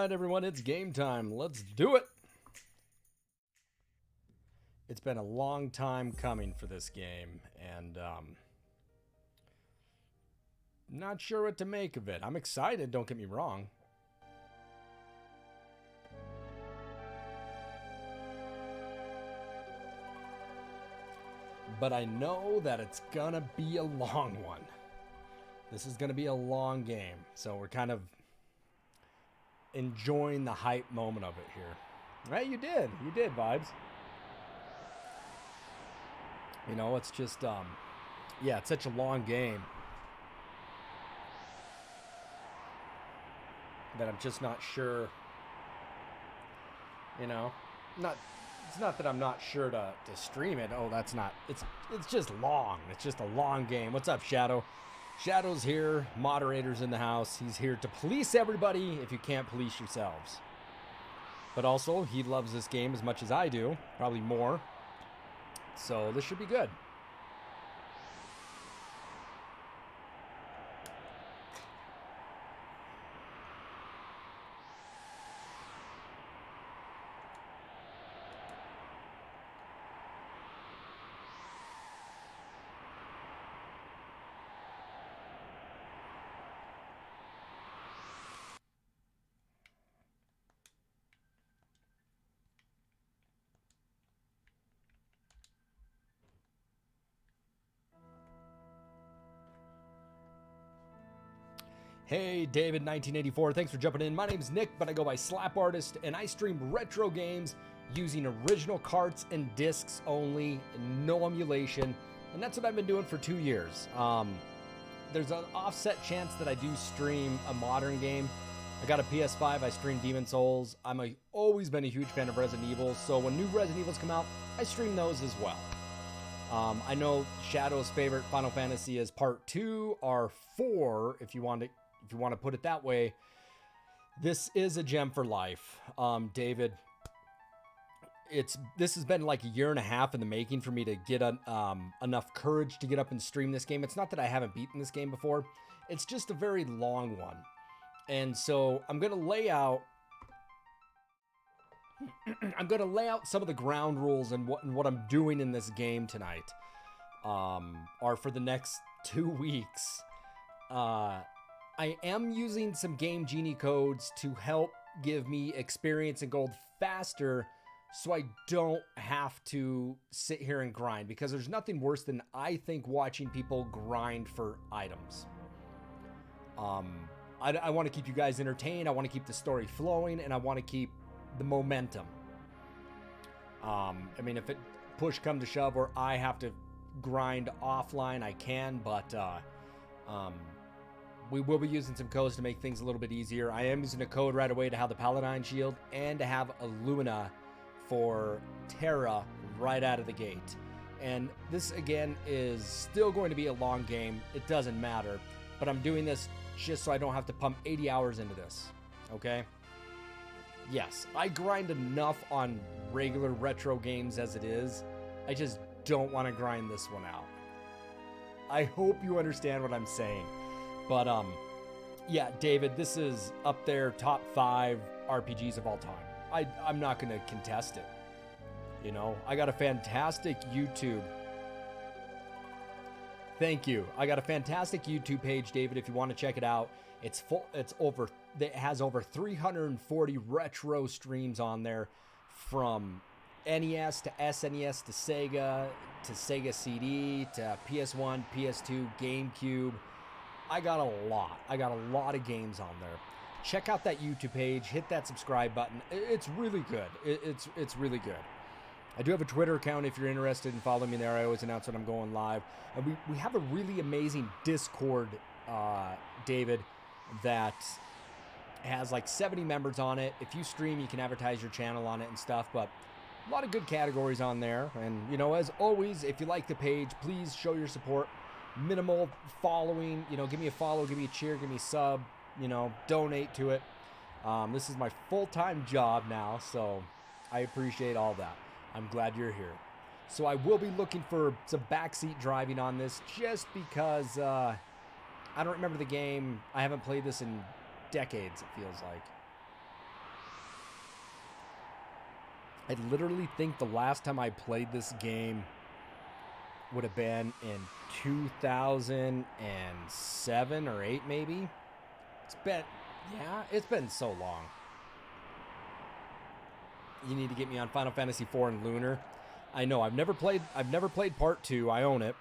right, everyone, it's game time. Let's do it. It's been a long time coming for this game, and not sure what to make of it. I'm excited, don't get me wrong. But I know that it's gonna be a long one. This is gonna be a long game, so we're kind of enjoying the hype moment of it here. Right, you did, vibes. You know, it's just, yeah, it's such a long game that I'm just not sure, you know, it's not that I'm not sure to stream it. Oh, that's not, it's just long. It's just a long game. What's up, Shadow? Shadow's here, moderator's in the house. He's here to police everybody if you can't police yourselves. But also, he loves this game as much as I do, probably more. So this should be good. Hey, David, 1984. Thanks for jumping in. My name's Nick, but I go by slapartist, and I stream retro games using original carts and discs only, no emulation, and that's what I've been doing for 2 years. There's an offset chance that I do stream a modern game. I got a PS5, I stream Demon Souls. Always been a huge fan of Resident Evil, so when new Resident Evils come out, I stream those as well. I know Shadow's favorite Final Fantasy is Part 2 or 4, if you want to put it that way. This is a gem for life. David, this has been like a year and a half in the making for me to get enough courage to get up and stream this game. It's not that I haven't beaten this game before. It's just a very long one. And so I'm going to lay out some of the ground rules and what I'm doing in this game tonight. Or for the next 2 weeks. I am using some Game Genie codes to help give me experience and gold faster so I don't have to sit here and grind, because there's nothing worse than, I think, watching people grind for items. I want to keep you guys entertained, I want to keep the story flowing, and I want to keep the momentum. I mean, if it push come to shove or I have to grind offline, I can, but we will be using some codes to make things a little bit easier. I am using a code right away to have the Paladin shield and to have Illumina for Terra right out of the gate. And this, again, is still going to be a long game. It doesn't matter. But I'm doing this just so I don't have to pump 80 hours into this. Okay? Yes, I grind enough on regular retro games as it is. I just don't want to grind this one out. I hope you understand what I'm saying. But, yeah, David, this is up there, top 5 RPGs of all time. I'm not going to contest it. You know, I got a fantastic YouTube. Thank you. I got a fantastic YouTube page, David, if you want to check it out. It has over 340 retro streams on there, from NES to SNES to Sega CD to PS1, PS2, GameCube. I got a lot of games on there. Check out that YouTube page, hit that subscribe button. It's really good. It's really good. I do have a Twitter account if you're interested in following me there. I always announce when I'm going live. And we have a really amazing Discord, David, that has like 70 members on it. If you stream, you can advertise your channel on it and stuff, but a lot of good categories on there. And, you know, as always, if you like the page, please show your support. Minimal following, you know, give me a follow, give me a cheer, give me a sub, you know, donate to it. This is my full-time job now, so I appreciate all that. I'm glad you're here. So I will be looking for some backseat driving on this, just because I don't remember the game. I haven't played this in decades, it feels like. I literally think the last time I played this game would have been in 2007 or 8 maybe. It's been so long. You need to get me on Final Fantasy IV and Lunar. I know I've never played part 2. I own it.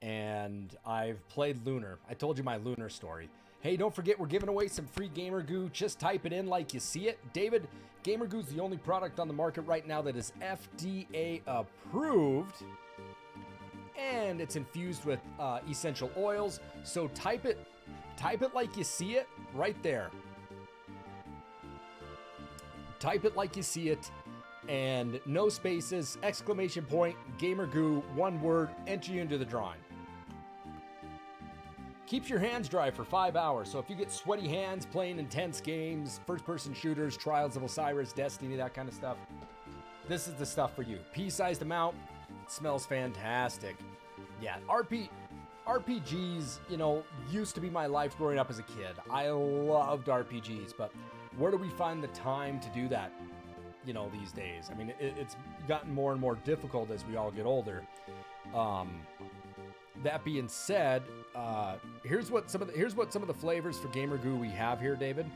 And I've played Lunar. I told you my Lunar story. Hey, don't forget we're giving away some free Gamer Goo. Just type it in like you see it. David, Gamer Goo's the only product on the market right now that is FDA approved. And it's infused with essential oils. So type it like you see it right there. Type it like you see it. And no spaces, exclamation point, Gamer Goo, one word, enter you into the drawing. Keeps your hands dry for 5 hours, so if you get sweaty hands playing intense games, first-person shooters, Trials of Osiris, Destiny, that kind of stuff, this is the stuff for you. Pea-sized amount, it smells fantastic. Yeah, RPGs, you know, used to be my life growing up as a kid. I loved RPGs, but where do we find the time to do that, you know, these days? I mean, it's gotten more and more difficult as we all get older. That being said, here's what some of the flavors for Gamer Goo we have here, David.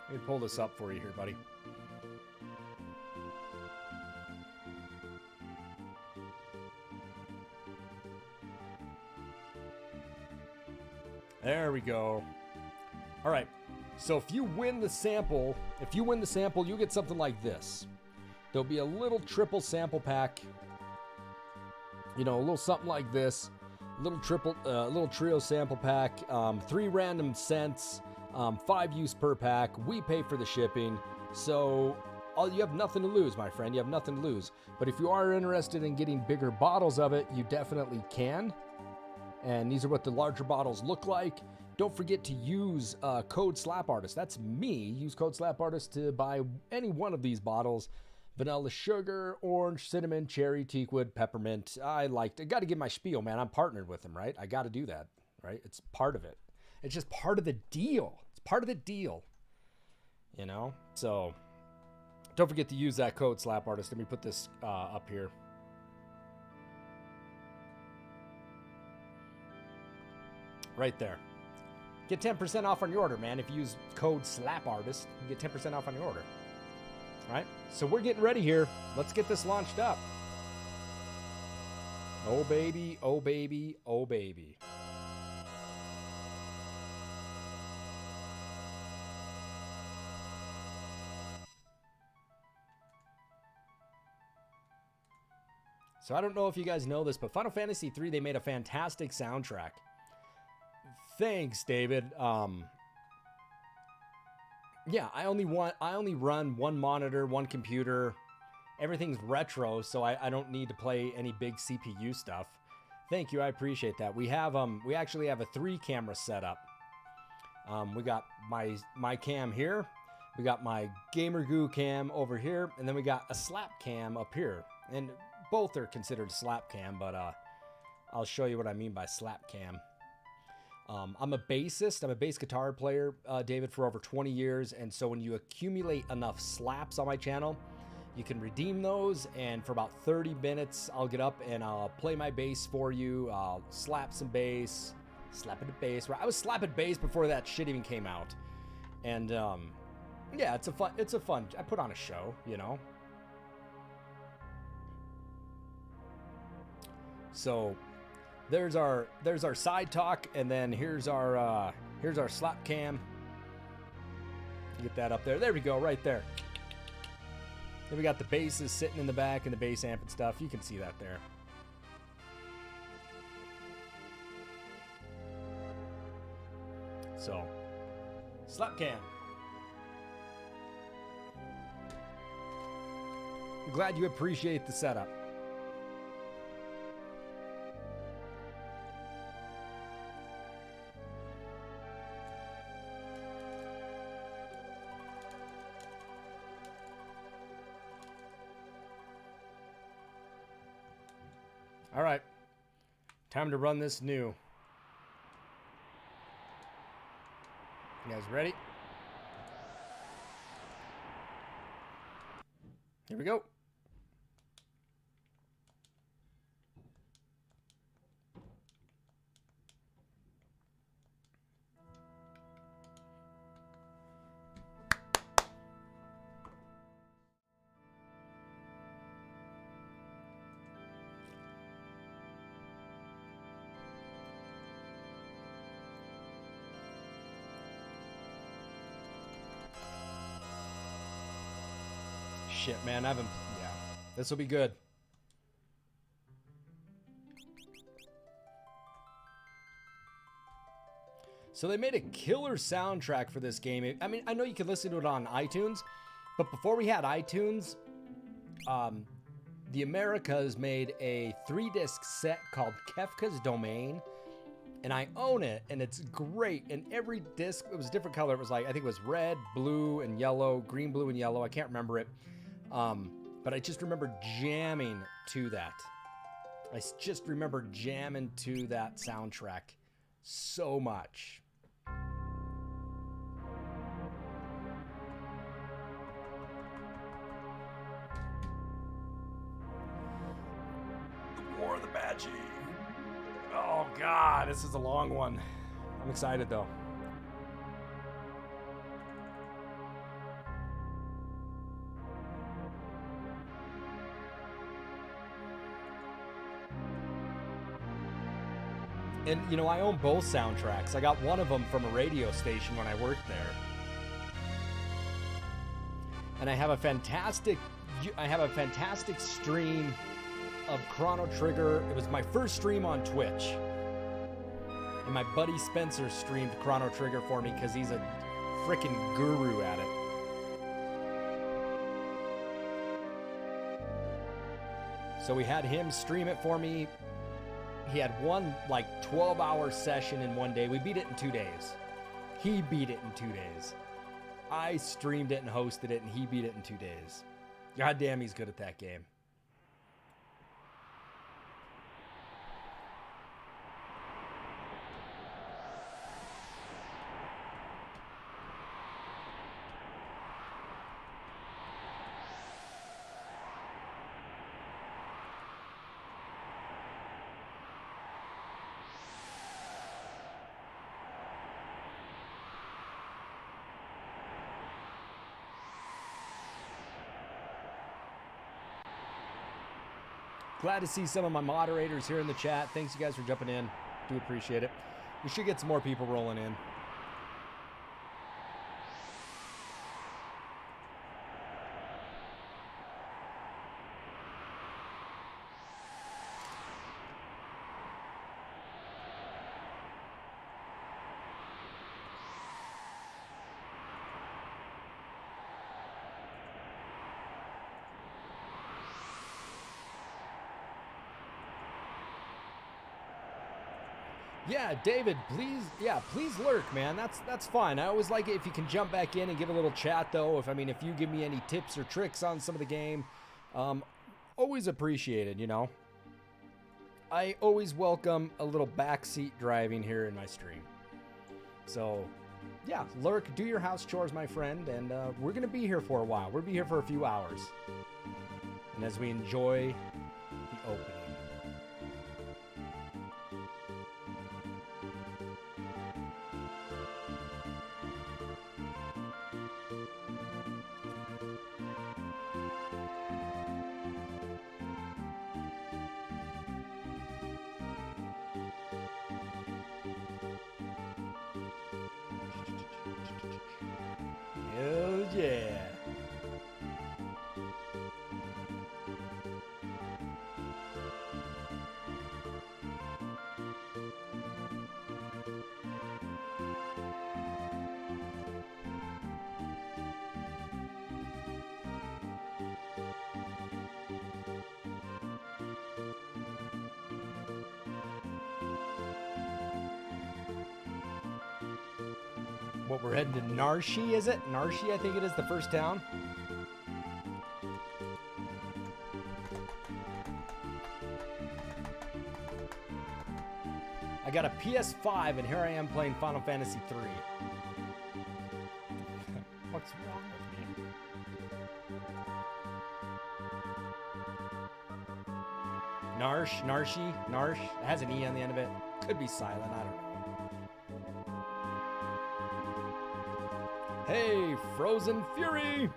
Let me pull this up for you here, buddy. There we go. All right. So if you win the sample, you get something like this. There'll be a little triple sample pack. You know, a little something like this, little trio sample pack, 3 random scents, 5 use per pack. We pay for the shipping, so you have nothing to lose, my friend. You have nothing to lose. But if you are interested in getting bigger bottles of it, you definitely can. And these are what the larger bottles look like. Don't forget to use code SLAPARTIST. That's me. Use code SLAPARTIST to buy any one of these bottles. Vanilla sugar, orange, cinnamon, cherry, teakwood, peppermint. I got to give my spiel, man. I'm partnered with them, right? I got to do that, right? It's part of it. It's just part of the deal. It's part of the deal, you know? So don't forget to use that code SLAPARTIST. Let me put this up here. Right there. Get 10% off on your order, man. If you use code SLAPARTIST, you get 10% off on your order. All right, so we're getting ready here. Let's get this launched up. Oh, baby, oh, baby, oh, baby. So I don't know if you guys know this, but Final Fantasy III, they made a fantastic soundtrack. Thanks, David. Yeah, I only run one monitor, one computer. Everything's retro, so I don't need to play any big CPU stuff. Thank you, I appreciate that. We actually have a 3-camera setup. We got my cam here, we got my Gamer Goo cam over here, and then we got a slap cam up here. And both are considered slap cam, but I'll show you what I mean by slap cam. I'm a bassist. I'm a bass guitar player, David, for over 20 years. And so when you accumulate enough slaps on my channel, you can redeem those. And for about 30 minutes, I'll get up and I'll play my bass for you. I'll slap some bass, slapping the bass. I was slapping bass before that shit even came out. And yeah, it's a fun. I put on a show, you know. So there's our side talk, and then here's our slap cam. Get that up there. There we go, right there. Then we got the basses sitting in the back and the bass amp and stuff. You can see that there. So, slap cam. I'm glad you appreciate the setup. All right, time to run this new. You guys ready? Here we go. Shit, man, I haven't... Yeah, this will be good. So they made a killer soundtrack for this game. I mean, I know you can listen to it on iTunes, but before we had iTunes, the Americas made a 3-disc set called Kefka's Domain, and I own it, and it's great. And every disc, it was a different color. It was like, I think it was red, blue, and yellow, green, blue, and yellow. I can't remember it. But I just remember jamming to that. I just remember jamming to that soundtrack so much. The War of the Badgie. Oh, God, this is a long one. I'm excited, though. And, you know, I own both soundtracks. I got one of them from a radio station when I worked there. And I have a fantastic stream of Chrono Trigger. It was my first stream on Twitch. And my buddy Spencer streamed Chrono Trigger for me because he's a freaking guru at it. So we had him stream it for me. He had one like 12-hour session in one day. We beat it in 2 days. He beat it in 2 days. I streamed it and hosted it, and he beat it in 2 days. God damn, he's good at that game. Glad to see some of my moderators here in the chat. Thanks, you guys, for jumping in. Do appreciate it. We should get some more people rolling in. Yeah, David, please lurk, man. That's fine. I always like it if you can jump back in and give a little chat, though. If you give me any tips or tricks on some of the game, always appreciated, you know. I always welcome a little backseat driving here in my stream. So, yeah, lurk, do your house chores, my friend, and we're gonna be here for a while. We'll be here for a few hours, and as we enjoy the opening. Hell yeah. What, we're heading to Narshi, is it? Narshi, I think it is, the first town. I got a PS5, and here I am playing Final Fantasy 3. What's wrong with me? Narsh. It has an E on the end of it. Could be silent, I don't know. Hey, Frozen Fury!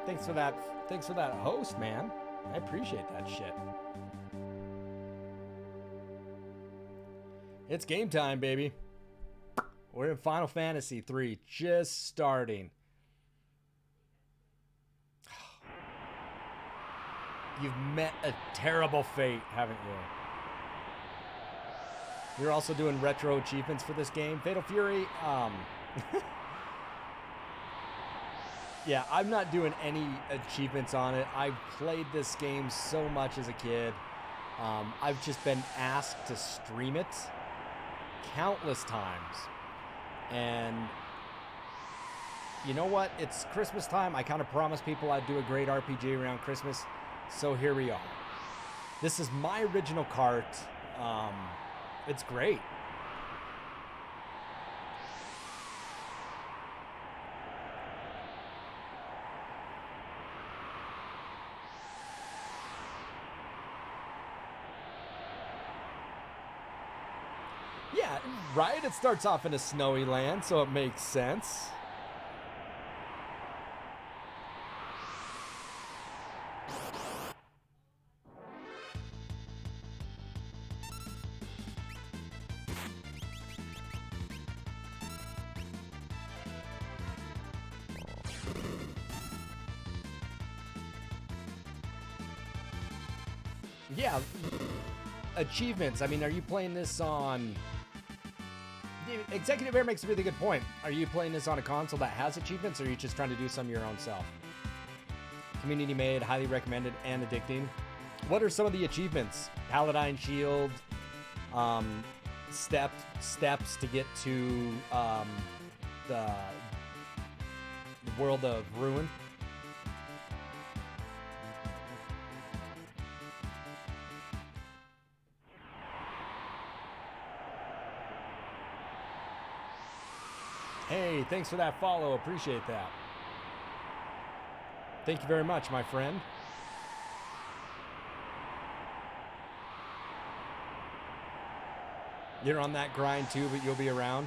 Thanks for that host, man. I appreciate that shit. It's game time, baby. We're in Final Fantasy 3, just starting. You've met a terrible fate, haven't you? You're also doing retro achievements for this game. Fatal Fury, yeah, I'm not doing any achievements on it. I've played this game so much as a kid. I've just been asked to stream it countless times. And you know what? It's Christmas time. I kind of promised people I'd do a great RPG around Christmas. So here we are. This is my original cart. It's great. Yeah, right? It starts off in a snowy land, so it makes sense. Yeah, achievements. I mean, are you playing this on... Executive Air makes a really good point. Are you playing this on a console that has achievements, or are you just trying to do some of your own self? Community made, highly recommended, and addicting. What are some of the achievements? Paladin Shield, steps to get to the world of Ruin. Hey, thanks for that follow. Appreciate that. Thank you very much, my friend. You're on that grind too, but you'll be around.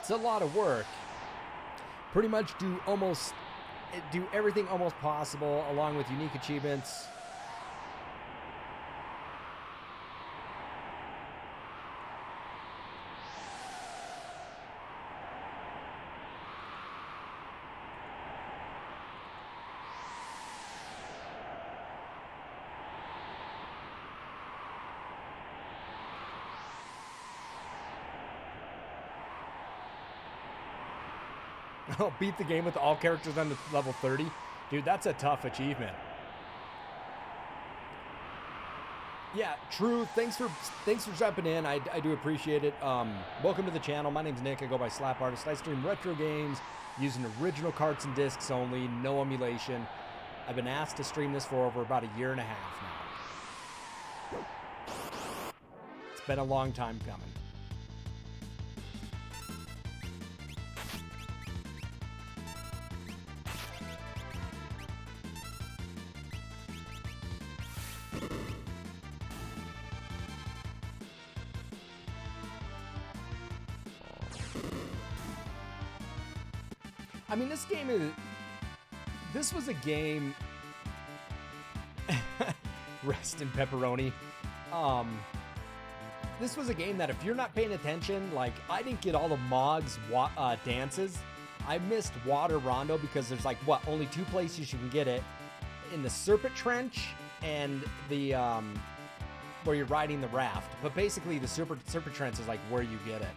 It's a lot of work. Pretty much do everything almost possible, along with unique achievements. Oh, beat the game with all characters on the level 30. Dude, that's a tough achievement. Yeah, true. Thanks for jumping in. I do appreciate it. Welcome to the channel. My name's Nick. I go by slapartist. I stream retro games using original carts and discs only, no emulation. I've been asked to stream this for over about a year and a half now. It's been a long time coming. I mean, this was a game, rest in pepperoni. This was a game that if you're not paying attention, like, I didn't get all the Mog's dances. I missed Water Rondo because there's like, only two places you can get it. In the Serpent Trench and the, where you're riding the raft. But basically the Serpent Trench is like where you get it.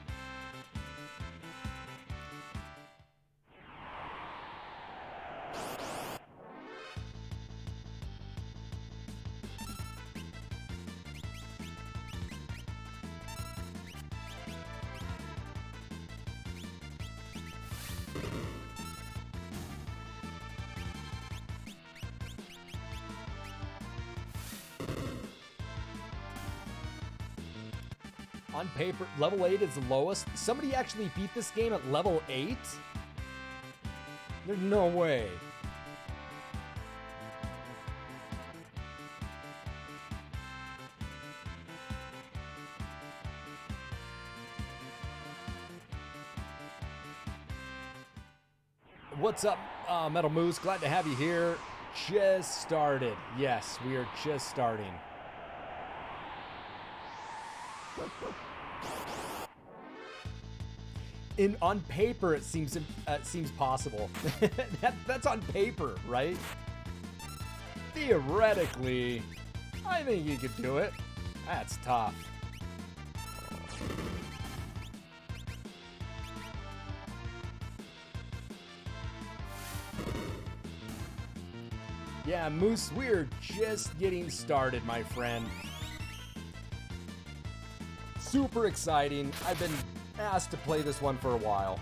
On paper, level 8 is the lowest. Somebody actually beat this game at level 8? There's no way. What's up, Metal Moose? Glad to have you here. Just started. Yes, we are just starting. On paper, it seems possible. That's on paper, right? Theoretically, I think you could do it. That's tough. Yeah, Moose, we're just getting started, my friend. Super exciting. I've been asked to play this one for a while.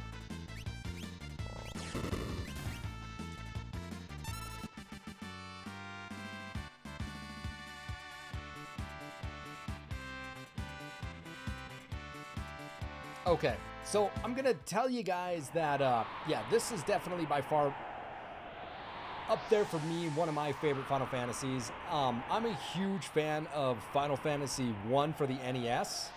Okay, so I'm gonna tell you guys that, yeah, this is definitely by far up there for me, one of my favorite Final Fantasies. I'm a huge fan of Final Fantasy 1 for the NES.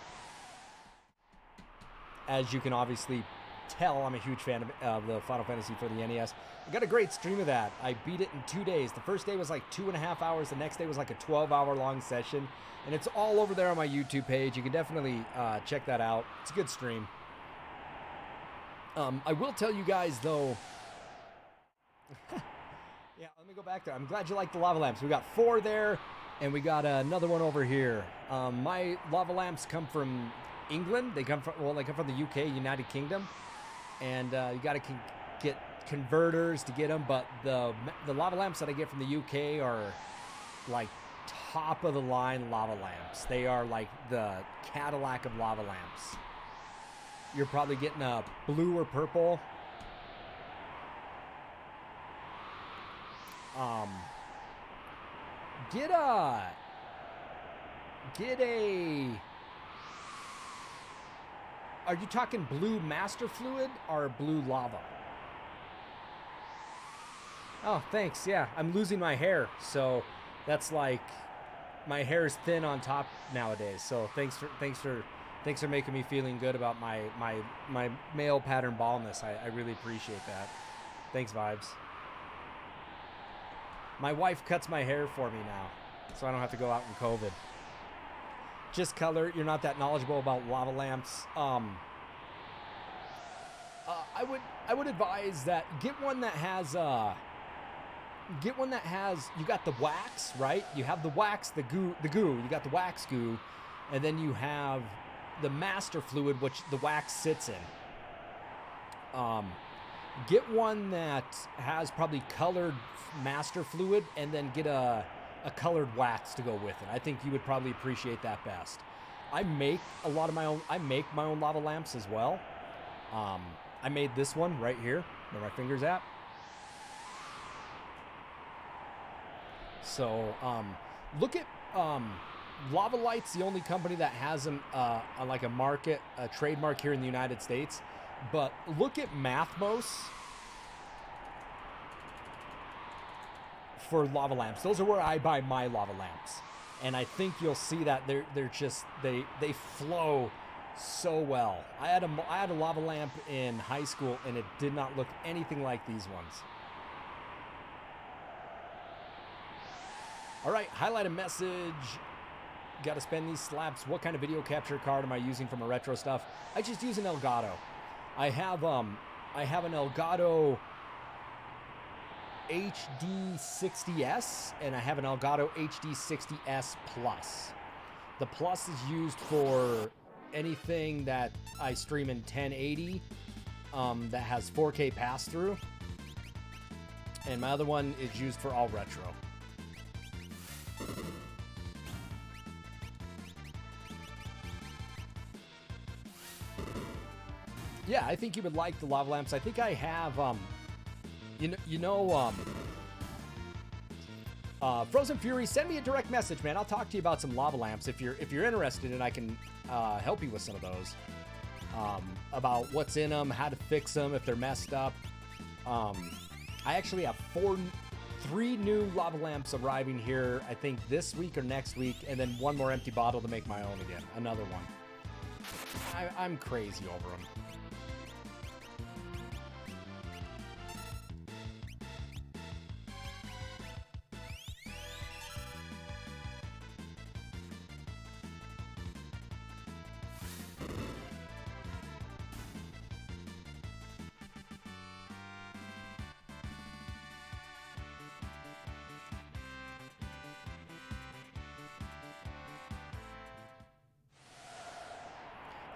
As you can obviously tell, I'm a huge fan of the Final Fantasy for the NES. I got a great stream of that. I beat it in 2 days. The first day was like 2.5 hours. The next day was like a 12-hour long session. And it's all over there on my YouTube page. You can definitely check that out. It's a good stream. I will tell you guys, though... Yeah, let me go back there. I'm glad you like the lava lamps. We got 4 there, and we got another one over here. My lava lamps come from England. They come from the UK, United Kingdom, and you got to get converters to get them. But the lava lamps that I get from the UK are like top of the line lava lamps. They are like the Cadillac of lava lamps. You're probably getting a blue or purple. Get a... Are you talking blue master fluid or blue lava? Oh, thanks. Yeah, I'm losing my hair, so that's like my hair is thin on top nowadays. So thanks for making me feeling good about my male pattern baldness. I really appreciate that. Thanks, Vibes. My wife cuts my hair for me now, so I don't have to go out in COVID. Just color. You're not that knowledgeable about lava lamps. I would advise that get one that has you got the wax, right? You have the wax, the goo. You got the wax goo, and then you have the master fluid, which the wax sits in. Get one that has probably colored master fluid, and then get a colored wax to go with it. I think you would probably appreciate that best. I make my own lava lamps as well. I made this one right here, where my finger's at. So, look at Lava Light's the only company that has them on like a trademark here in the United States. But look at Mathmos for lava lamps. Those are where I buy my lava lamps, and I think you'll see that they're just they flow so well. I had a lava lamp in high school, and it did not look anything like these ones. All right, highlight a message. Got to spend these slaps. What kind of video capture card am I using for my retro stuff? I just use an Elgato. I have an Elgato HD60S, and I have an Elgato HD60S Plus. The Plus is used for anything that I stream in 1080 that has 4K pass-through, and my other one is used for all retro. Yeah, I think you would like the lava lamps. I think I have, Frozen Fury, send me a direct message, man. I'll talk to you about some lava lamps if you're interested, and I can help you with some of those. About what's in them, how to fix them if they're messed up. I actually have three new lava lamps arriving here, I think this week or next week, and then one more empty bottle to make my own again. Another one. I'm crazy over them.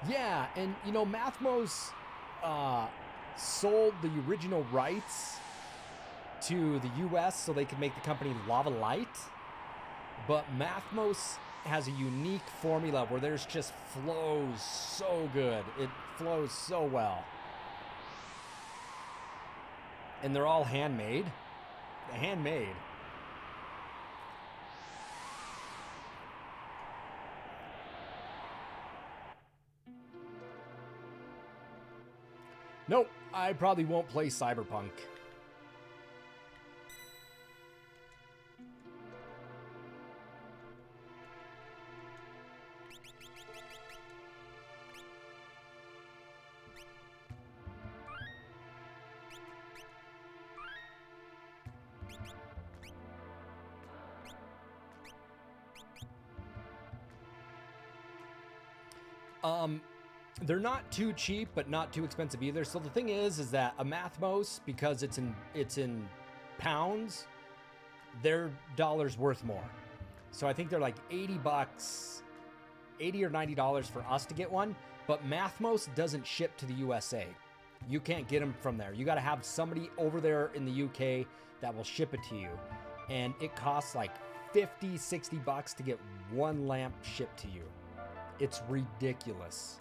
Yeah, and you know, Mathmos sold the original rights to the US so they could make the company Lava Light, but Mathmos has a unique formula where theirs just flows so good. It flows so well. And they're all handmade. Handmade. Nope, I probably won't play Cyberpunk. They're not too cheap, but not too expensive either. So the thing is that a Mathmos, because it's in pounds, their dollar's worth more. So I think they're like $80, $80 or $90 for us to get one. But Mathmos doesn't ship to the USA. You can't get them from there. You got to have somebody over there in the UK that will ship it to you, and it costs like $50, $60 to get one lamp shipped to you. It's ridiculous.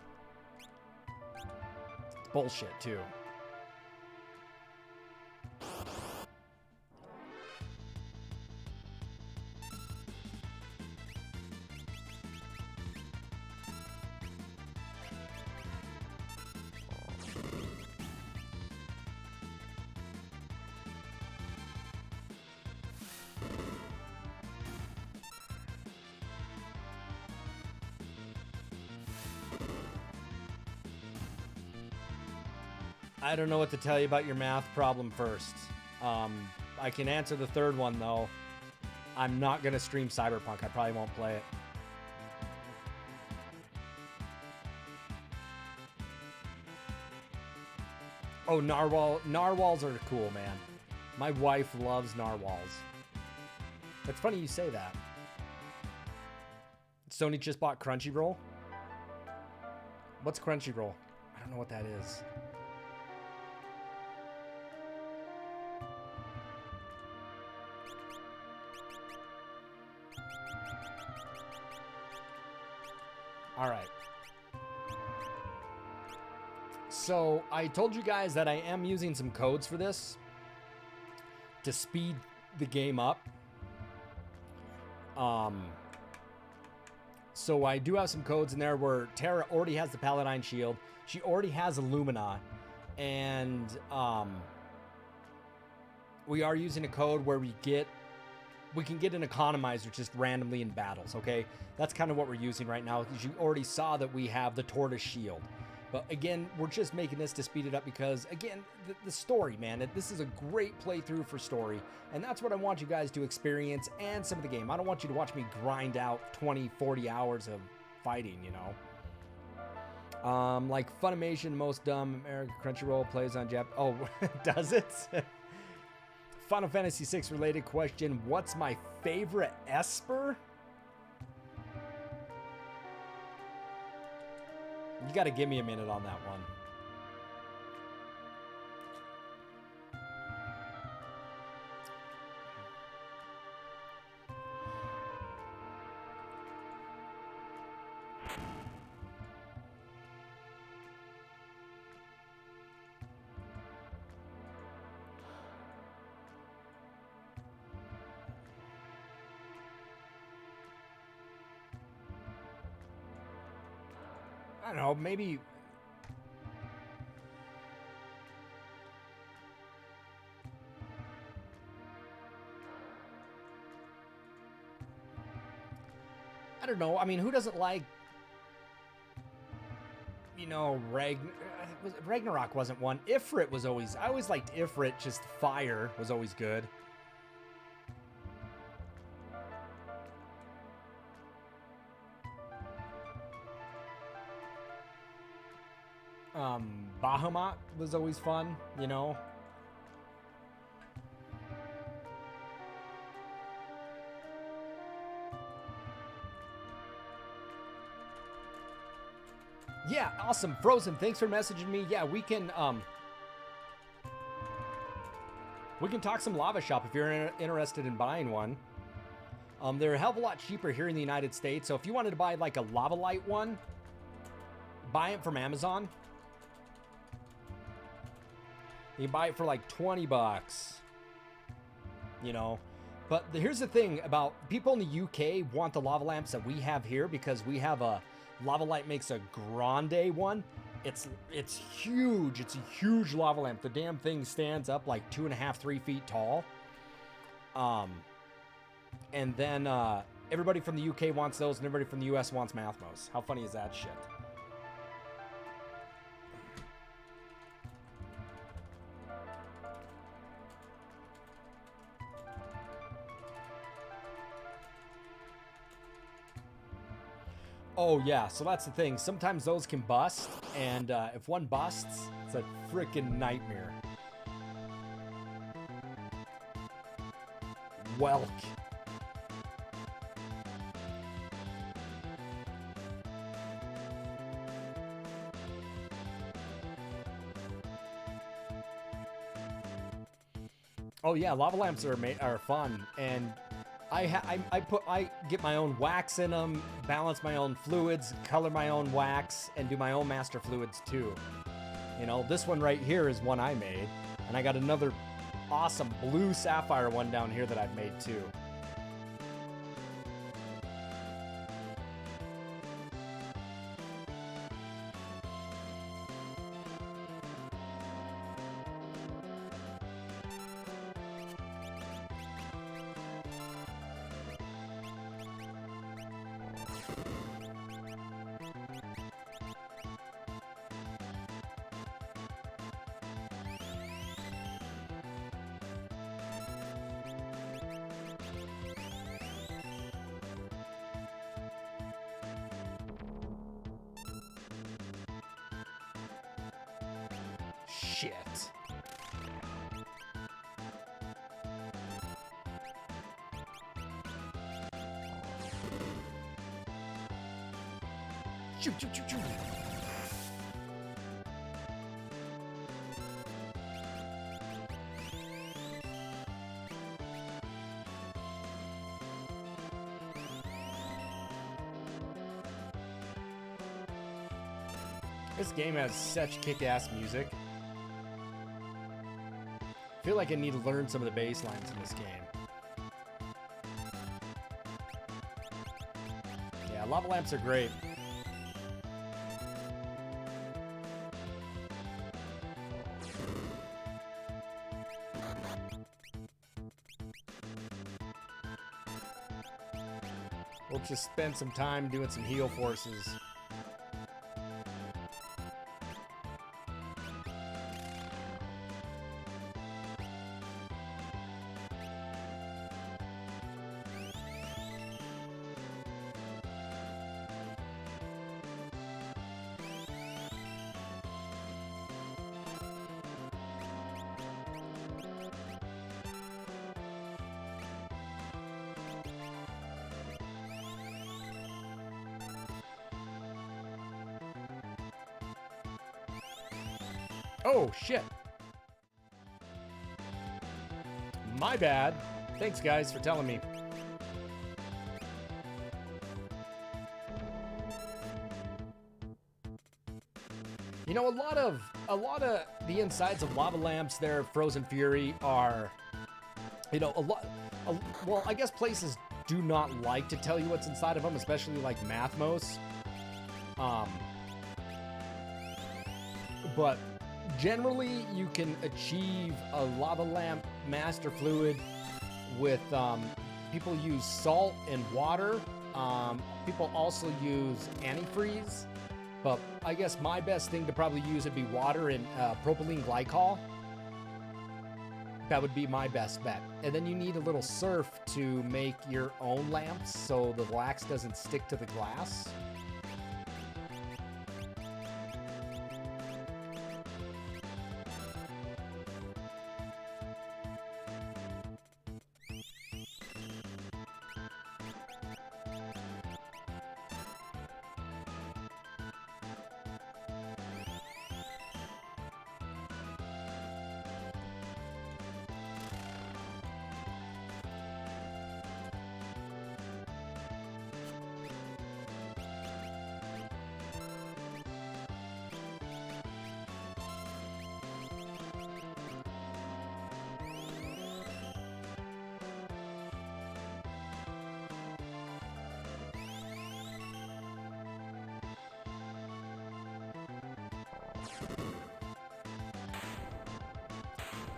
Bullshit too. I don't know what to tell you about your math problem first. I can answer the third one, though. I'm not going to stream Cyberpunk. I probably won't play it. Oh, narwhal. Narwhals are cool, man. My wife loves narwhals. It's funny you say that. Sony just bought Crunchyroll. What's Crunchyroll? I don't know what that is. All right. So I told you guys that I am using some codes for this to speed the game up. So I do have some codes in there where Tara already has the Paladine Shield. She already has Illumina. And we are using a code where we can get an economizer just randomly in battles, okay? That's kind of what we're using right now, because you already saw that we have the Tortoise Shield. But again, we're just making this to speed it up because, again, the story, man. This is a great playthrough for story, and that's what I want you guys to experience and some of the game. I don't want you to watch me grind out 20, 40 hours of fighting, you know? Like Funimation, most dumb American Crunchyroll plays on Jap. Oh, does it? Final Fantasy VI related question. What's my favorite Esper? You got to give me a minute on that one. I don't know, maybe... don't know. I mean, who doesn't like, you know, Ragnarok wasn't one. Ifrit was always, I always liked Ifrit, just fire was always good. Bahamut was always fun, you know. Yeah, awesome. Frozen, thanks for messaging me. Yeah, we can talk some Lava Shop if you're interested in buying one. They're a hell of a lot cheaper here in the United States. So if you wanted to buy like a Lava Light one, buy it from Amazon. You can buy it for like 20 bucks. You know, but here's the thing about people in the UK want the lava lamps that we have here because we have a Lava Light makes a grande one. It's huge. It's a huge lava lamp. The damn thing stands up like 2.5, 3 feet tall. And then everybody from the UK wants those, and everybody from the US wants Mathmos. How funny is that shit? Oh, yeah, so that's the thing. Sometimes those can bust, and if one busts, it's a freaking nightmare. Welk. Oh, yeah, lava lamps are fun, and I get my own wax in them, balance my own fluids, color my own wax, and do my own master fluids too. You know, this one right here is one I made, and I got another awesome blue sapphire one down here that I've made too. Shit. Shoot, shoot, shoot, shoot. This game has such kick-ass music. I feel like I need to learn some of the bass lines in this game. Yeah, lava lamps are great. We'll just spend some time doing some heal forces. Oh, shit. My bad. Thanks, guys, for telling me. You know, a lot of the insides of lava lamps there, Frozen Fury, are, you know, well, I guess places do not like to tell you what's inside of them, especially like Mathmos. But generally, you can achieve a lava lamp master fluid with, people use salt and water People also use antifreeze, but I guess my best thing to probably use would be water and propylene glycol. That would be my best bet. And then you need a little surf to make your own lamps so the wax doesn't stick to the glass.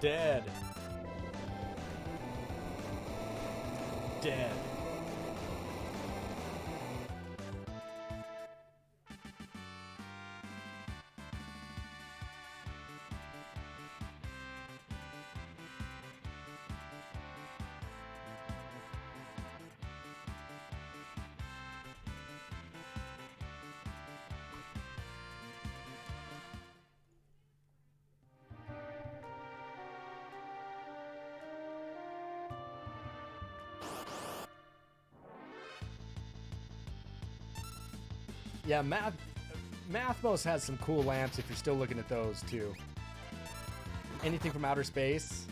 Dead. Dead. Yeah, Mathmos has some cool lamps if you're still looking at those too. Anything from outer space.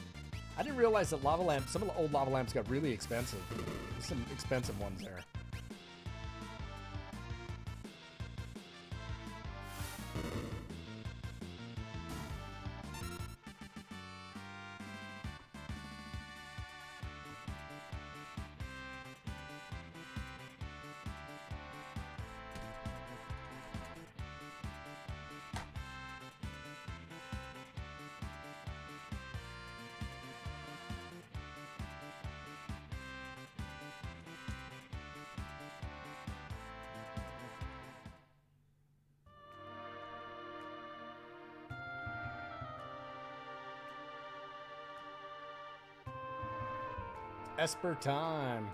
I didn't realize that lava lamps, some of the old lava lamps got really expensive. There's some expensive ones there. Esper time.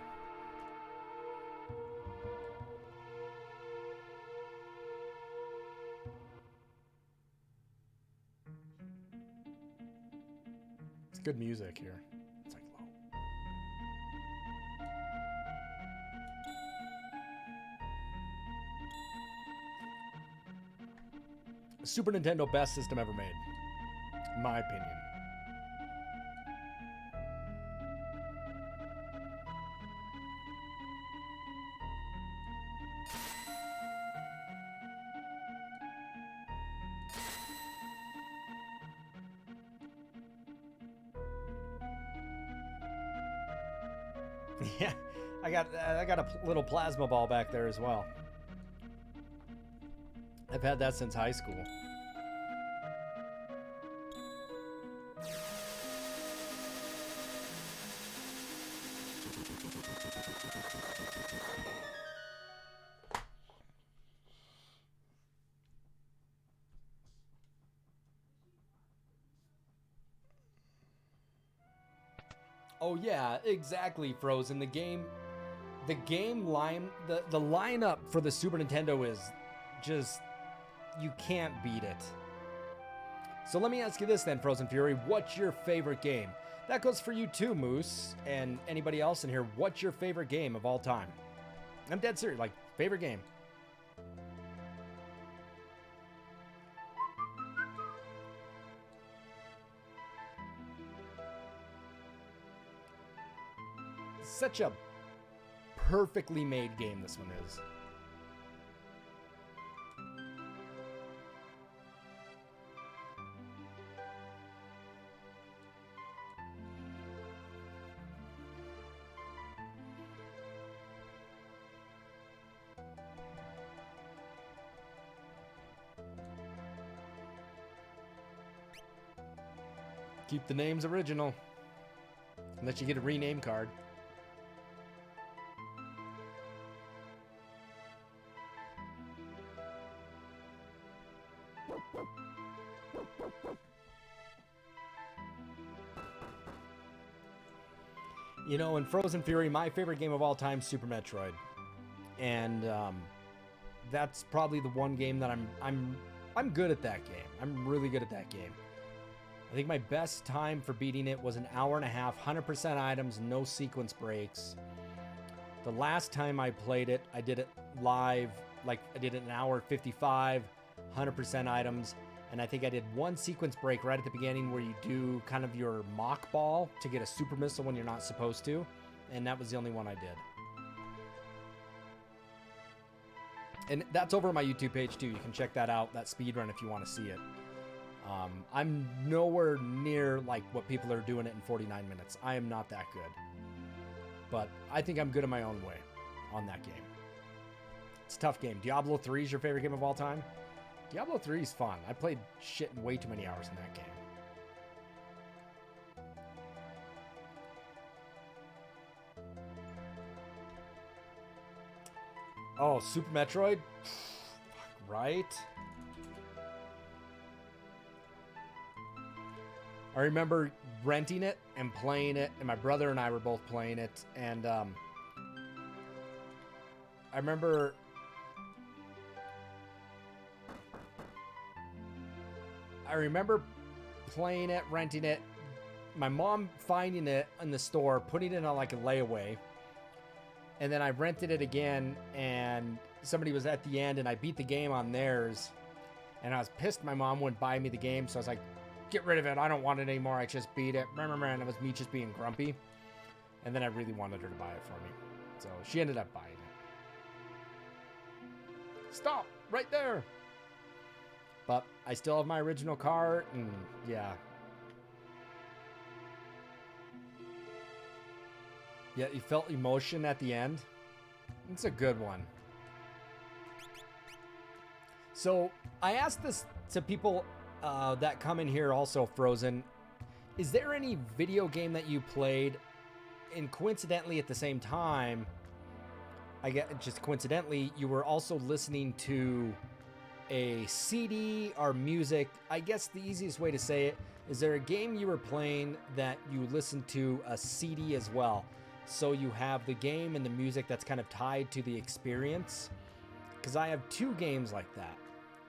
It's good music here. It's like low. Super Nintendo best system ever made, in my opinion. Yeah, I got a little plasma ball back there as well. I've had that since high school. Oh yeah, exactly, Frozen. The lineup for the Super Nintendo is just, you can't beat it. So let me ask you this then, Frozen Fury, what's your favorite game? That goes for you too, Moose, and anybody else in here. What's your favorite game of all time? I'm dead serious, like, favorite game. Such a perfectly made game this one is. Keep the names original, unless you get a rename card. You know, in Frozen Fury, my favorite game of all time, Super Metroid, and that's probably the one game that I'm good at that game. I'm really good at that game. I think my best time for beating it was an hour and a half, 100% items, no sequence breaks. The last time I played it, I did it live, like I did it an hour 55, 100% items, and I think I did one sequence break right at the beginning where you do kind of your mock ball to get a super missile when you're not supposed to, and that was the only one I did. And that's over on my YouTube page too. You can check that out, that speedrun, if you want to see it. I'm nowhere near like what people are doing it in 49 minutes. I am not that good. But I think I'm good in my own way on that game. It's a tough game. Diablo 3 is your favorite game of all time? Diablo 3 is fun. I played shit in way too many hours in that game. Oh, Super Metroid? Right? I remember renting it and playing it, and my brother and I were both playing it, and I remember playing it, renting it, my mom finding it in the store, putting it on like a layaway, and then I rented it again, and somebody was at the end, and I beat the game on theirs, and I was pissed my mom wouldn't buy me the game, so I was like, get rid of it, I don't want it anymore, I just beat it, and it was me just being grumpy, and then I really wanted her to buy it for me, so she ended up buying it. Stop, right there! But I still have my original cart, and yeah. Yeah, you felt emotion at the end. It's a good one. So I asked this to people that come in here also, Frozen. Is there any video game that you played, and coincidentally at the same time, I get just coincidentally, you were also listening to a CD or music? I guess the easiest way to say it, is there a game you were playing that you listened to a CD as well? So you have the game and the music that's kind of tied to the experience. Because I have two games like that.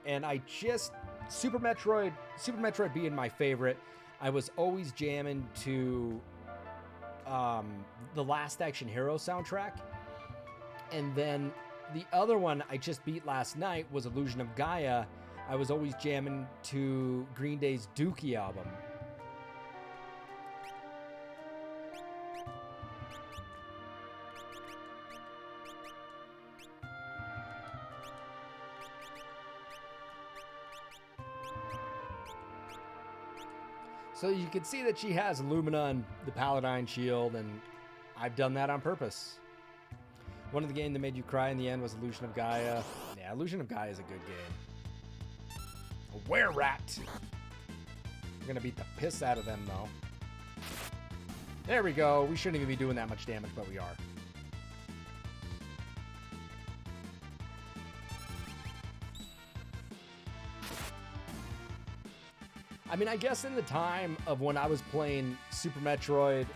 And I just, Super Metroid being my favorite, I was always jamming to the Last Action Hero soundtrack. And then the other one I just beat last night was Illusion of Gaia. I was always jamming to Green Day's Dookie album. So you can see that she has Lumina and the Paladine Shield, and I've done that on purpose. One of the games that made you cry in the end was Illusion of Gaia. Yeah, Illusion of Gaia is a good game. A were-rat! We're gonna beat the piss out of them, though. There we go. We shouldn't even be doing that much damage, but we are. I mean, I guess in the time of when I was playing Super Metroid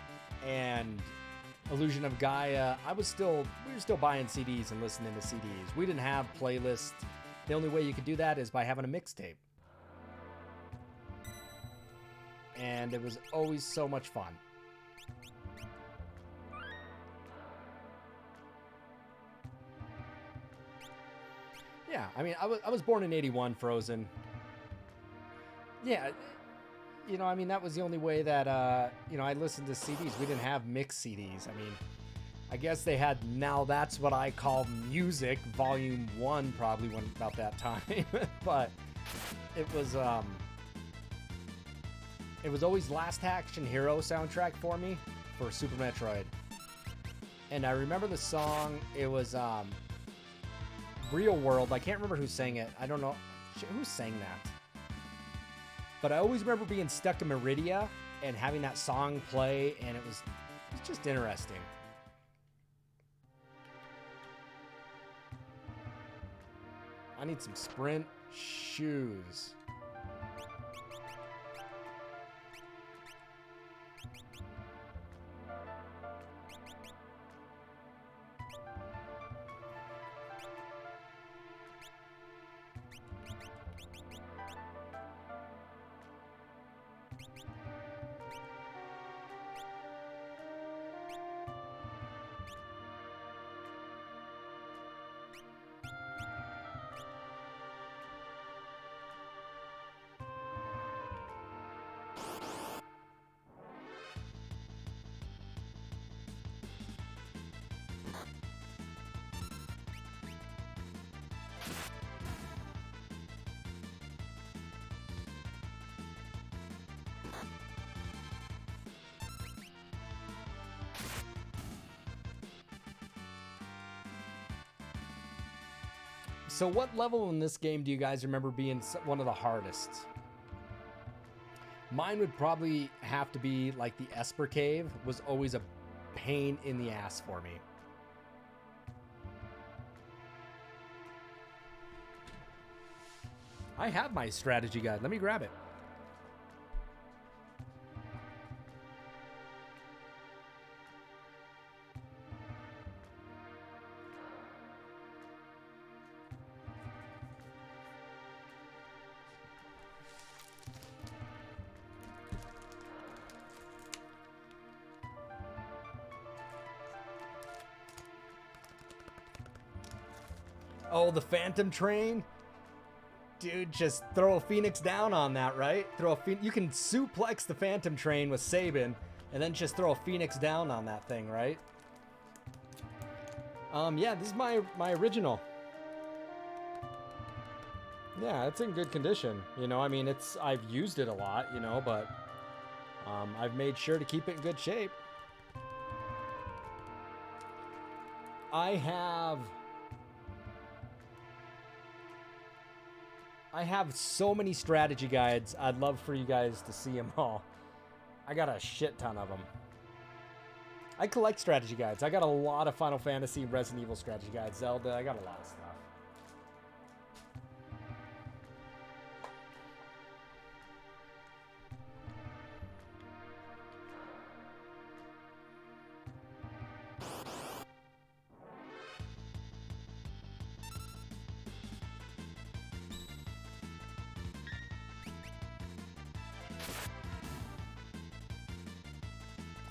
and Illusion of Gaia, we were still buying CDs and listening to CDs. We didn't have playlists. The only way you could do that is by having a mixtape. And it was always so much fun. Yeah, I mean, I was born in 81, Frozen. Yeah, you know, I mean, that was the only way that, you know, I listened to CDs. We didn't have mixed CDs. I mean, I guess they had Now That's What I Call Music, Volume 1 probably went about that time. But it was always Last Action Hero soundtrack for me for Super Metroid. And I remember the song, it was Real World. I can't remember who sang it. I don't know. Who sang that? But I always remember being stuck in Meridia and having that song play, and it's just interesting. I need some sprint shoes. So what level in this game do you guys remember being one of the hardest? Mine would probably have to be like the Esper Cave. Was always a pain in the ass for me. I have my strategy guide. Let me grab it. Oh, the Phantom Train? Dude, just throw a Phoenix down on that, right? You can suplex the Phantom Train with Sabin, and then just throw a Phoenix down on that thing, right? Yeah, this is my original. Yeah, it's in good condition. You know, I mean, I've used it a lot, you know, but I've made sure to keep it in good shape. I have so many strategy guides. I'd love for you guys to see them all. I got a shit ton of them. I collect strategy guides. I got a lot of Final Fantasy, Resident Evil strategy guides, Zelda. I got a lot of stuff.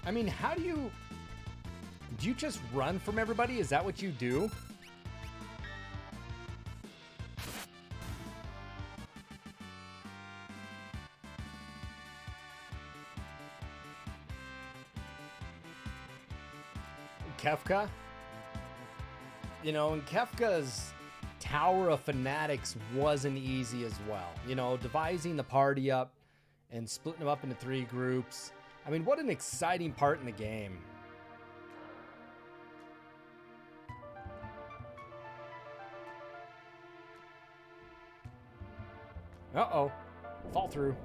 I mean, how do you just run from everybody? Is that what you do? Kefka? You know, and Kefka's Tower of Fanatics wasn't easy as well. You know, devising the party up and splitting them up into 3 groups. I mean, what an exciting part in the game. Uh-oh. Fall through.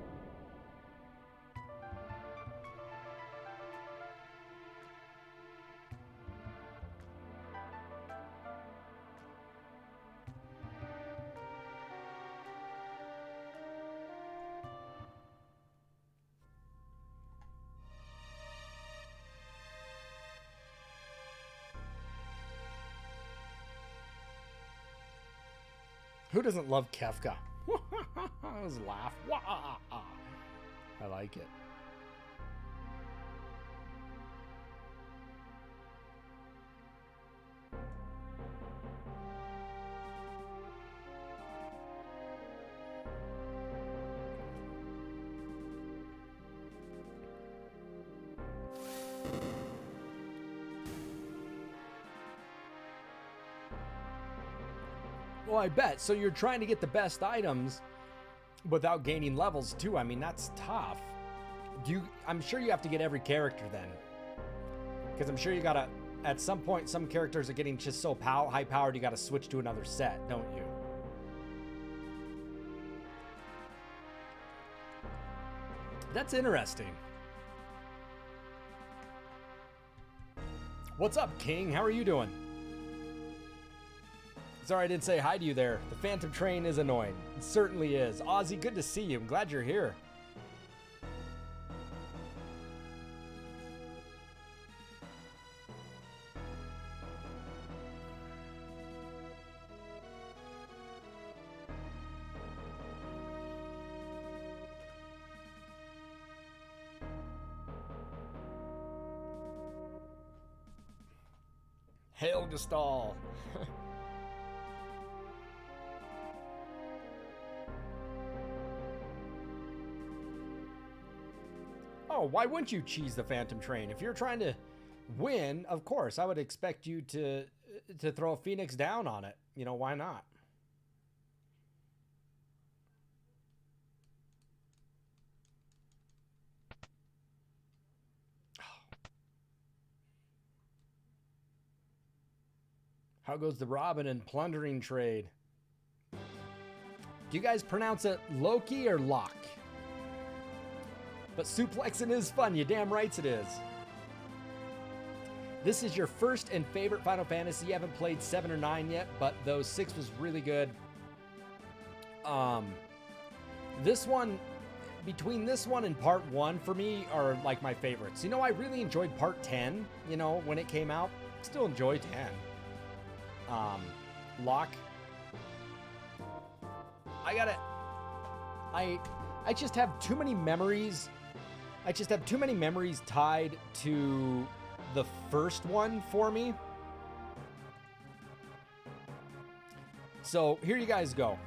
Who doesn't love Kefka? I was laugh. I like it. Well, I bet. So you're trying to get the best items without gaining levels too. I mean, that's tough. I'm sure you have to get every character then. Because I'm sure you gotta, at some point, some characters are getting just so high powered, you gotta switch to another set, don't you? That's interesting. What's up, King? How are you doing? Sorry I didn't say hi to you there. The Phantom Train is annoying. It certainly is. Ozzy, good to see you. I'm glad you're here. Hail Gestal. Oh, why wouldn't you cheese the Phantom Train? If you're trying to win, of course, I would expect you to throw a Phoenix down on it. You know, why not? How goes the robbing and plundering trade? Do you guys pronounce it Loki or Lock? But suplexing is fun. You damn rights it is. This is your first and favorite Final Fantasy. You haven't played 7 or 9 yet, but though 6 was really good. This one, between this one and part 1 for me are like my favorites. You know, I really enjoyed part 10, you know, when it came out. Still enjoy 10. Lock. I just have too many memories. I just have too many memories tied to the first one for me. So here you guys go.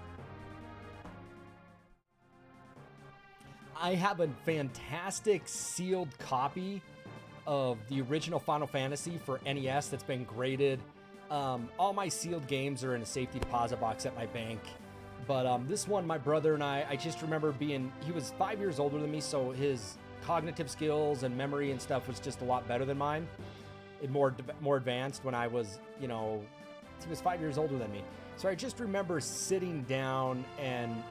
I have a fantastic sealed copy of the original Final Fantasy for NES that's been graded. All my sealed games are in a safety deposit box at my bank. But this one, my brother and I just remember he was 5 years older than me, so his cognitive skills and memory and stuff was just a lot better than mine. And more advanced when I was, you know, he was 5 years older than me. So I just remember sitting down and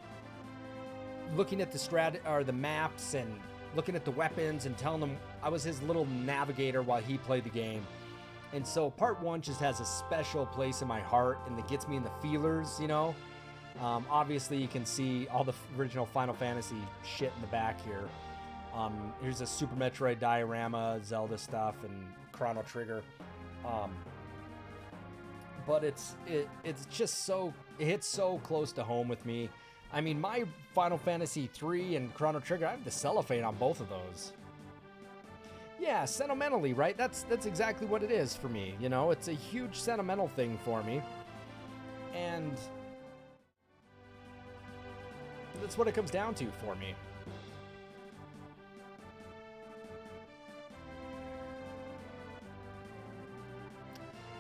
looking at the maps and looking at the weapons and telling him I was his little navigator while he played the game. And so part 1 just has a special place in my heart, and it gets me in the feelers, you know. Obviously you can see all the original Final Fantasy shit in the back here. Here's a Super Metroid diorama, Zelda stuff, and Chrono Trigger. But it's just so, it hits so close to home with me. I mean, my Final Fantasy 3 and Chrono Trigger, I have the cellophane on both of those. Yeah, sentimentally, right? That's exactly what it is for me. You know, it's a huge sentimental thing for me. And that's what it comes down to for me.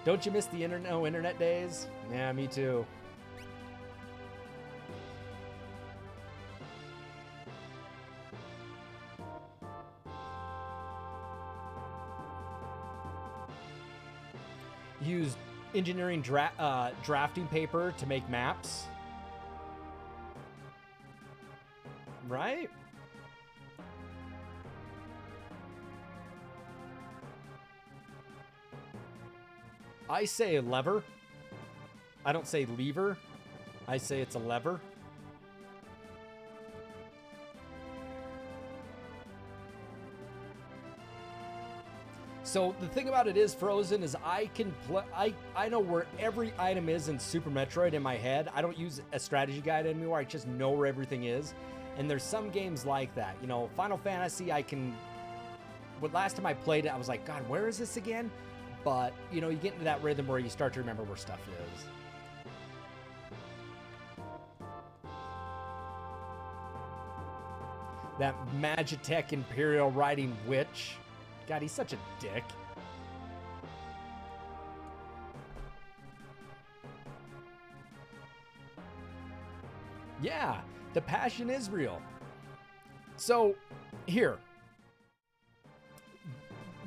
Don't you miss the internet days? Yeah, me too. Used engineering drafting paper to make maps. Right? I say lever. I don't say lever. I say it's a lever. So the thing about it is, Frozen, is I know where every item is in Super Metroid in my head. I don't use a strategy guide anymore. I just know where everything is. And there's some games like that. You know, Final Fantasy, but last time I played it, I was like, God, where is this again? But, you know, you get into that rhythm where you start to remember where stuff is. That Magitech Imperial riding witch. God, he's such a dick. Yeah, the passion is real. So, here.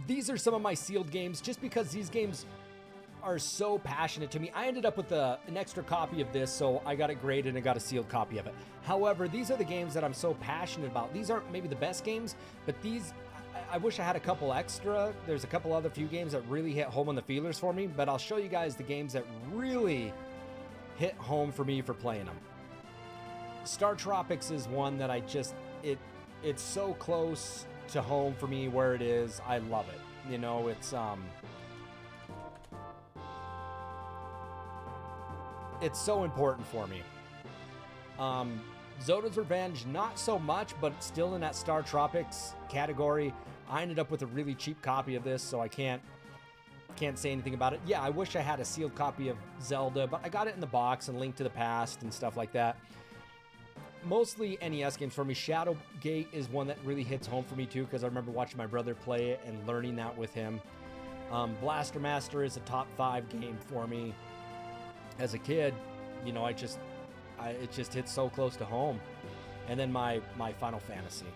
These are some of my sealed games, just because these games are so passionate to me. I ended up with an extra copy of this, so I got it graded and got a sealed copy of it. However, these are the games that I'm so passionate about. These aren't maybe the best games, but these, I wish I had a couple extra. There's a couple other few games that really hit home on the feelers for me, but I'll show you guys the games that really hit home for me for playing them. Star Tropics is one that it's so close to home for me where it is. I love it. You know, it's so important for me. Zoda's Revenge, not so much, but still in that Star Tropics category. I ended up with a really cheap copy of this, so I can't say anything about it. Yeah, I wish I had a sealed copy of Zelda, but I got it in the box and Link to the Past and stuff like that. Mostly NES games for me. Shadowgate is one that really hits home for me too, because I remember watching my brother play it and learning that with him. Blaster Master is a top 5 game for me. As a kid, you know, it just hits so close to home. And then my Final Fantasy.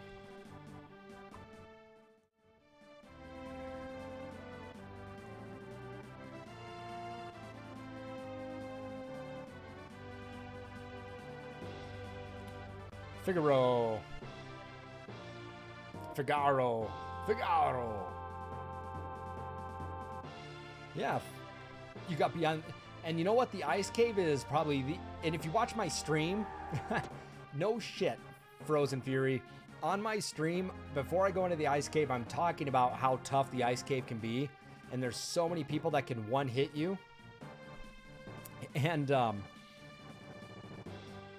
Figaro. Figaro. Figaro. Yeah. You got beyond. And you know what? The ice cave is probably the. And if you watch my stream, no shit, Frozen Fury. On my stream, before I go into the ice cave, I'm talking about how tough the ice cave can be. And there's so many people that can one-hit you. And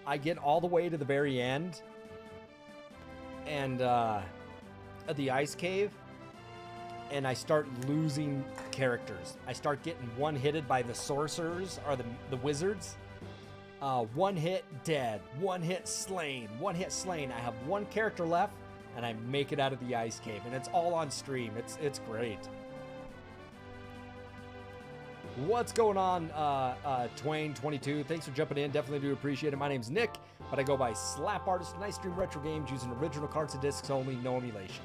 I get all the way to the very end. And the ice cave. And I start losing characters. I start getting one-hitted by the sorcerers or the wizards. One hit, dead. One hit, slain. One hit, slain. I have one character left, and I make it out of the ice cave. And it's all on stream. It's great. What's going on, Twain22? Thanks for jumping in. Definitely do appreciate it. My name's Nick, but I go by slapartist, and I stream retro games using original carts and discs only, no emulation.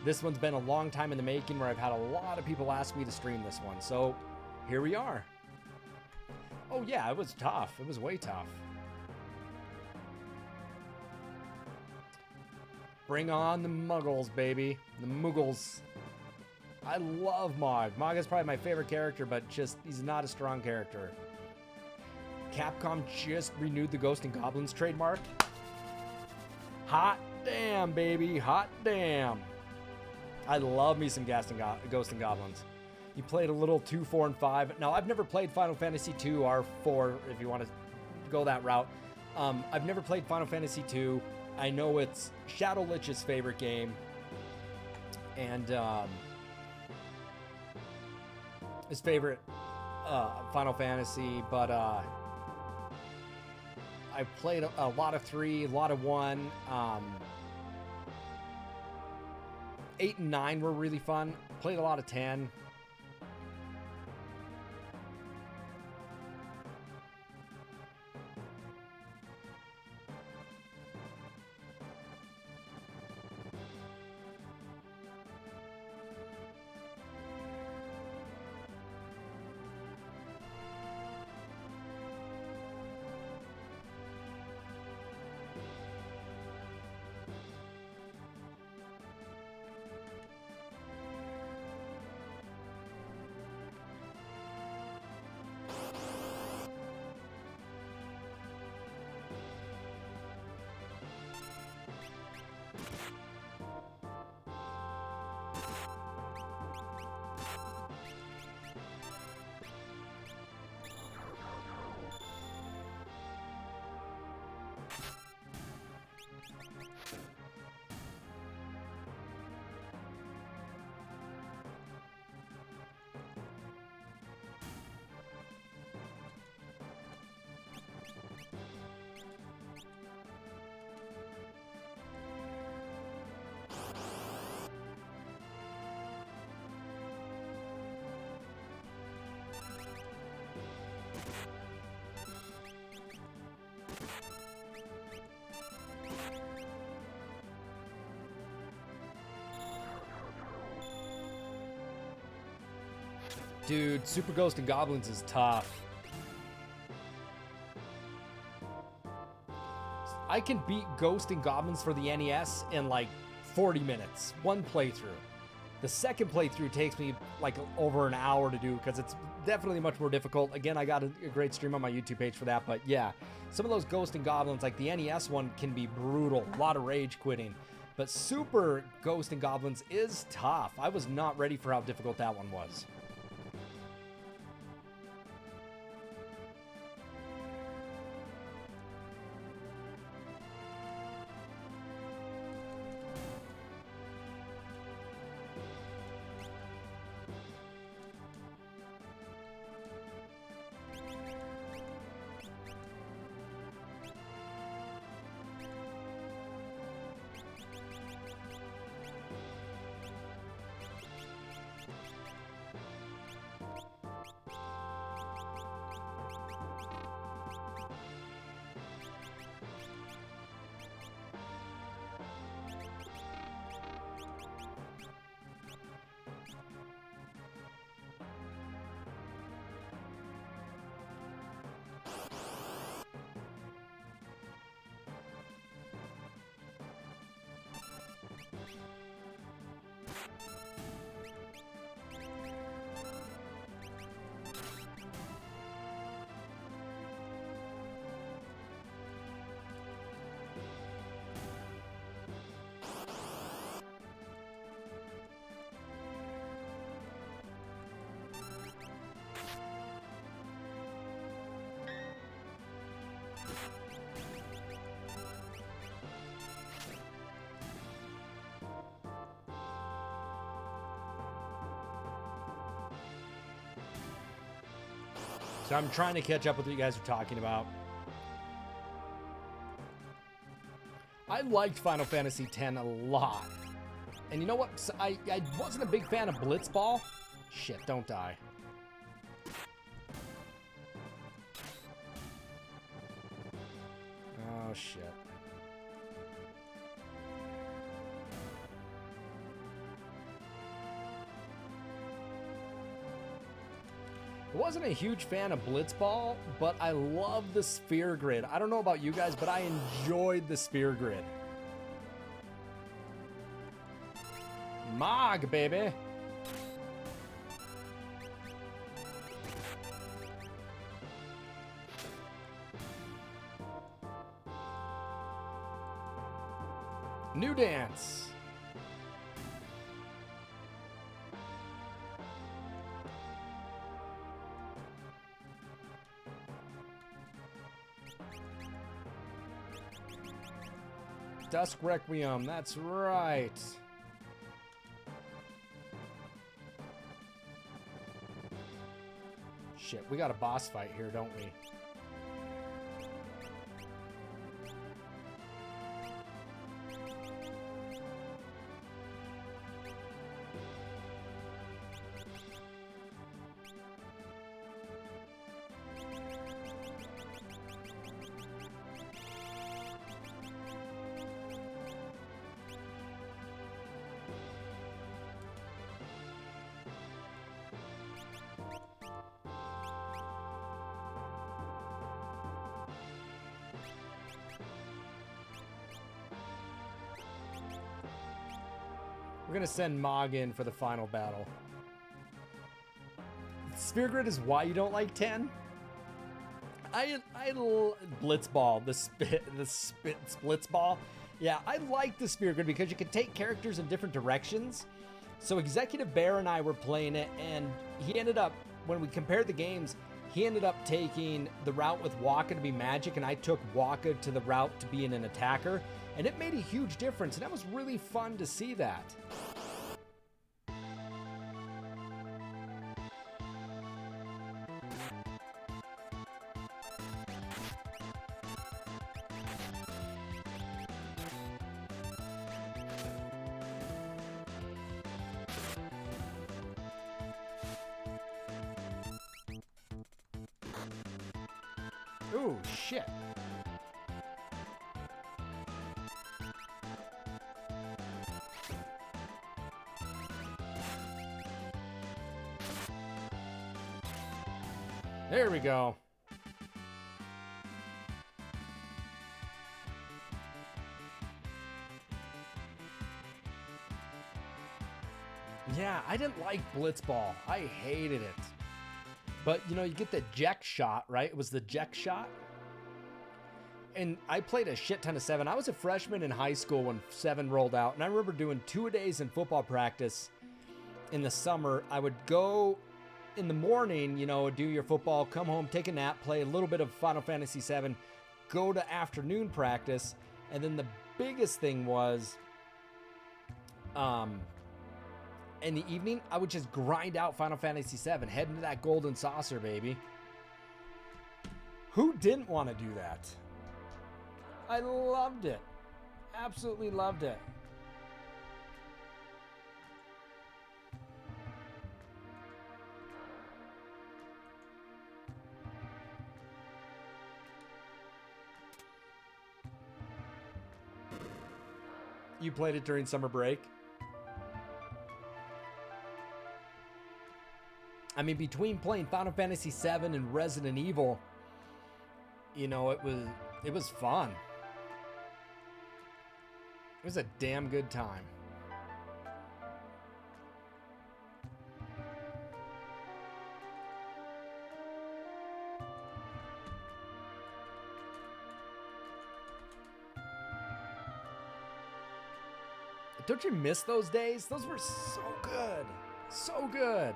This one's been a long time in the making where I've had a lot of people ask me to stream this one. So here we are. Oh yeah, it was tough. It was way tough. Bring on the Muggles, baby. The Muggles. I love Mog. Mog is probably my favorite character, but just he's not a strong character. Capcom just renewed the Ghost and Goblins trademark. Hot damn, baby. Hot damn. I love me some Ghost and Goblins. You played a little 2, 4, and 5. Now, I've never played Final Fantasy 2 or 4, if you want to go that route. I've never played Final Fantasy 2. I know it's Shadow Lich's favorite game. And his favorite Final Fantasy. But I played a lot of 3, a lot of 1. 8 and 9 were really fun. Played a lot of 10. Dude, Super Ghost and Goblins is tough. I can beat Ghost and Goblins for the NES in like 40 minutes. One playthrough. The second playthrough takes me like over an hour to do because it's definitely much more difficult. Again, I got a great stream on my YouTube page for that. But yeah, some of those Ghost and Goblins, like the NES one, can be brutal. A lot of rage quitting. But Super Ghost and Goblins is tough. I was not ready for how difficult that one was. So I'm trying to catch up with what you guys are talking about. I liked Final Fantasy X a lot. And you know what? So I wasn't a big fan of Blitzball. Shit, don't die. Oh, shit. I wasn't a huge fan of Blitzball, but I love the sphere grid. I don't know about you guys, but I enjoyed the sphere grid. Mog, baby. New dance. Dusk Requiem, that's right. Shit, we got a boss fight here, don't we? We're gonna send Mog in for the final battle. Sphere Grid is why you don't like 10? Blitzball, the Splitzball. Yeah, I like the Sphere Grid because you can take characters in different directions. So Executive Bear and I were playing it, and he ended up, when we compared the games, he ended up taking the route with Waka to be magic, and I took Waka to the route to being an attacker. And it made a huge difference, and that was really fun to see that. Ooh, shit. There we go. Yeah, I didn't like Blitzball. I hated it. But, you know, you get the Jek shot, right? It was the Jek shot. And I played a shit ton of 7. I was a freshman in high school when 7 rolled out. And I remember doing 2-a-days in football practice in the summer. I would go in the morning, you know, do your football, come home, take a nap, play a little bit of Final Fantasy VII, go to afternoon practice. And then the biggest thing was, in the evening, I would just grind out Final Fantasy VII, head into that golden saucer, baby. Who didn't want to do that? I loved it. Absolutely loved it. You played it during summer break? I mean, between playing Final Fantasy VII and Resident Evil, you know, it was fun. It was a damn good time. Don't you miss those days? Those were so good. So good.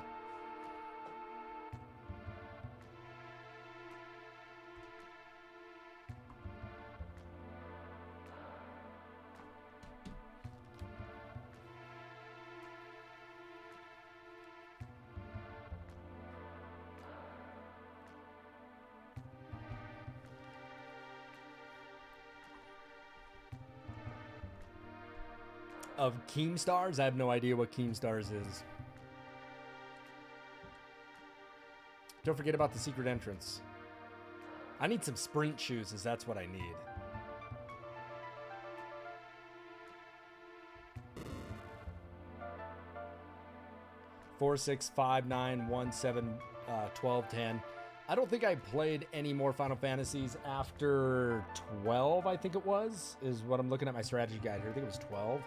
Of Keemstars? I have no idea what Keemstars is. Don't forget about the secret entrance. I need some sprint shoes, as that's what I need. Four, 6, 5, 9, 1, 7, 12, 10. I don't think I played any more Final Fantasies after 12, I think it was, is what I'm looking at my strategy guide here. I think it was 12.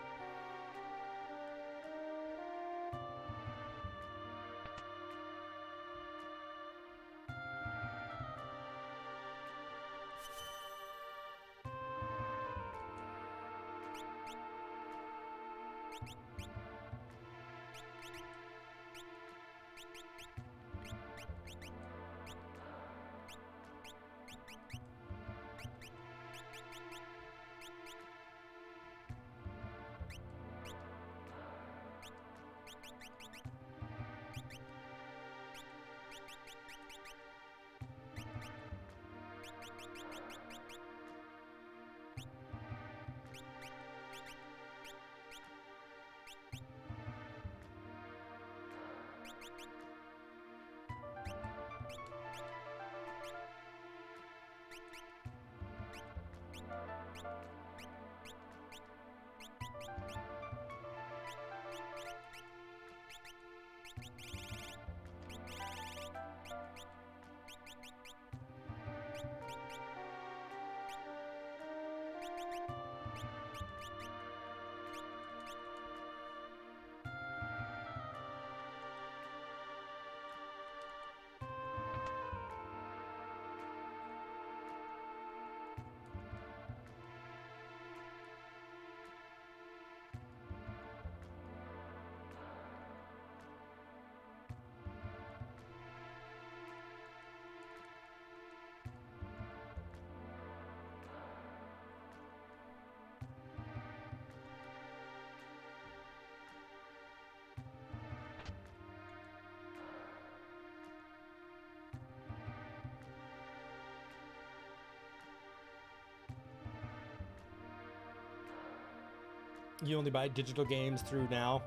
You only buy digital games through now.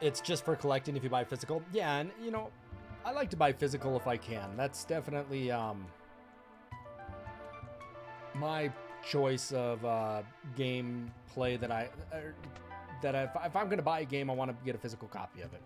It's just for collecting if you buy physical. Yeah, and you know, I like to buy physical if I can. That's definitely my choice of game play that if I'm going to buy a game, I want to get a physical copy of it.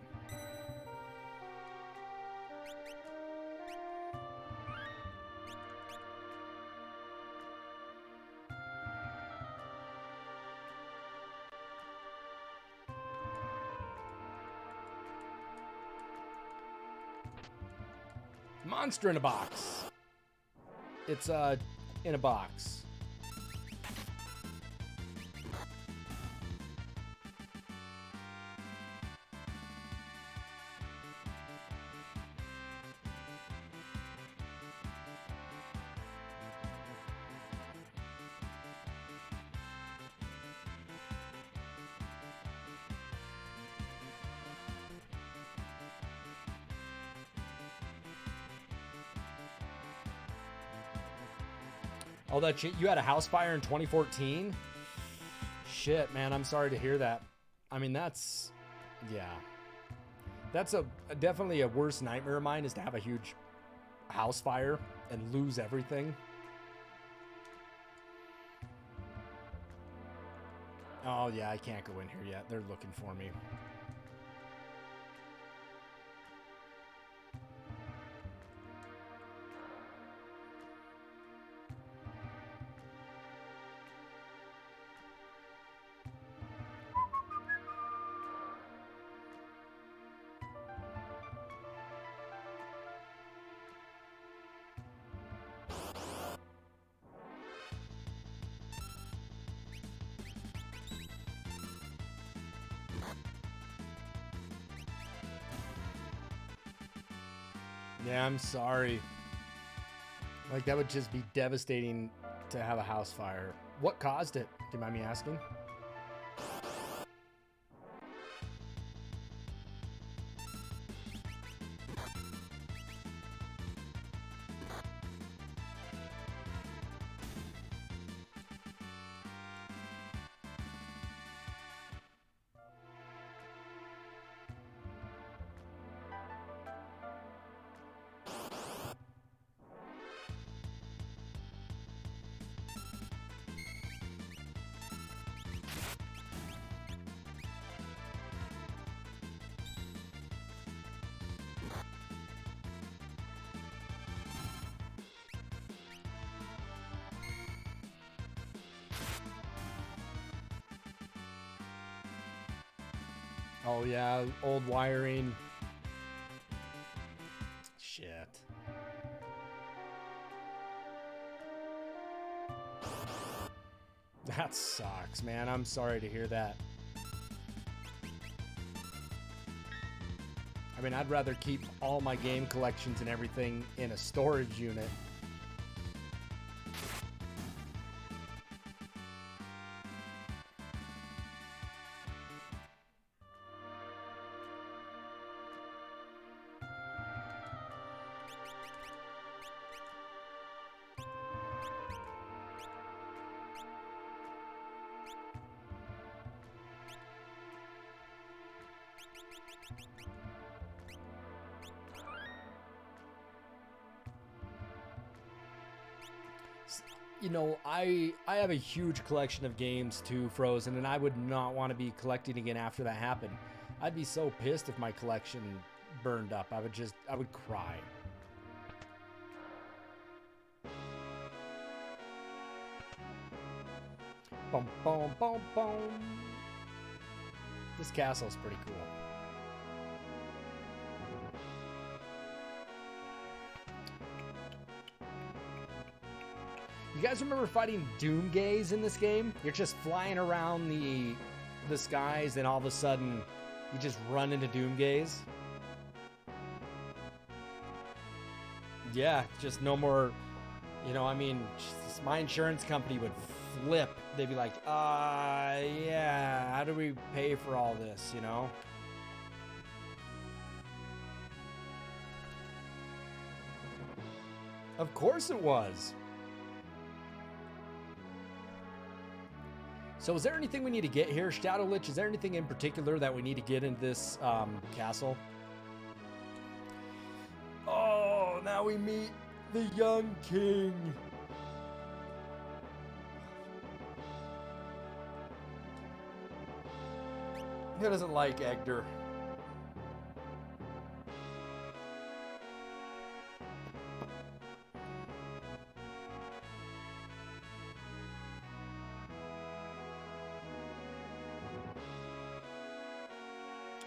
Monster in a box. It's in a box. Oh, that shit. You had a house fire in 2014? Shit, man. I'm sorry to hear that. I mean, that's... Yeah. That's definitely a worse nightmare of mine, is to have a huge house fire and lose everything. Oh, yeah. I can't go in here yet. They're looking for me. Yeah, I'm sorry. Like, that would just be devastating to have a house fire. What caused it? Do you mind me asking? Oh yeah, old wiring. Shit. That sucks, man. I'm sorry to hear that. I mean, I'd rather keep all my game collections and everything in a storage unit. You know, I have a huge collection of games too, Frozen, and I would not want to be collecting again after that happened. I'd be so pissed if my collection burned up. I would cry. Boom, boom, boom, boom. This castle's pretty cool. You guys remember fighting Doomgaze in this game? You're just flying around the skies, and all of a sudden, you just run into Doomgaze. Yeah, just no more. You know, I mean, my insurance company would flip. They'd be like, yeah, how do we pay for all this, you know? Of course it was. So is there anything we need to get here? Shadowlich, is there anything in particular that we need to get into this castle? Oh, now we meet the young king. Who doesn't like Egder?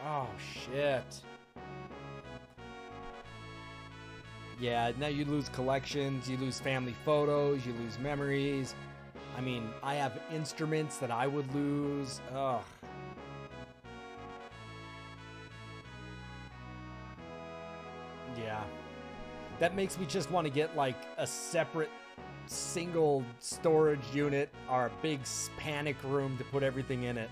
Oh, shit. Yeah, now you lose collections, you lose family photos, you lose memories. I mean, I have instruments that I would lose. Ugh. Yeah. That makes me just want to get like a separate single storage unit or a big panic room to put everything in it.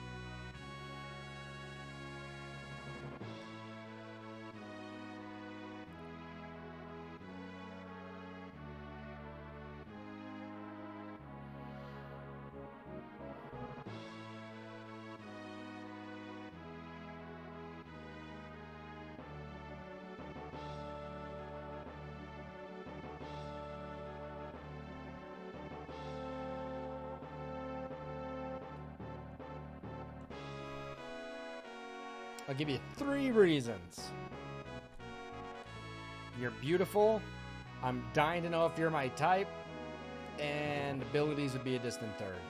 I'll give you 3 reasons. You're beautiful. I'm dying to know if you're my type. And abilities would be a distant third.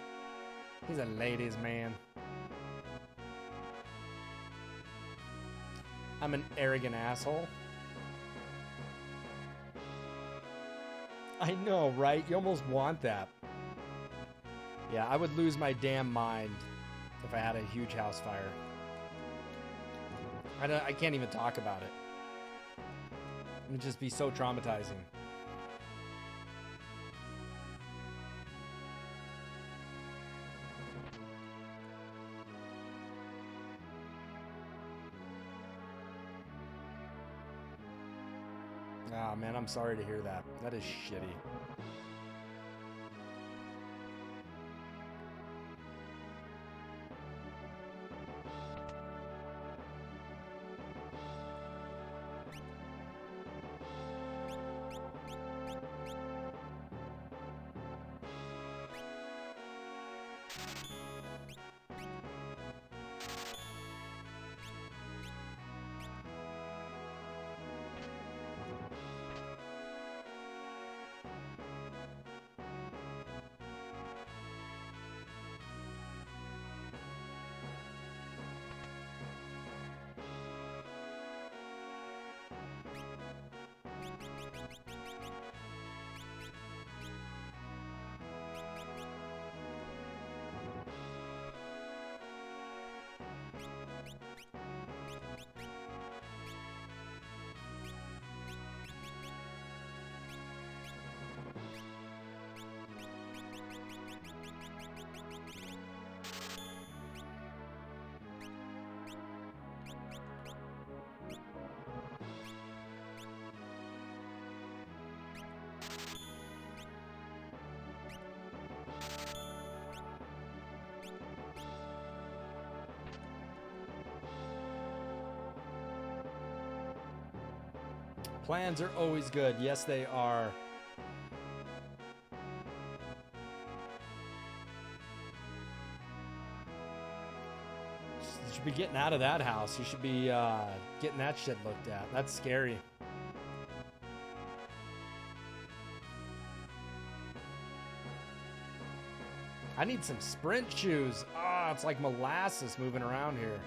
He's a ladies' man. I'm an arrogant asshole. I know, right? You almost want that. Yeah, I would lose my damn mind if I had a huge house fire. I can't even talk about it. It would just be so traumatizing. Ah, man, I'm sorry to hear that. That is shitty. Plans are always good. Yes, they are. You should be getting out of that house. You should be getting that shit looked at. That's scary. I need some sprint shoes. Ah, it's like molasses moving around here.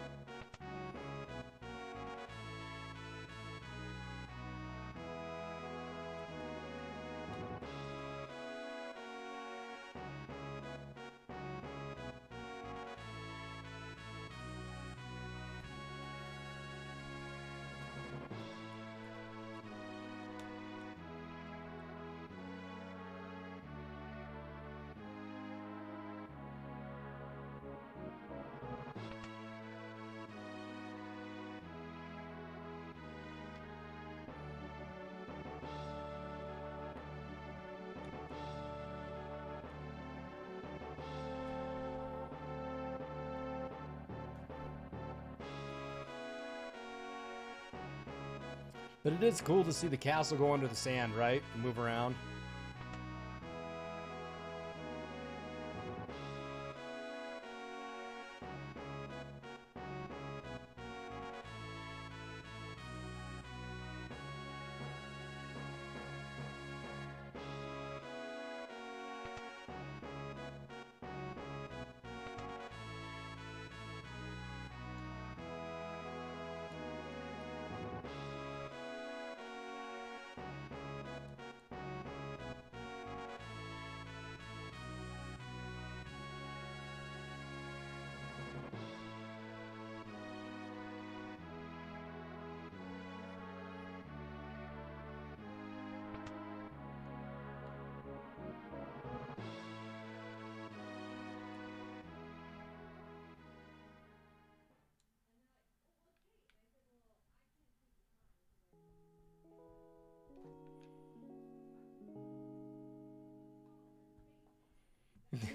But it is cool to see the castle go under the sand, right? And move around.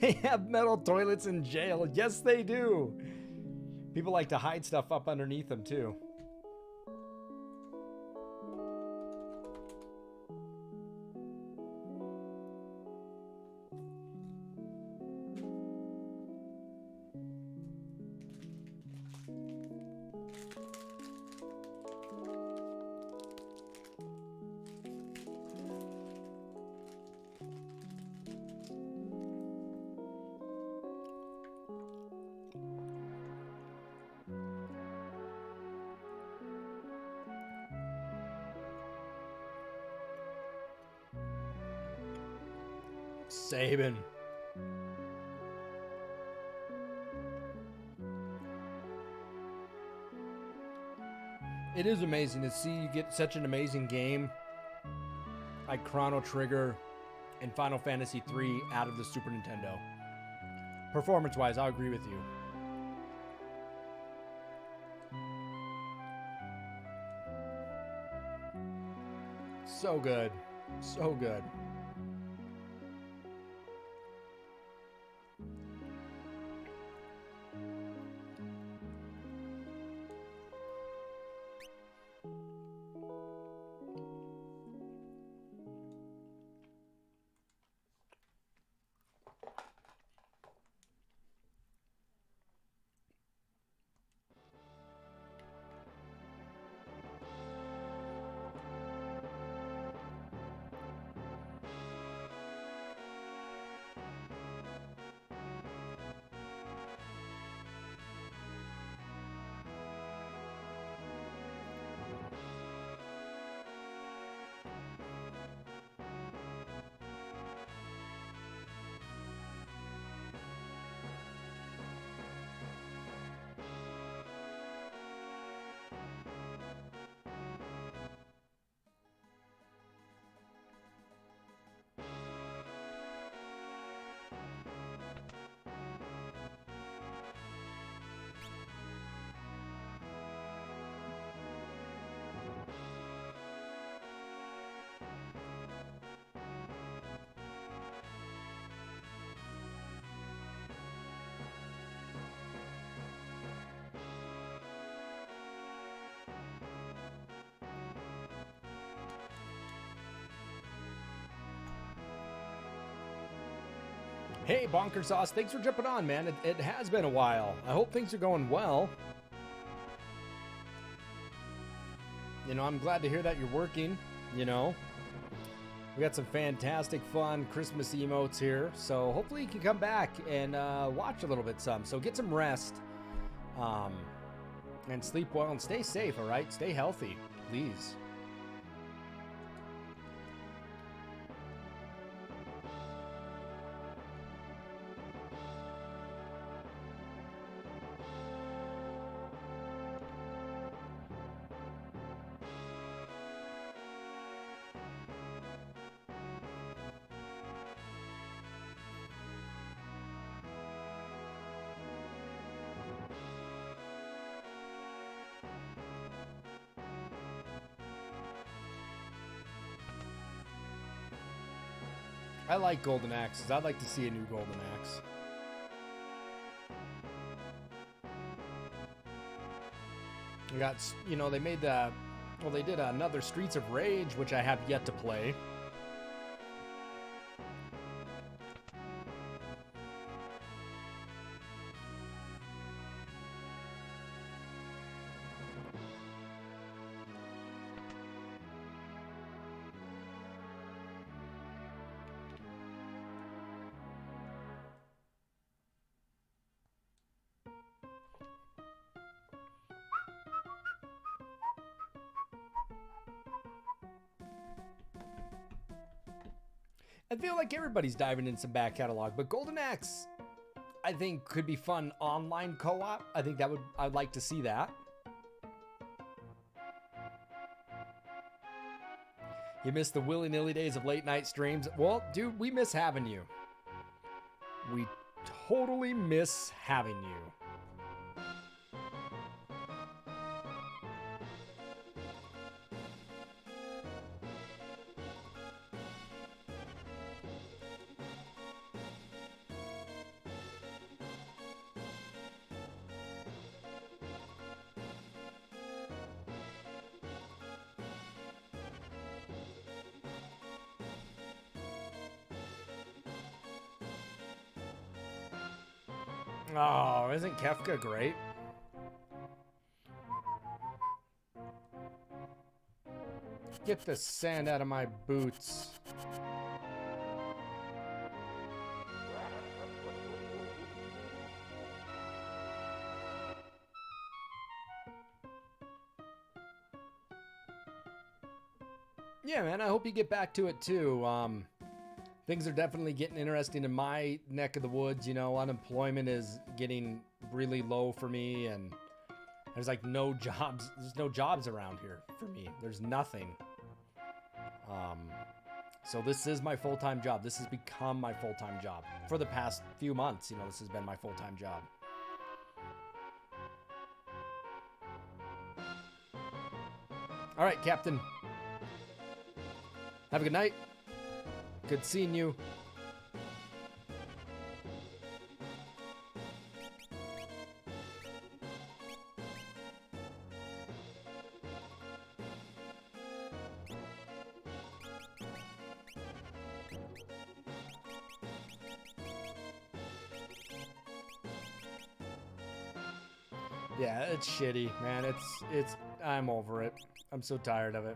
They have metal toilets in jail. Yes, they do. People like to hide stuff up underneath them, too. Sabin. It is amazing to see you get such an amazing game like Chrono Trigger and Final Fantasy III out of the Super Nintendo. Performance-wise, I'll agree with you. So good. So good. Hey, Bonker Sauce, thanks for jumping on, man. It has been a while. I hope things are going well. You know, I'm glad to hear that you're working, you know. We got some fantastic fun Christmas emotes here, so hopefully you can come back and watch a little bit some. So get some rest, and sleep well and stay safe, all right? Stay healthy, please. I like golden axes. I'd like to see a new golden axe. We got, you know, they made the, well, they did another Streets of Rage, which I have yet to play. I feel like everybody's diving in some back catalog, but Golden Axe, I think, could be fun online co-op. I think that I'd like to see that. You miss the willy-nilly days of late night streams? Well, dude, we miss having you. We totally miss having you. Oh, isn't Kefka great? Get the sand out of my boots. Yeah, man, I hope you get back to it too. Things are definitely getting interesting in my neck of the woods. You know, unemployment is getting really low for me, and there's like no jobs. There's no jobs around here for me. There's nothing. So this is my full-time job. This has become my full-time job for the past few months. You know, this has been my full-time job. All right, Captain. Have a good night. Good seeing you. Yeah, it's shitty, man. I'm over it. I'm so tired of it.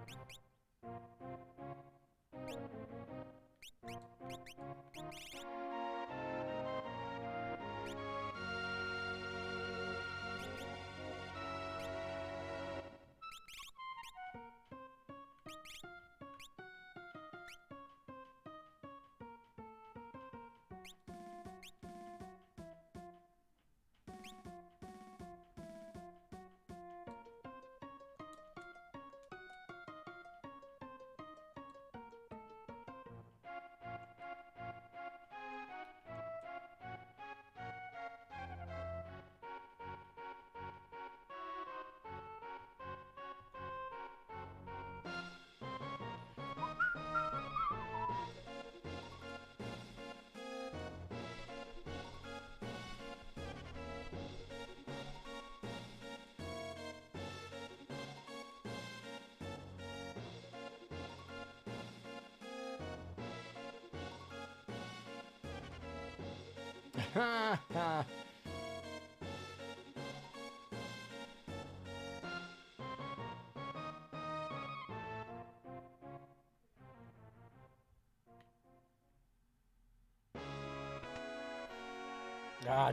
God,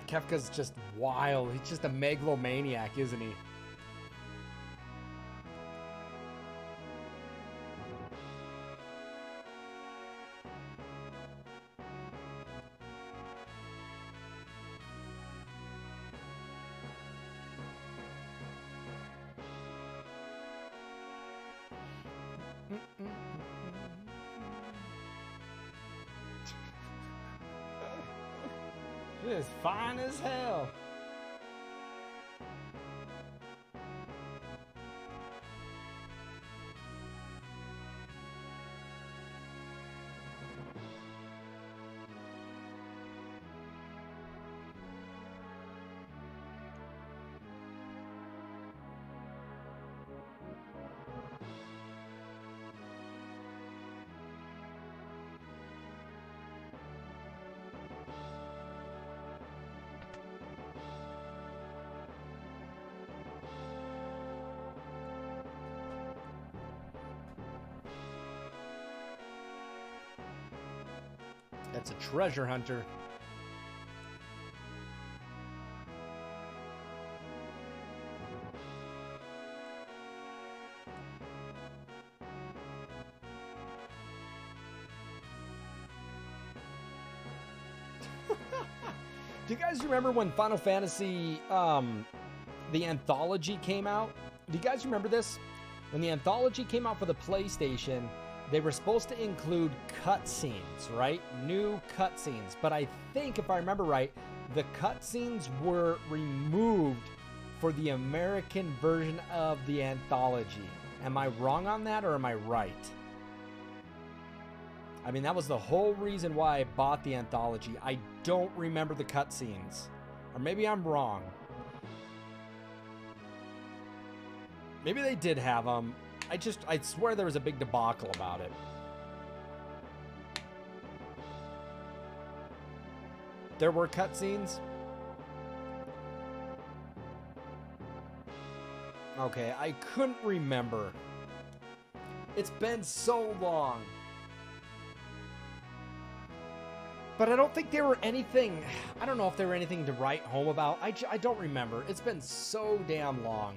Kefka's just wild. He's just a megalomaniac, isn't he? It is fine as hell. That's a treasure hunter. Do you guys remember when Final Fantasy, the anthology came out? Do you guys remember this? When the anthology came out for the PlayStation, they were supposed to include cutscenes, right? New cutscenes. But I think, if I remember right, the cutscenes were removed for the American version of the anthology. Am I wrong on that, or am I right? I mean, that was the whole reason why I bought the anthology. I don't remember the cutscenes. Or maybe I'm wrong. Maybe they did have them. I swear there was a big debacle about it. There were cutscenes? Okay, I couldn't remember. It's been so long. But I don't think there were anything... I don't know if there were anything to write home about. I don't remember. It's been so damn long.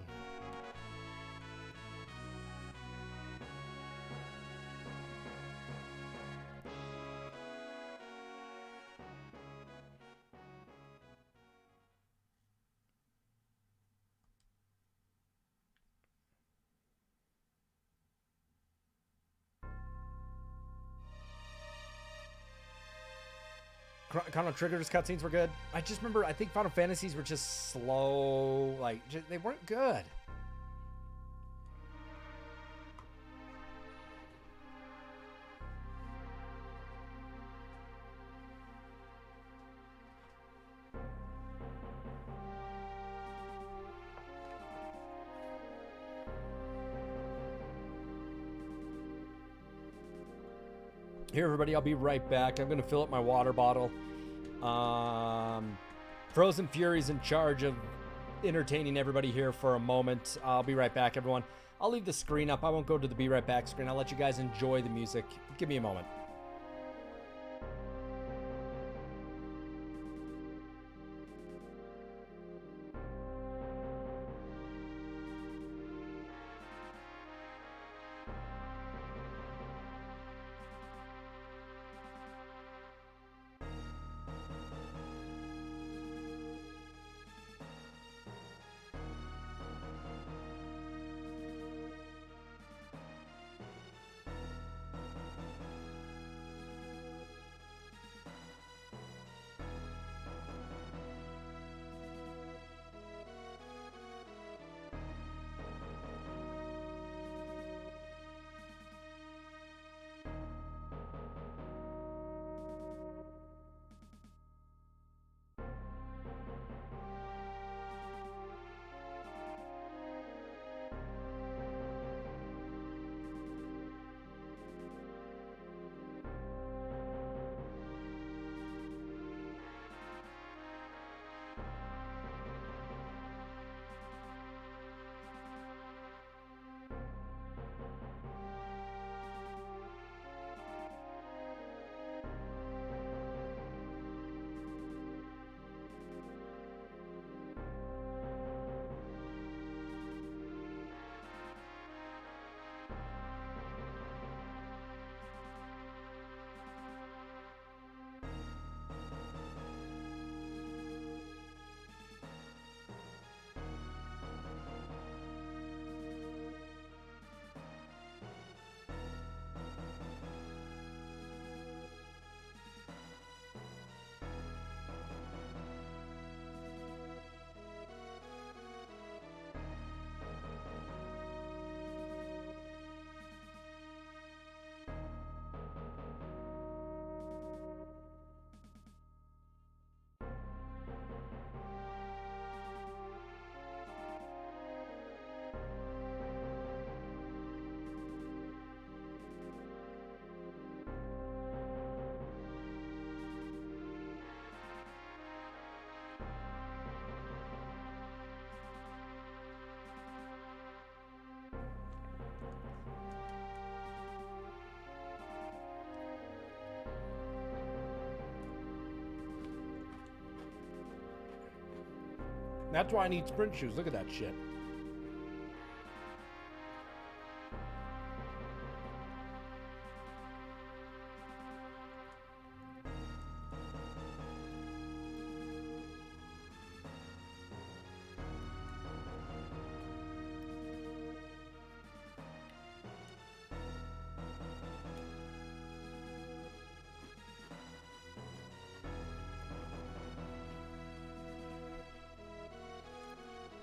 Chrono Trigger's cutscenes were good. I just remember, I think Final Fantasies were just slow. Like, they weren't good. Here, everybody, I'll be right back. I'm going to fill up my water bottle. Frozen Fury's in charge of entertaining everybody here for a moment. I'll be right back, everyone. I'll leave the screen up. I won't go to the be right back screen. I'll let you guys enjoy the music. Give me a moment. That's why I need sprint shoes. Look at that shit.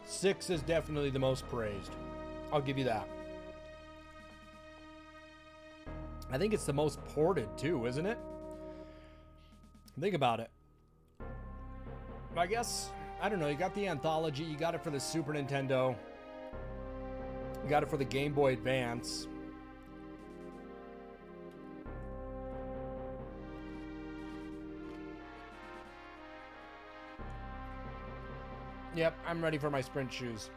Six is definitely the most praised. I'll give you that. I think it's the most ported too, isn't it? Think about it. I guess, I don't know, you got the Anthology, you got it for the Super Nintendo, you got it for the Game Boy Advance. Yep, I'm ready for my sprint shoes.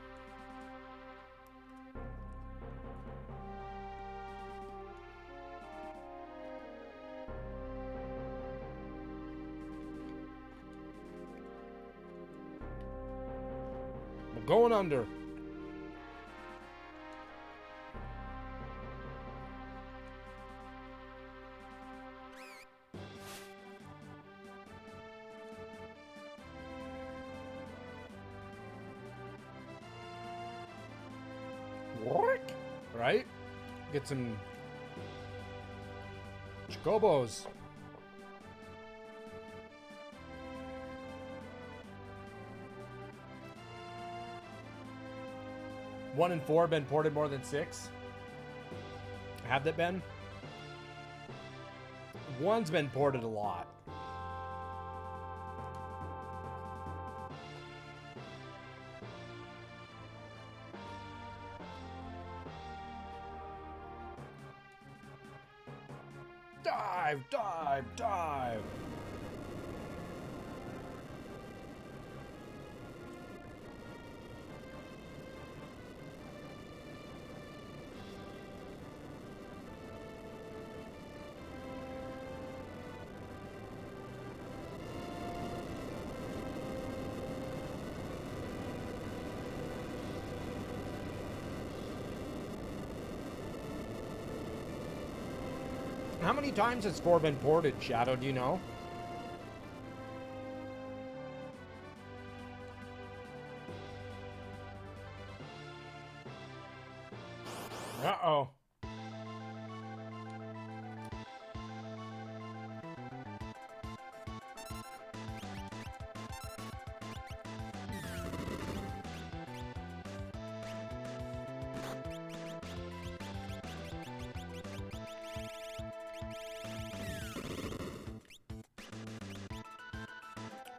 We're going under. Right? Get some chocobos. One and four been ported more than six? Have that been? One's been ported a lot. Dive, dive, dive. How many times has 4 been ported, Shadow? Do you know? Uh-oh.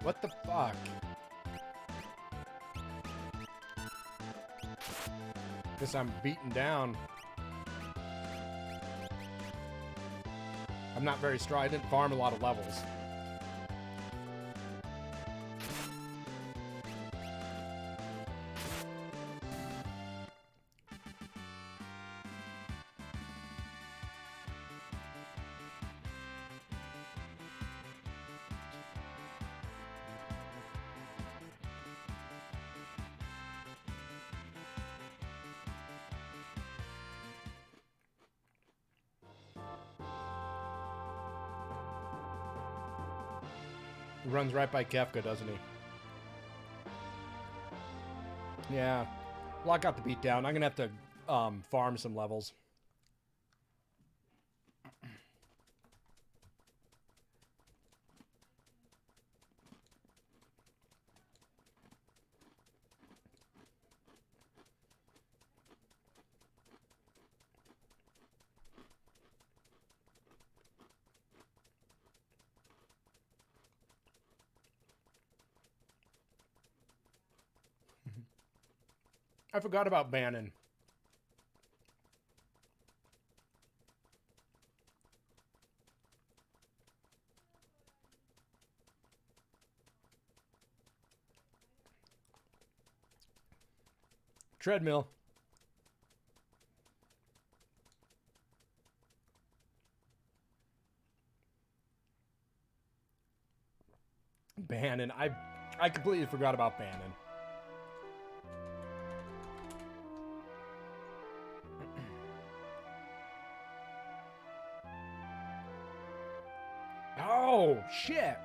What the fuck? Guess I'm beaten down. I'm not very strong. I didn't farm a lot of levels. He runs right by Kefka, doesn't he? Yeah. Well, I got the beat down. I'm going to have to farm some levels. I forgot about Bannon. Treadmill. Bannon. I completely forgot about Bannon. Oh, shit.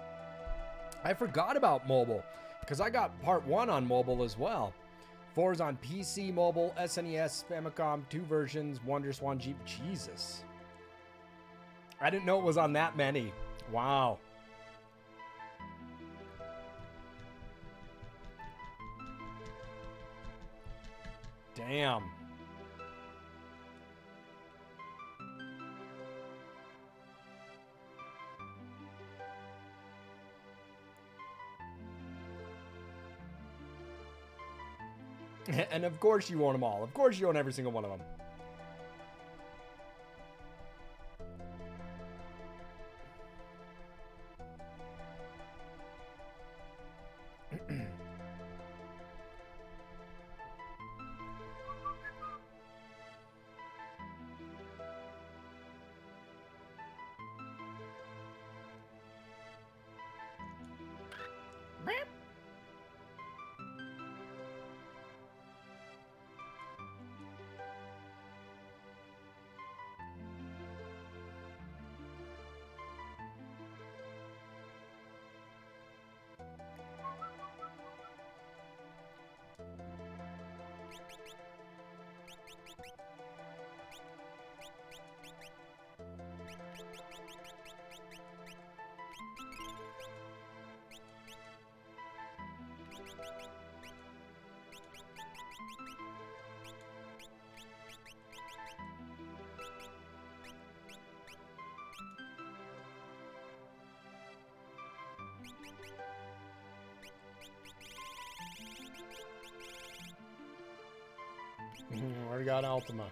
I forgot about mobile because I got part 1 on mobile as well. 4 is on PC, mobile, SNES, Famicom, 2 versions, WonderSwan, Jeep. Jesus. I didn't know it was on that many. Wow. Damn. And of course you own them all. Of course you own every single one of them. Already got Ultima.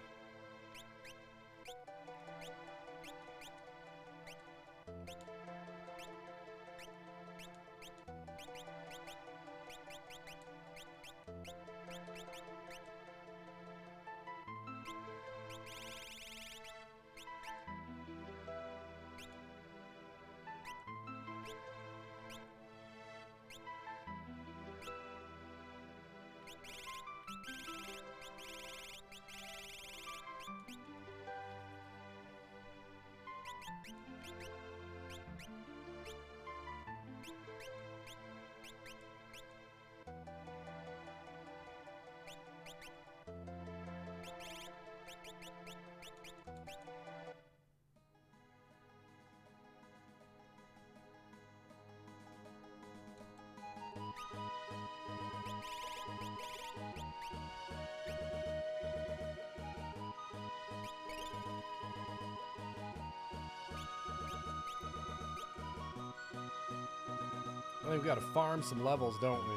We've got to farm some levels, don't we?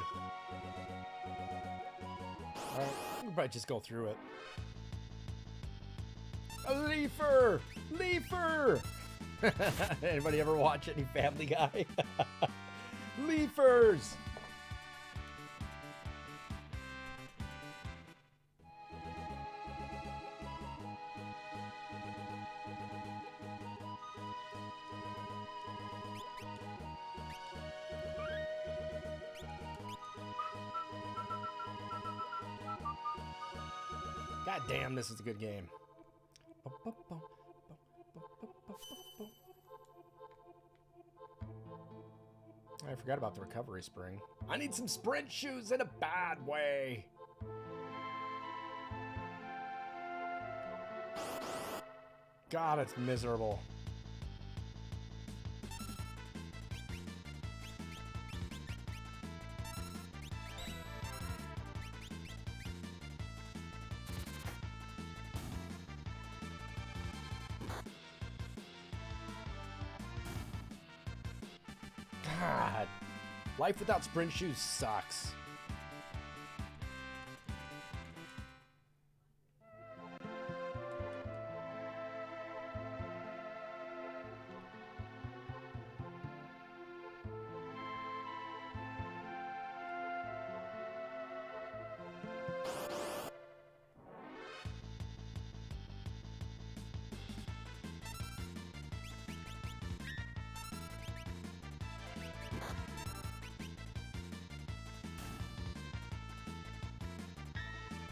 Alright, we'll probably just go through it. A leafer! Leafer! Anybody ever watch any Family Guy? Leafers! God damn, this is a good game. I forgot about the recovery spring. I need some sprint shoes in a bad way. God, it's miserable. God, life without sprint shoes sucks.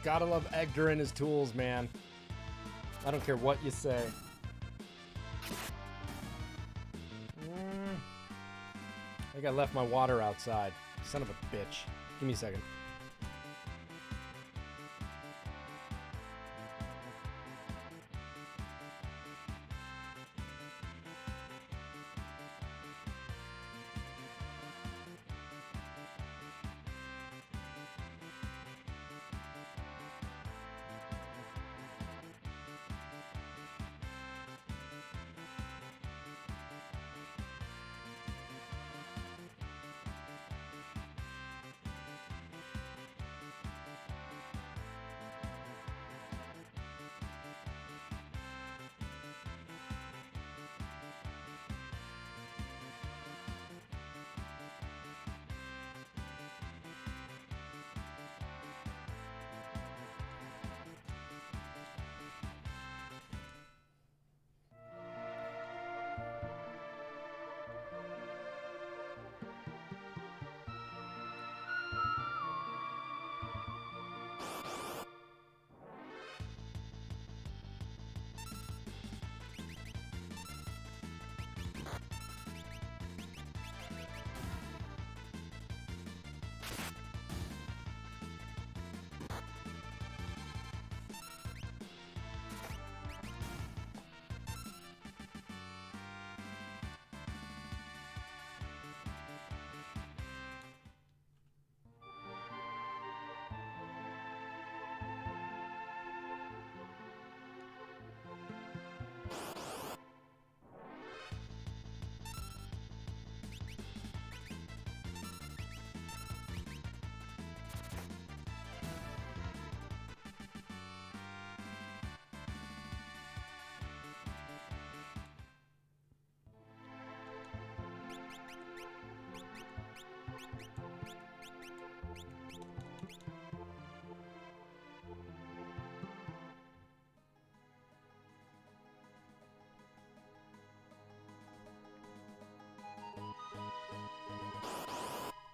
Gotta love Edgar and his tools, man. I don't care what you say. think I left my water outside. Son of a bitch. Give me a second.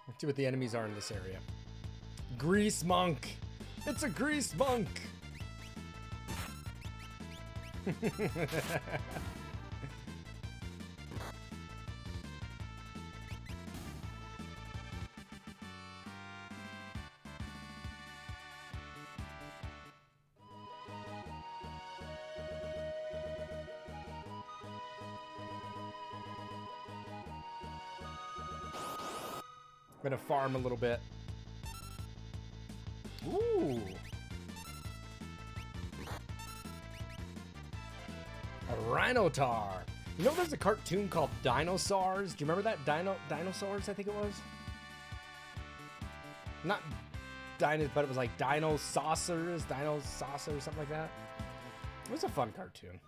Let's see what the enemies are in this area. Grease monk. It's a grease monk. Gonna farm a little bit. Ooh. A Rhinotar. You know there's a cartoon called Dinosaurs? Do you remember that? Dinosaurs, I think it was. Not Dino, but it was like Dino Saucers, something like that. It was a fun cartoon.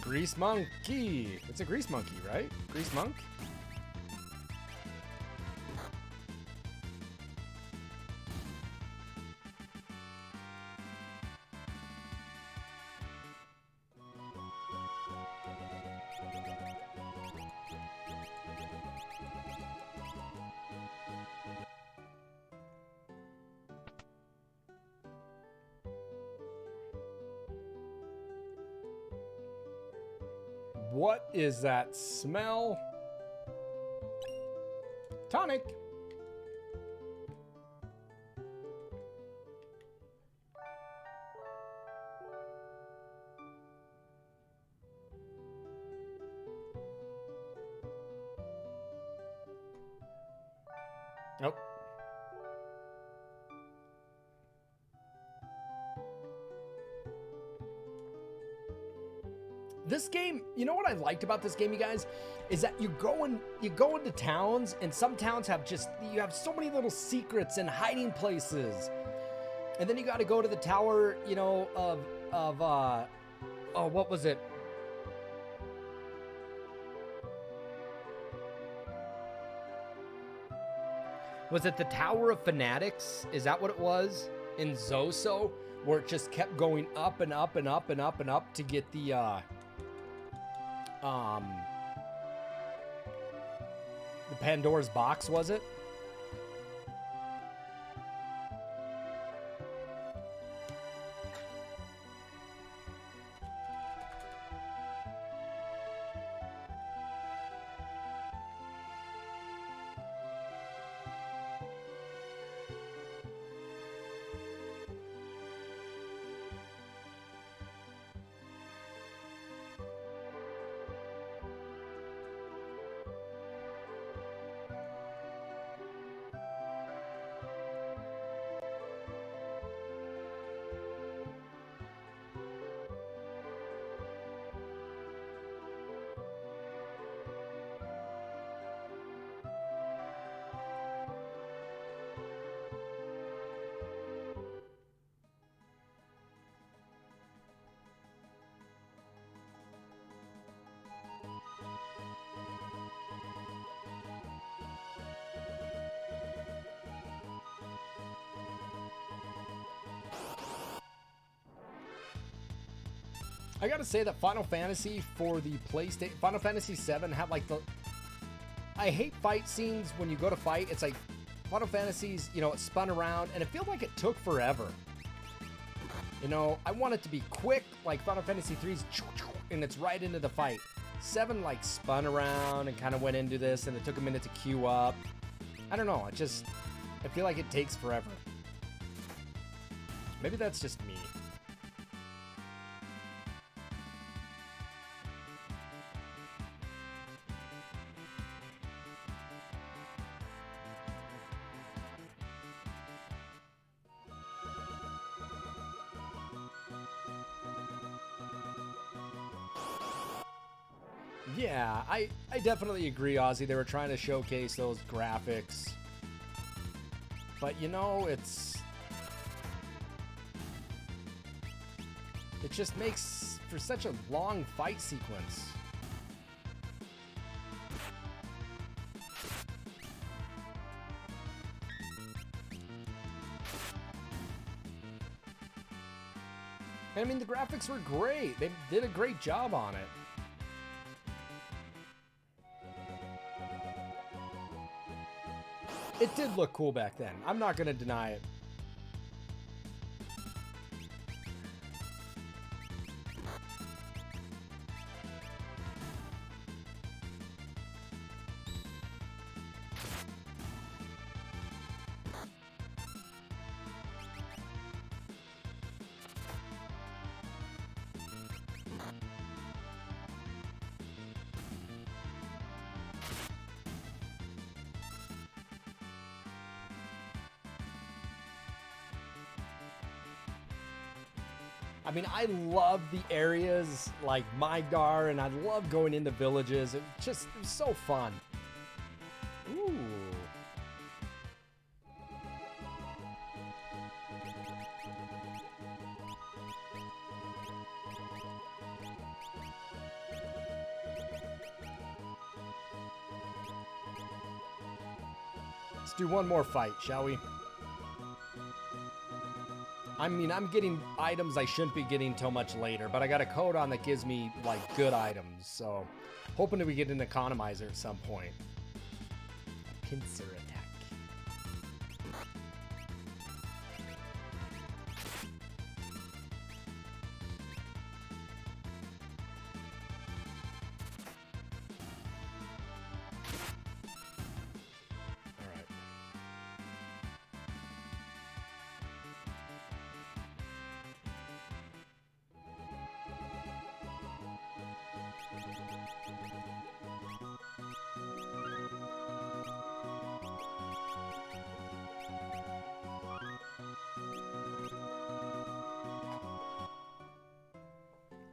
Grease monkey. It's a grease monkey, right? Grease monk? What is that smell? Tonic. Nope. This game, you know what I liked about this game, you guys, is that you go into towns, and some towns have you have so many little secrets and hiding places, and then you got to go to the tower, you know, oh, what was it? Was it the Tower of Fanatics? Is that what it was in Zoso, where it just kept going up and up and up and up and up to get the Pandora's box, was it? I gotta say that Final Fantasy for the PlayStation, Final Fantasy VII had like the, I hate fight scenes when you go to fight. It's like Final Fantasies, you know, it spun around and it feels like it took forever. You know, I want it to be quick, like Final Fantasy 3's, and it's right into the fight. 7 like spun around and kind of went into this, and it took a minute to queue up. I don't know, I feel like it takes forever. Maybe that's just me. Yeah, I definitely agree, Ozzy. They were trying to showcase those graphics. But, you know, it just makes for such a long fight sequence. I mean, the graphics were great. They did a great job on it. It did look cool back then. I'm not going to deny it. I mean, I love the areas like Mygar, and I love going into villages. It was so fun. Ooh. Let's do one more fight, shall we? I mean, I'm getting items I shouldn't be getting till much later, but I got a code on that gives me, like, good items, so hoping that we get an economizer at some point. Pincer attack.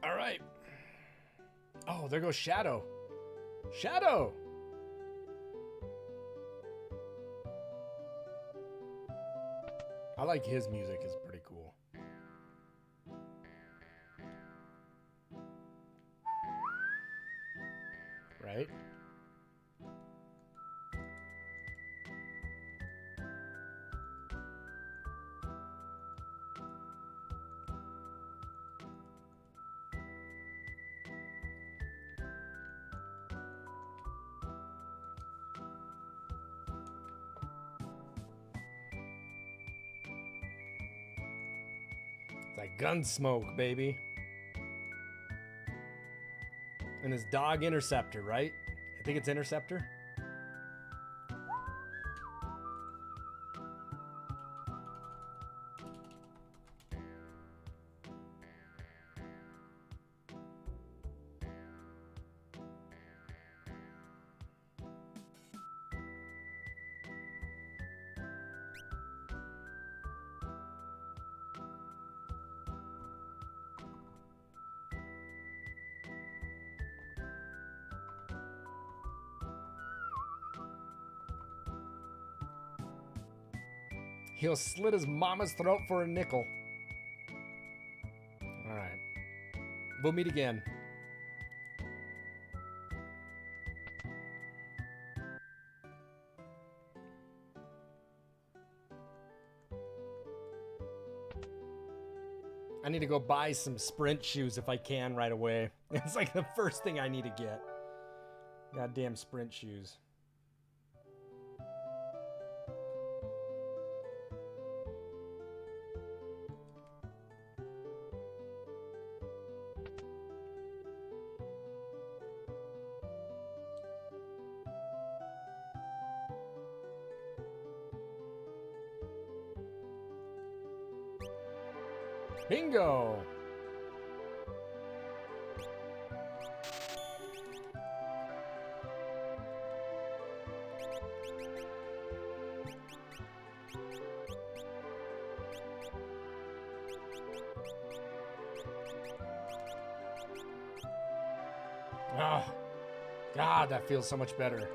All right. Oh, there goes Shadow. Shadow! I like his music, it's pretty cool. Right? It's like Gunsmoke, baby. And his dog Interceptor, right? I think it's Interceptor. He'll slit his mama's throat for a nickel. All right. We'll meet again. I need to go buy some sprint shoes if I can right away. It's like the first thing I need to get. Goddamn sprint shoes. Bingo! Ah, God, that feels so much better.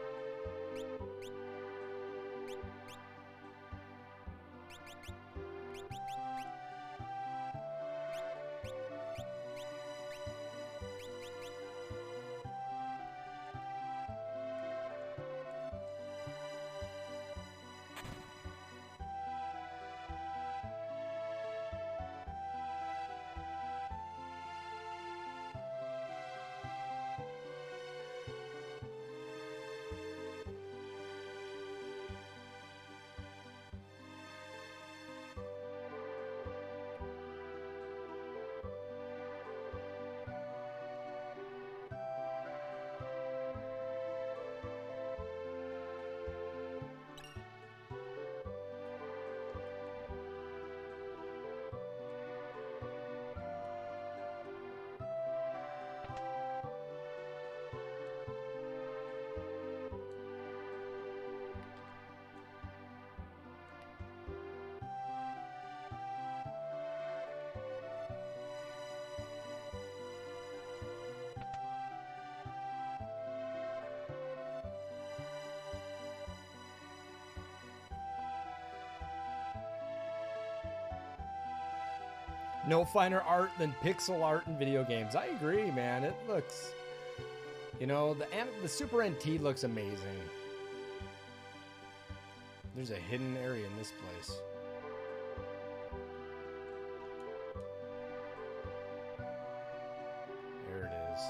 No finer art than pixel art in video games. I agree, man. It looks, you know, the Super NT looks amazing. There's a hidden area in this place. There it is.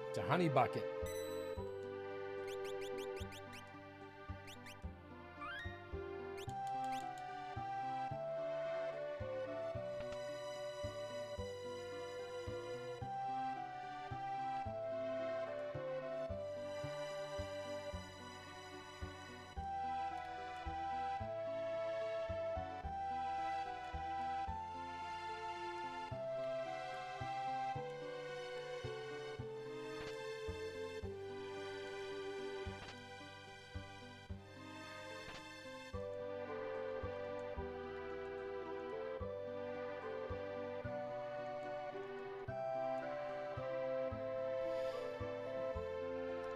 It's a honey bucket.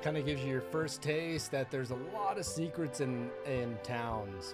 Kind of gives you your first taste that there's a lot of secrets in towns.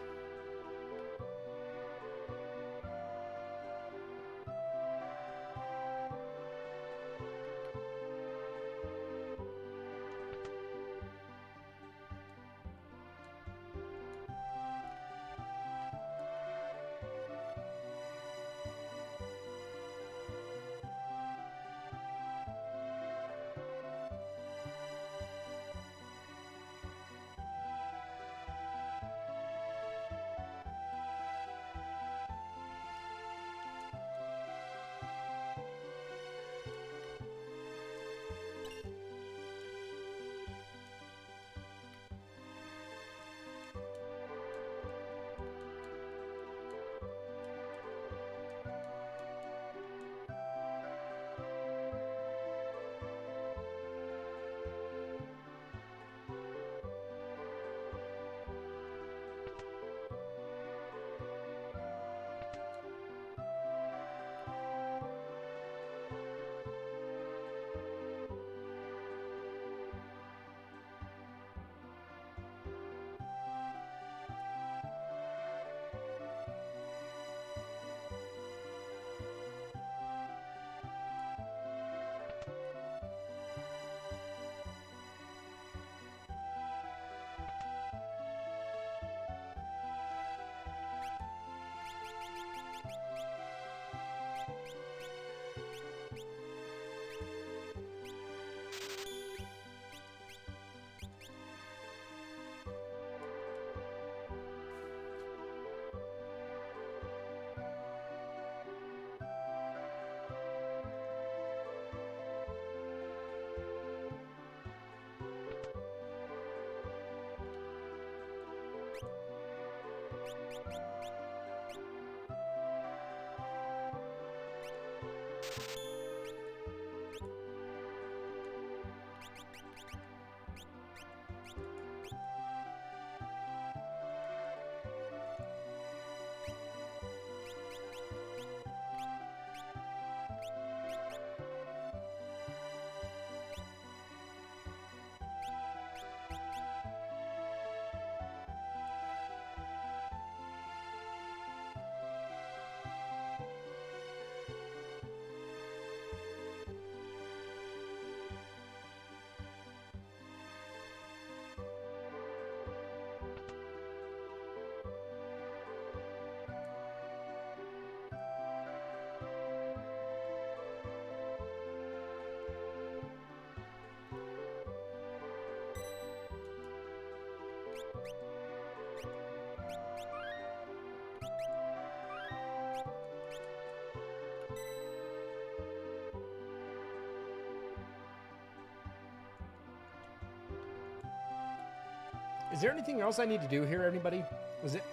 Is there anything else I need to do here, anybody?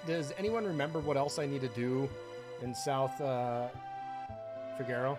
Does anyone remember what else I need to do in South Figueroa?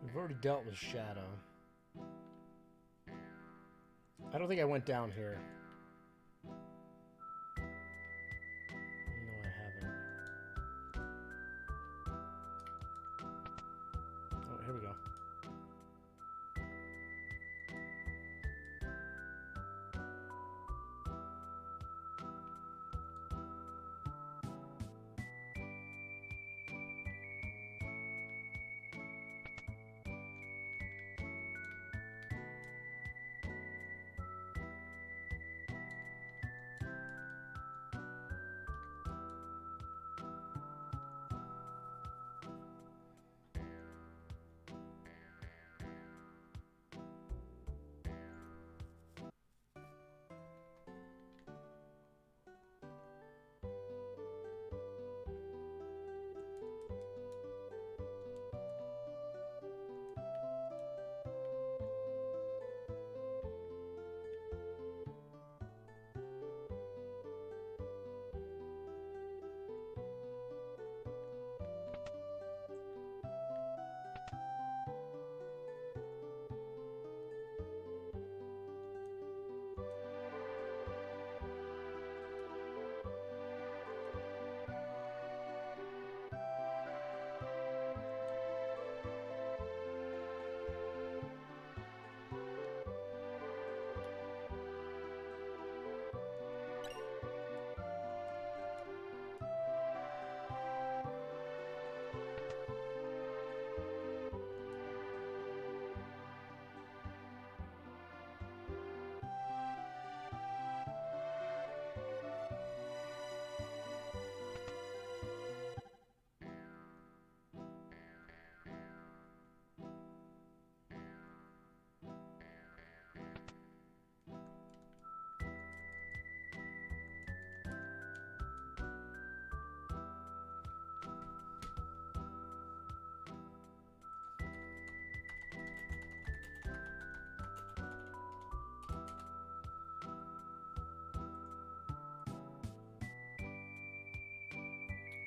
We've already dealt with Shadow. I don't think I went down here. No, I haven't. Oh, here we go.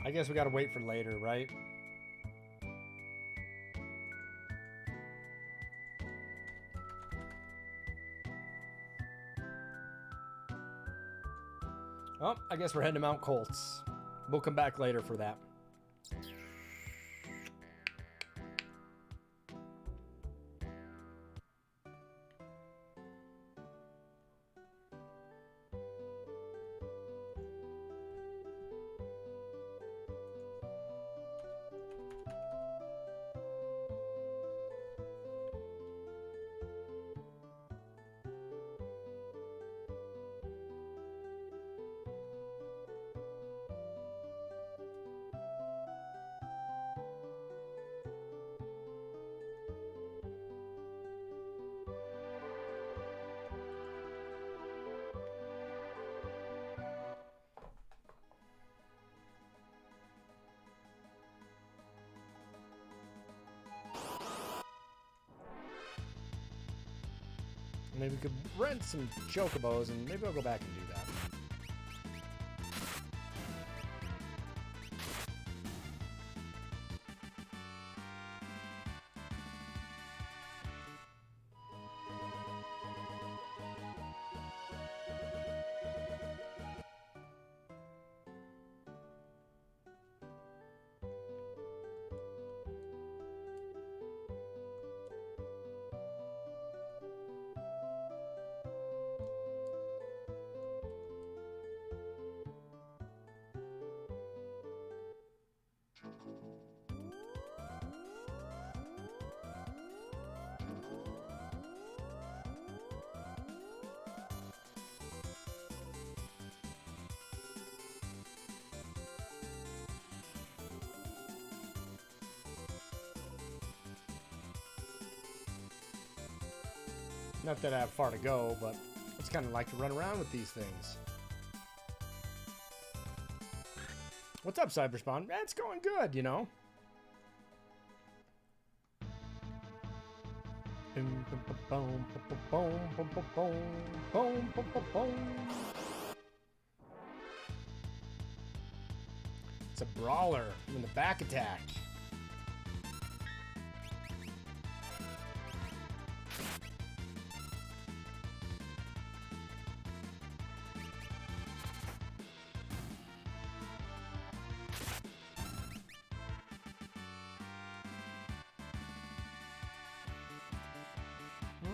I guess we gotta wait for later, right? Oh, I guess we're heading to Mount Colts. We'll come back later for that. Maybe we could rent some chocobos, and maybe I'll go back and do that. Not that I have far to go, but it's kind of like to run around with these things. What's up, Cyberspawn? It's going good, you know. It's a brawler in the back attack.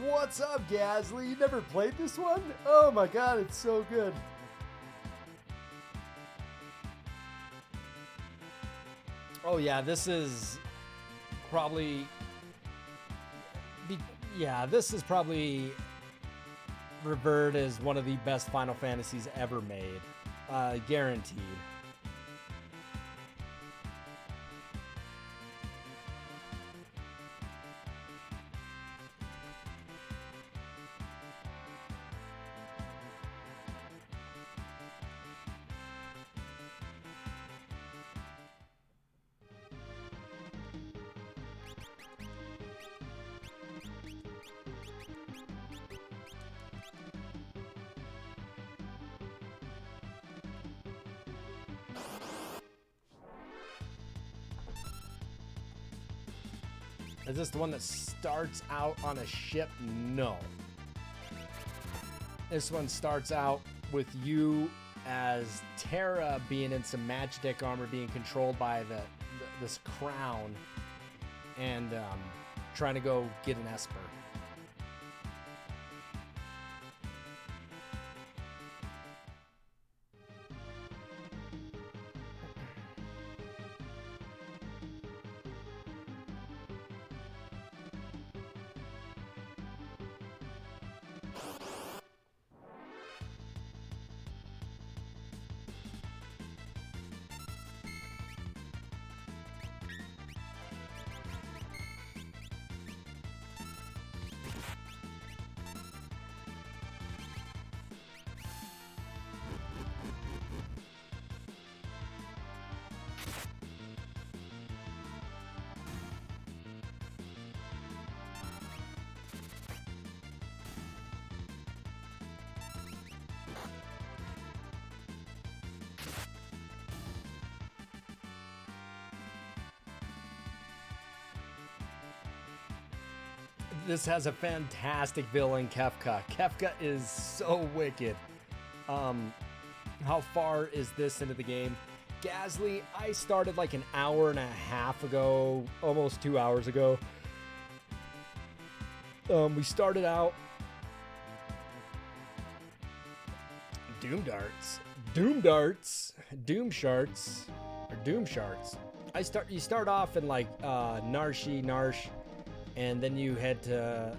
What's up, Gasly? You never played this one? Oh my god, it's so good. Oh yeah, this is probably... this is probably revered as one of the best Final Fantasies ever made. Guaranteed. Is this the one that starts out on a ship? No. This one starts out with you as Terra being in some Magitek armor, being controlled by this crown, and trying to go get an Esper. This has a fantastic villain, Kefka. Kefka is so wicked. How far is this into the game? Gasly, I started like an hour and a half ago, almost 2 hours ago. We started out Doom Darts, Doom Sharts, or Doom Sharts. You start off in like Narsh, and then you head to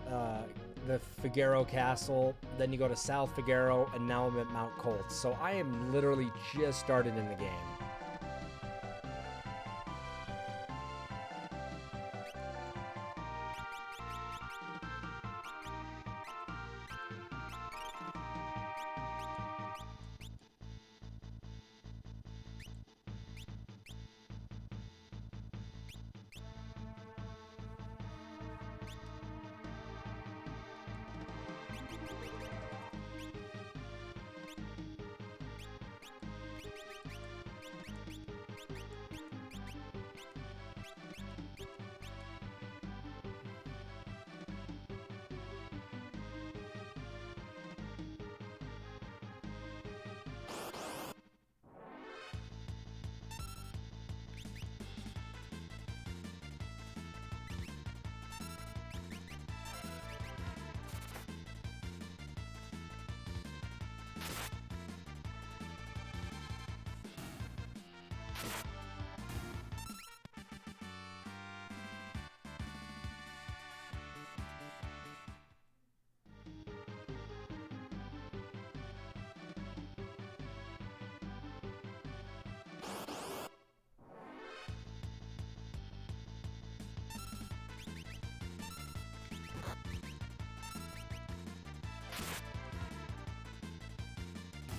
the Figaro Castle, then you go to South Figaro, and now I'm at Mount Colt. So I am literally just started in the game.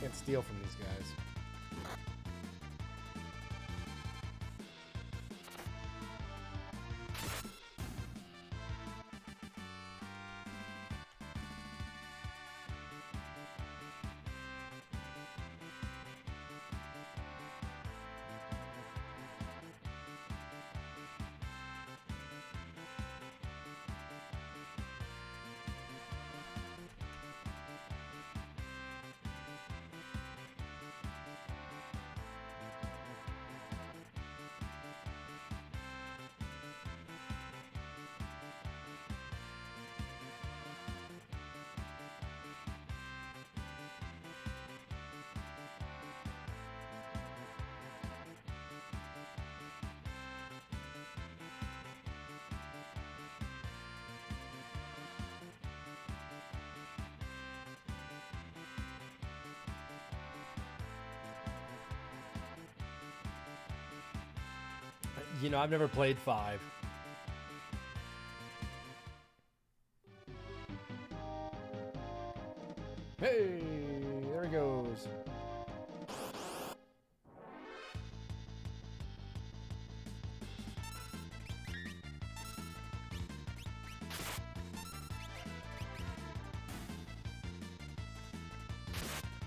Can't steal from these guys. You know, I've never played 5. Hey, there he goes.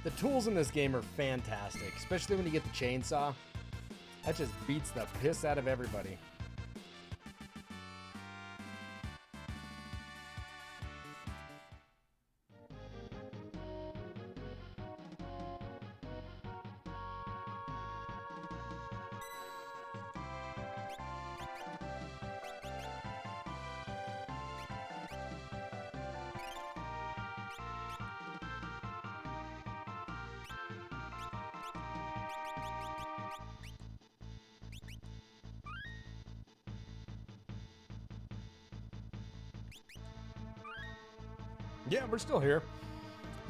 The tools in this game are fantastic, especially when you get the chainsaw. That just beats the piss out of everybody. Yeah, we're still here.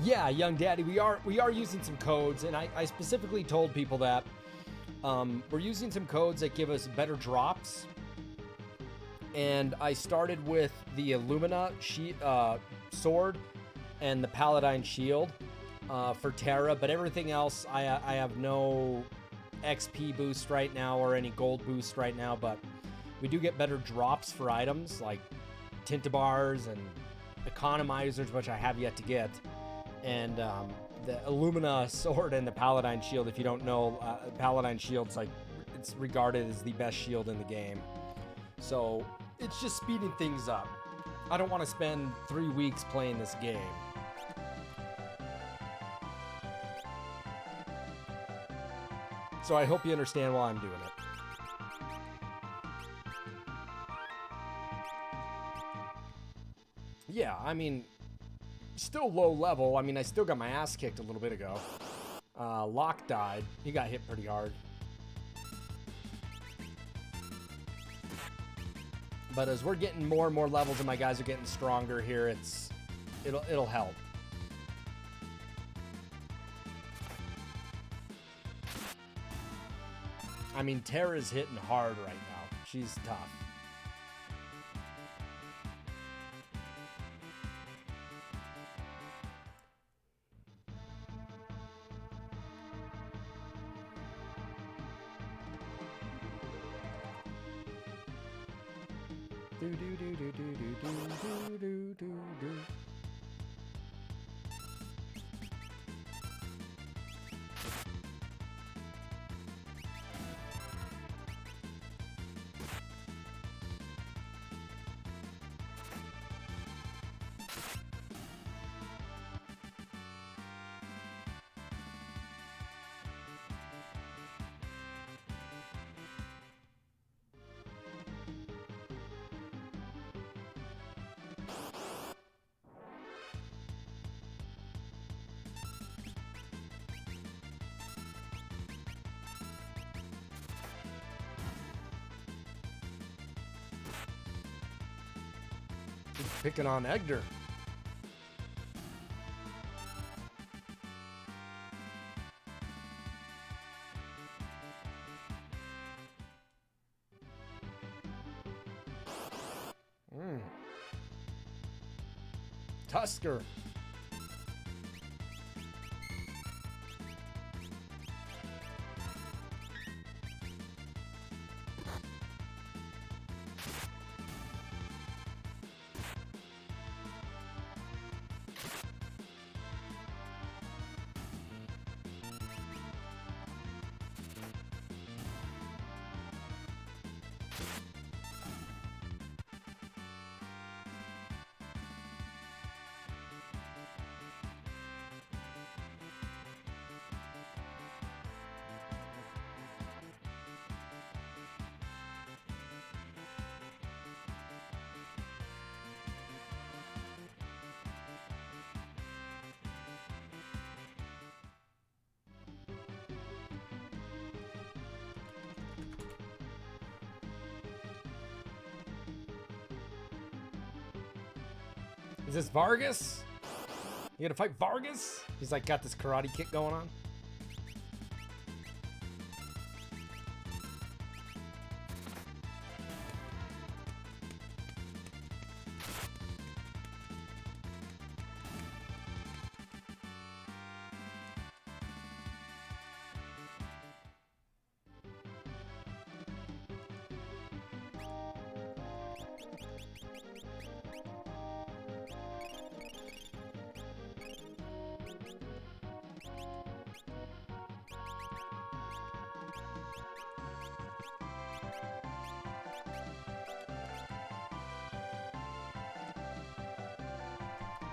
Yeah, young daddy, we are using some codes, and I specifically told people that we're using some codes that give us better drops. And I started with the Illumina sword and the Paladine shield for Terra, but everything else I have no XP boost right now or any gold boost right now, but we do get better drops for items like Tintabars and economizers, which I have yet to get, and the Illumina sword and the Paladine shield. If you don't know, Paladine shield's like, it's regarded as the best shield in the game, so it's just speeding things up. I don't want to spend 3 weeks playing this game. So I hope you understand why I'm doing it. Yeah, I mean, still low level. I mean, I still got my ass kicked a little bit ago. Locke died. He got hit pretty hard. But as we're getting more and more levels and my guys are getting stronger here, it'll help. I mean, Terra's hitting hard right now. She's tough. Do do do do do do do do do do. Picking on Edgar. Tusker. Is this Vargas? You gonna fight Vargas? He's like got this karate kick going on.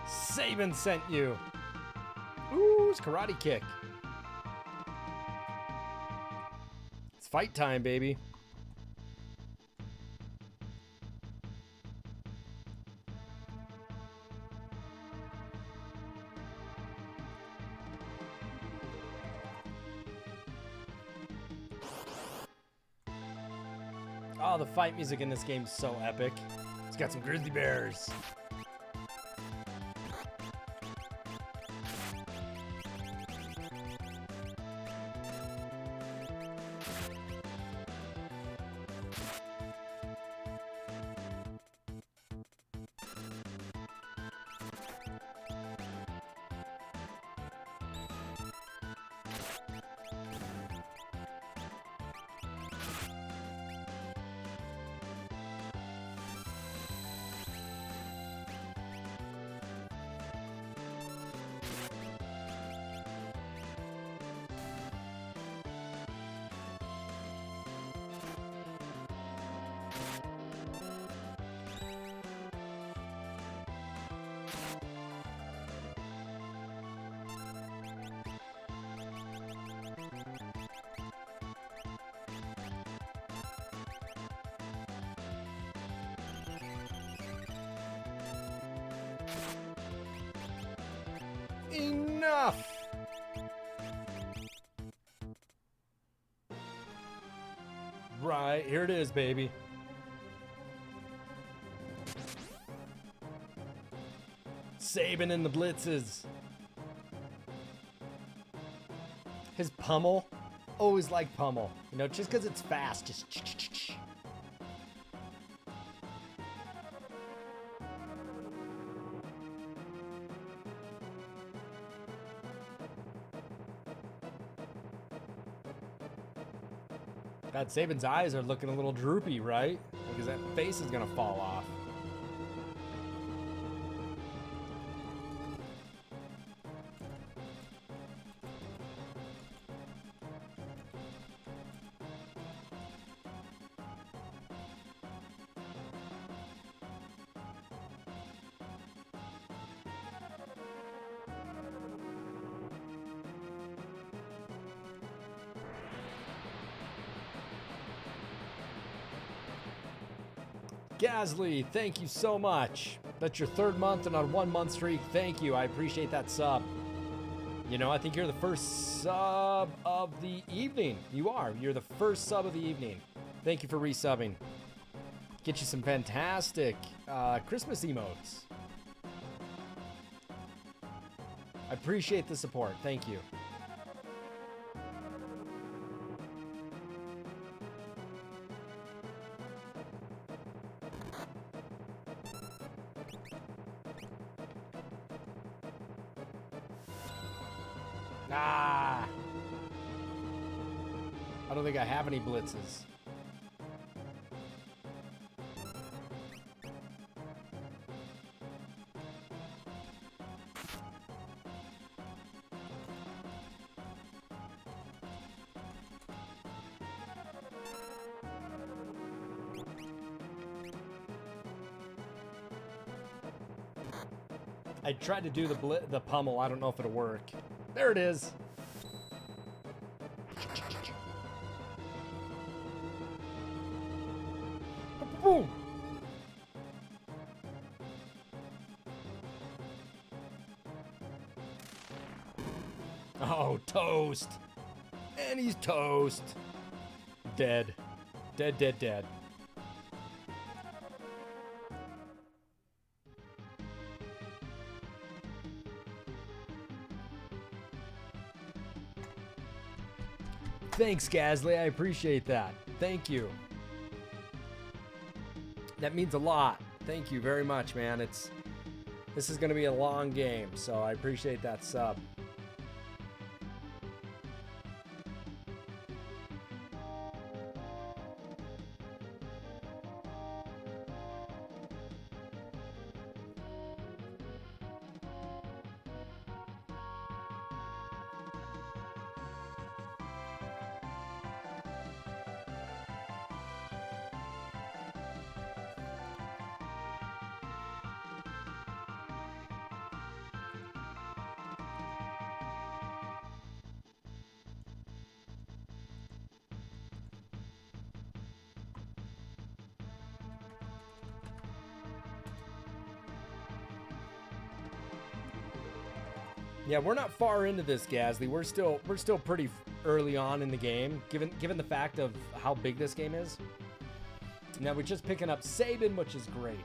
Saban sent you. Ooh, it's karate kick. It's fight time, baby. Oh, the fight music in this game is so epic. It's got some grizzly bears. Enough! Right, here it is, baby. Saban in the blitzes. His pummel. Always like pummel. You know, just because it's fast. Just... God, Saban's eyes are looking a little droopy, right? Because that face is gonna fall off. Gasly, thank you so much. That's your third month and on a 1 month streak. Thank you. I appreciate that sub. You know, I think you're the first sub of the evening. You are. You're the first sub of the evening. Thank you for resubbing. Get you some fantastic Christmas emotes. I appreciate the support. Thank you. Ah! I don't think I have any blitzes. I tried to do the pummel. I don't know if it'll work. There it is. Boom. Oh, toast. And he's toast. Dead. Dead, dead, dead. Thanks, Gasly. I appreciate that. Thank you. That means a lot. Thank you very much, man. This is going to be a long game, so I appreciate that sub. Yeah, we're not far into this, Gasly. We're still pretty early on in the game, given the fact of how big this game is. Now we're just picking up Sabin, which is great.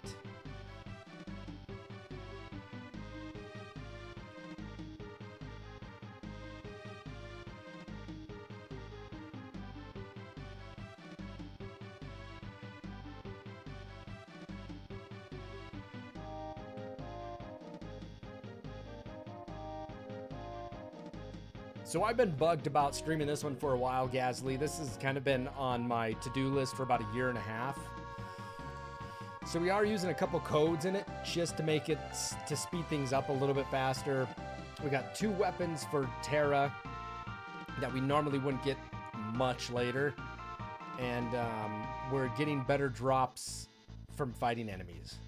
So I've been bugged about streaming this one for a while, Gasly. This has kind of been on my to-do list for about a year and a half. So we are using a couple codes in it just to make it, to speed things up a little bit faster. We got 2 weapons for Terra that we normally wouldn't get much later. And we're getting better drops from fighting enemies.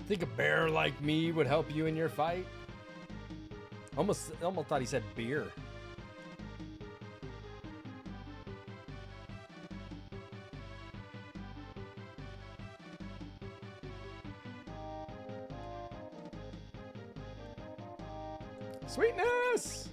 Think a bear like me would help you in your fight? Almost thought he said beer. Sweetness!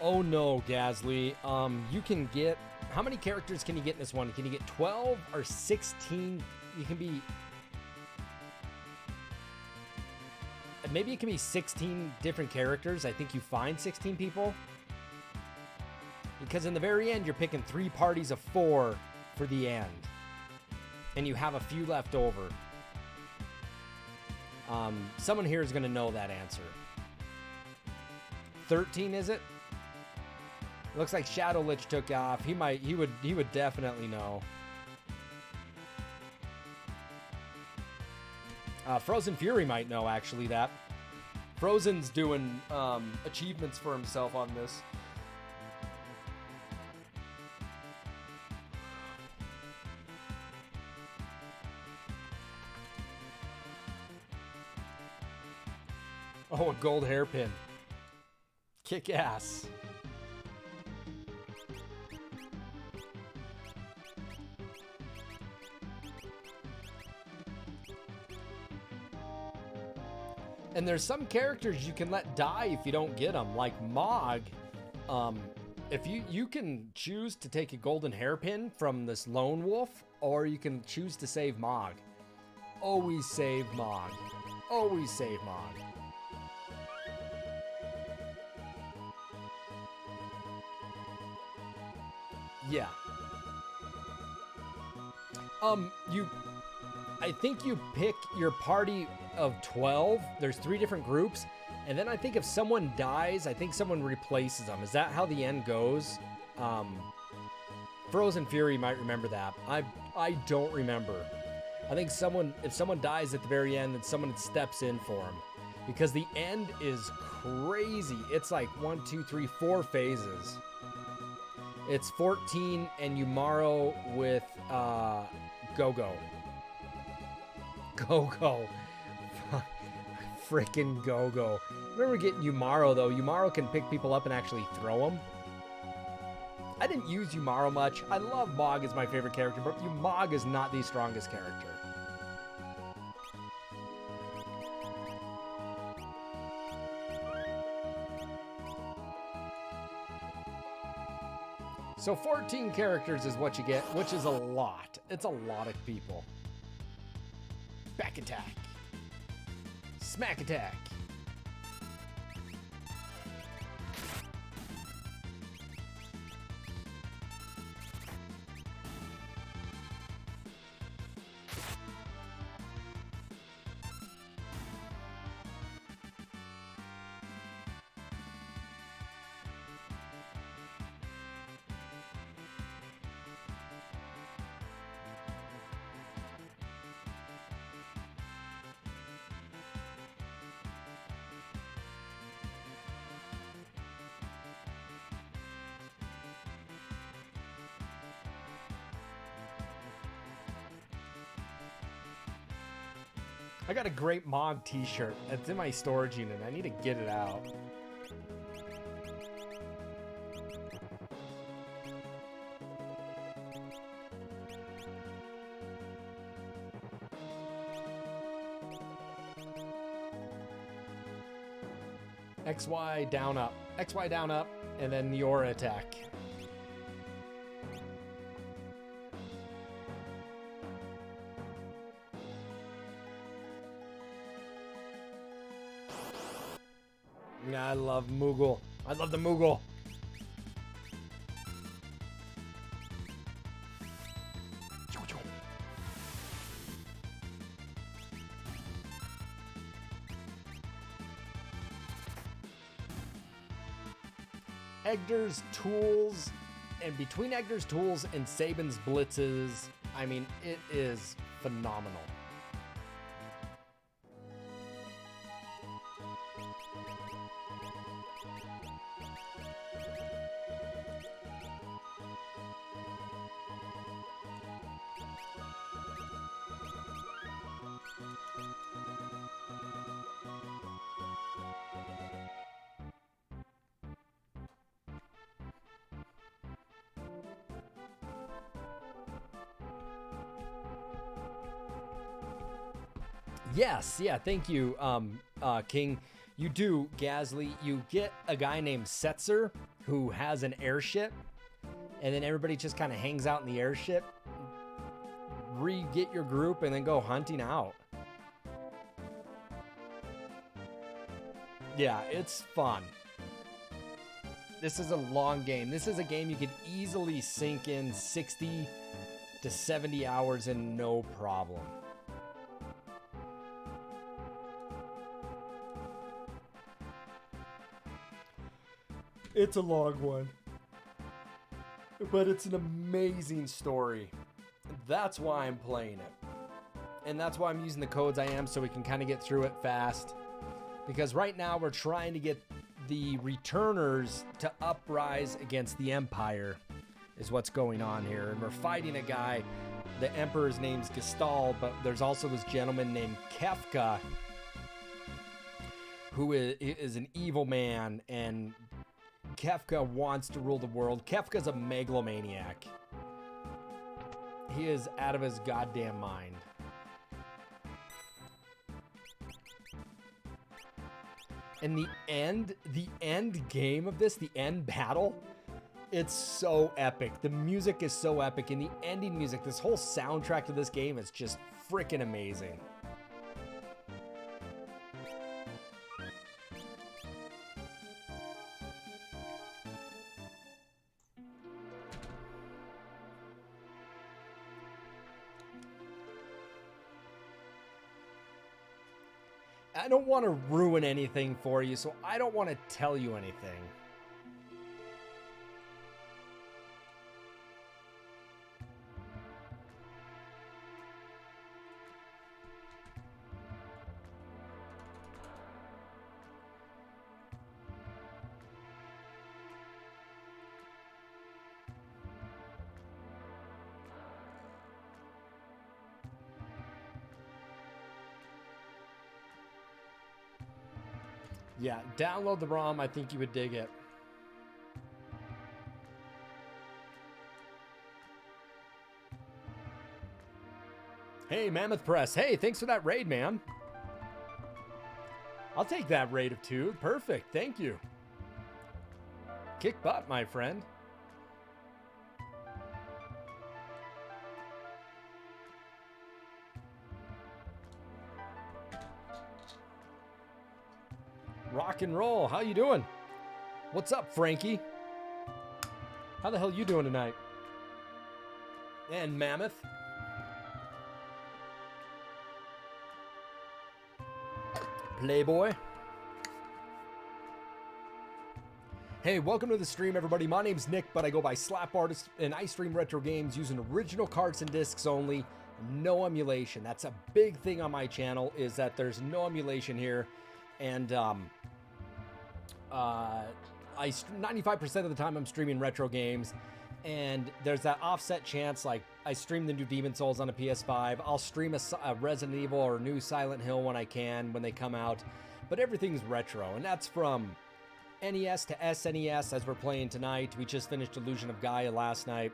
Oh no, Gasly. You can get, how many characters can you get in this one? Can you get 12 or 16? You can be, maybe it can be 16 different characters. I think you find 16 people. Because in the very end, you're picking 3 parties of 4 for the end. And you have a few left over. Someone here is going to know that answer. 13, is it? Looks like Shadow Lich took off. He would definitely know. Frozen Fury might know, actually, that. Frozen's doing achievements for himself on this. Oh, a gold hairpin. Kick ass. And there's some characters you can let die if you don't get them, like Mog. If you can choose to take a golden hairpin from this lone wolf, or you can choose to save Mog. Always save Mog. Always save Mog. Yeah. I think you pick your party of 12. There's 3 different groups. And then I think if someone dies, I think someone replaces them. Is that how the end goes? Frozen Fury might remember that. I don't remember. I think if someone dies at the very end, then someone steps in for them. Because the end is crazy. It's like 1, 2, 3, 4 phases. It's 14 and Yumaro with Go-Go. Go-Go. Freaking Go-Go. Remember getting Yumaro, though. Yumaro can pick people up and actually throw them. I didn't use Yumaro much. I love Mog as my favorite character, but Mog is not the strongest character. So 14 characters is what you get, which is a lot. It's a lot of people. Back attack. Smack attack. I got a great Mog t-shirt. It's in my storage unit. I need to get it out. XY down up. XY down up, and then your attack. I love Moogle. I love the Moogle. Egder's tools, and between Egder's tools and Sabin's blitzes, I mean, it is phenomenal. Yes, yeah, thank you, King. You do, Gasly. You get a guy named Setzer who has an airship, and then everybody just kind of hangs out in the airship. Re-get your group and then go hunting out. Yeah, it's fun. This is a long game. This is a game you could easily sink in 60 to 70 hours in no problem. It's a long one. But it's an amazing story. That's why I'm playing it. And that's why I'm using the codes I am, so we can kind of get through it fast. Because right now we're trying to get the returners to uprise against the Empire, is what's going on here. And we're fighting a guy. The Emperor's name's Gestalt, but there's also this gentleman named Kefka, who is an evil man, and Kefka wants to rule the world. Kefka's a megalomaniac. He is out of his goddamn mind. And the end game of this, the end battle, it's so epic. The music is so epic, and the ending music, this whole soundtrack to this game is just freaking amazing. I don't want to ruin anything for you, so I don't want to tell you anything. Yeah, download the ROM. I think you would dig it. Hey, Mammoth Press. Hey, thanks for that raid, man. I'll take that raid of 2. Perfect. Thank you. Kick butt, my friend. Rock and roll. How you doing? What's up, Frankie? How the hell you doing tonight? And Mammoth. Playboy. Hey, welcome to the stream, everybody. My name's Nick, but I go by slapartist, and I stream retro games using original carts and discs only. No emulation. That's a big thing on my channel, is that there's no emulation here. And 95% of the time I'm streaming retro games, and there's that offset chance, like I stream the new Demon Souls on a PS5. I'll stream a Resident Evil or new Silent Hill when I can, when they come out, but everything's retro, and that's from NES to SNES as we're playing tonight. We just finished Illusion of Gaia last night.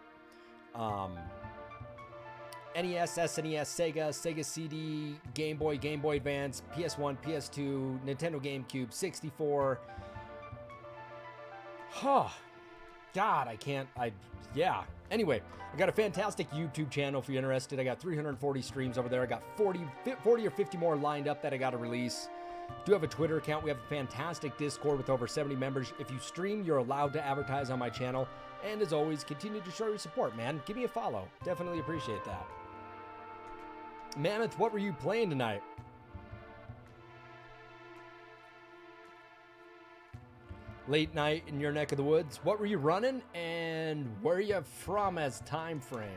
NES, SNES, Sega CD, Game Boy Advance, PS1, PS2, Nintendo GameCube, 64. Huh. God, yeah. Anyway, I got a fantastic YouTube channel if you're interested. I got 340 streams over there. I got 40 or 50 more lined up that I got to release. Do have a Twitter account. We have a fantastic Discord with over 70 members. If you stream, you're allowed to advertise on my channel. And as always, continue to show your support, man. Give me a follow. Definitely appreciate that. Mammoth, what were you playing tonight? Late night in your neck of the woods. What were you running, and where are you from as time frame?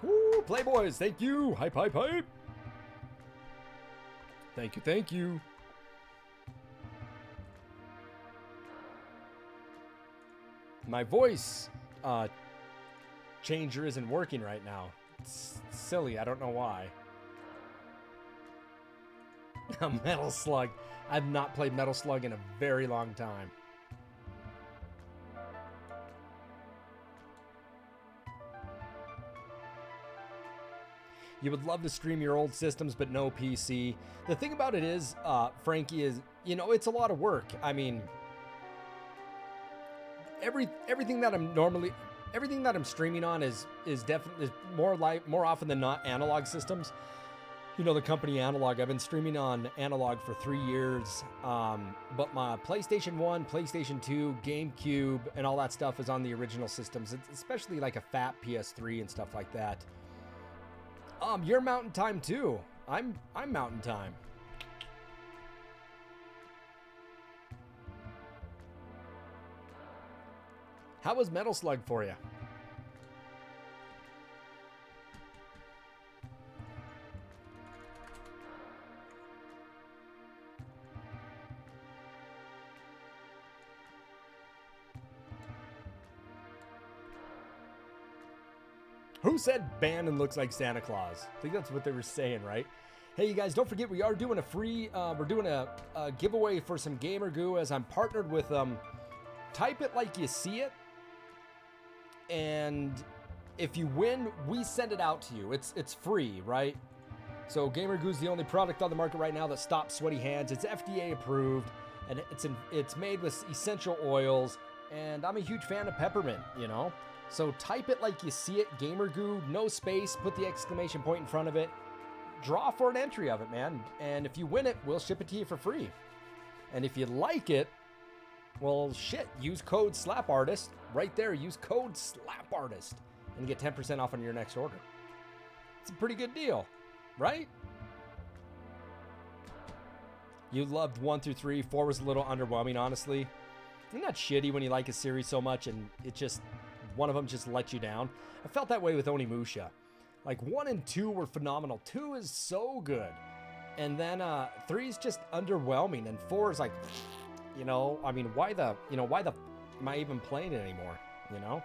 Woo, Playboys, thank you. Hype, hype, hype. Thank you, thank you. My voice changer isn't working right now. It's silly, I don't know why. Metal Slug. I've not played Metal Slug in a very long time. You would love to stream your old systems, but no PC. The thing about it is, Frankie, is, you know, it's a lot of work. I mean, everything that I'm streaming on is definitely more often than not analog systems. You know, the company Analogue. I've been streaming on Analogue for 3 years, but my PlayStation 1, PlayStation 2, GameCube, and all that stuff is on the original systems. It's especially like a fat PS3 and stuff like that. You're Mountain Time too. I'm Mountain Time. How was Metal Slug for you? Who said Bannon looks like Santa Claus? I think that's what they were saying, right? Hey, you guys, don't forget we are doing a free, we're doing a giveaway for some Gamer Goo as I'm partnered with Type It Like You See It. And if you win, we send it out to you. It's free, right? So Gamer Goo's the only product on the market right now that stops sweaty hands. It's FDA approved, and it's made with essential oils. And I'm a huge fan of peppermint, you know? So type it like you see it, Gamer Goo, no space, put the exclamation point in front of it. Draw for an entry of it, man. And if you win it, we'll ship it to you for free. And if you like it, well, shit, use code SLAPARTIST. Right there, use code SLAPARTIST and get 10% off on your next order. It's a pretty good deal, right? You loved 1 through 3. 4 was a little underwhelming, honestly. Isn't that shitty when you like a series so much and it just, one of them just let you down? I felt that way with Onimusha. Like 1 and 2 were phenomenal. 2 is so good. And then 3 is just underwhelming. And 4 is like, you know, I mean, why the am I even playing it anymore? You know?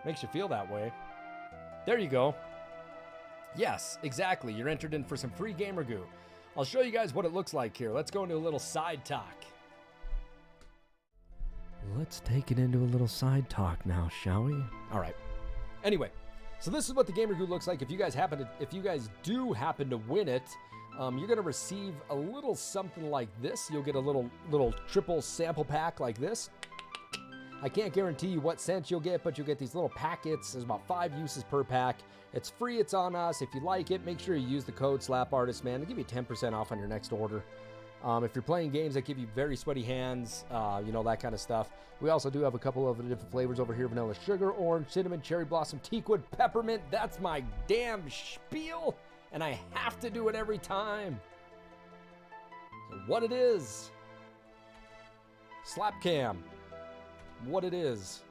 Makes you feel that way. There you go. Yes, exactly. You're entered in for some free Gamer Goo. I'll show you guys what it looks like here. Let's go into a little side talk. Let's take it into a little side talk now, shall we? All right. Anyway, so this is what the Gamer Goo looks like. If you guys do happen to win it, you're gonna receive a little something like this. You'll get a little triple sample pack like this. I can't guarantee you what scent you'll get, but you'll get these little packets. There's about 5 uses per pack. It's free. It's on us. If you like it, make sure you use the code SLAPARTIST, man. It'll give you 10% off on your next order. If you're playing games that give you very sweaty hands, you know, that kind of stuff. We also do have a couple of different flavors over here. Vanilla sugar, orange, cinnamon, cherry blossom, teakwood, peppermint. That's my damn spiel, and I have to do it every time. So what it is. Slapcam. What it is.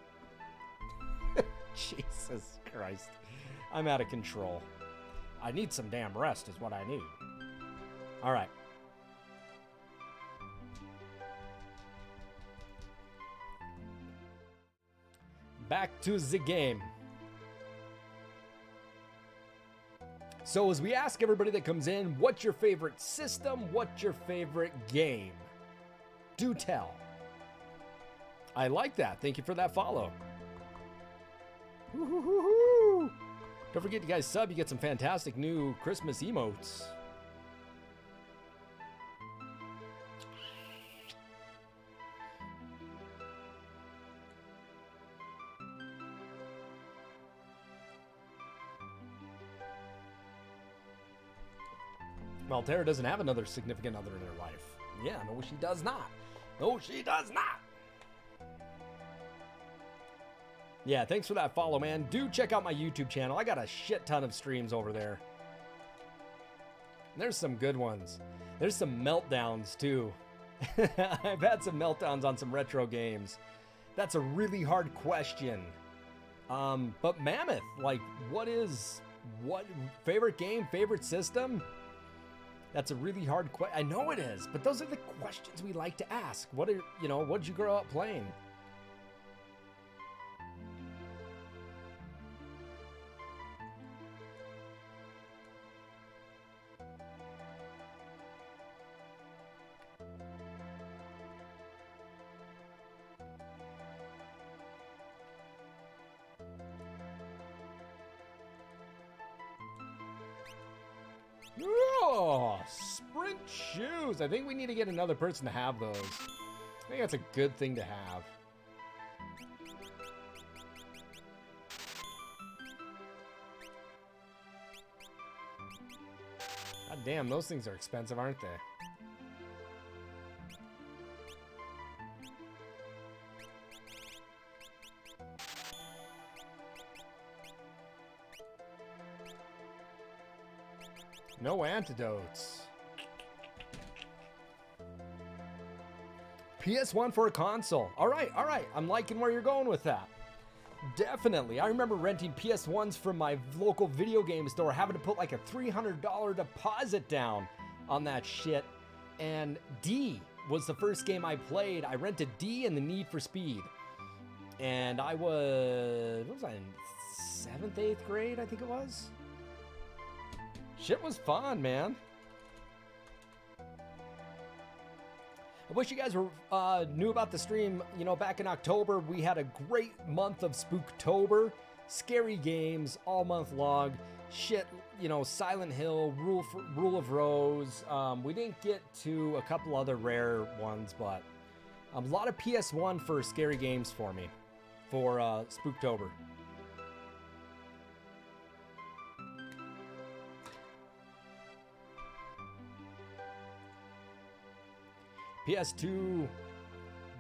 Jesus Christ. I'm out of control. I need some damn rest is what I need. All right. Back to the game. So as we ask everybody that comes in, what's your favorite system? What's your favorite game? Do tell. I like that. Thank you for that follow. Woo-hoo-hoo-hoo. Don't forget, you guys sub, you get some fantastic new Christmas emotes. Well, Tara doesn't have another significant other in her life. Yeah, no, she does not. No, she does not. Yeah, thanks for that follow, man. Do check out my YouTube channel. I got a shit ton of streams over there. There's some good ones. There's some meltdowns, too. I've had some meltdowns on some retro games. That's a really hard question. But Mammoth, like, what favorite game, favorite system? That's a really hard question. I know it is, but those are the questions we like to ask. What did you grow up playing? Oh, sprint shoes. I think we need to get another person to have those. I think that's a good thing to have. God damn, those things are expensive, aren't they? No antidotes. PS1 for a console. All right. I'm liking where you're going with that. Definitely. I remember renting PS1s from my local video game store, having to put like a $300 deposit down on that shit. And D was the first game I played. I rented D and the Need for Speed. And I was, what was I in 7th, 8th grade, I think it was? Shit was fun, man. I wish you guys were knew about the stream. You know, back in October, we had a great month of Spooktober. Scary games all month long. Shit, you know, Silent Hill, Rule of Rose. We didn't get to a couple other rare ones, but a lot of PS1 for scary games for me for Spooktober. PS2,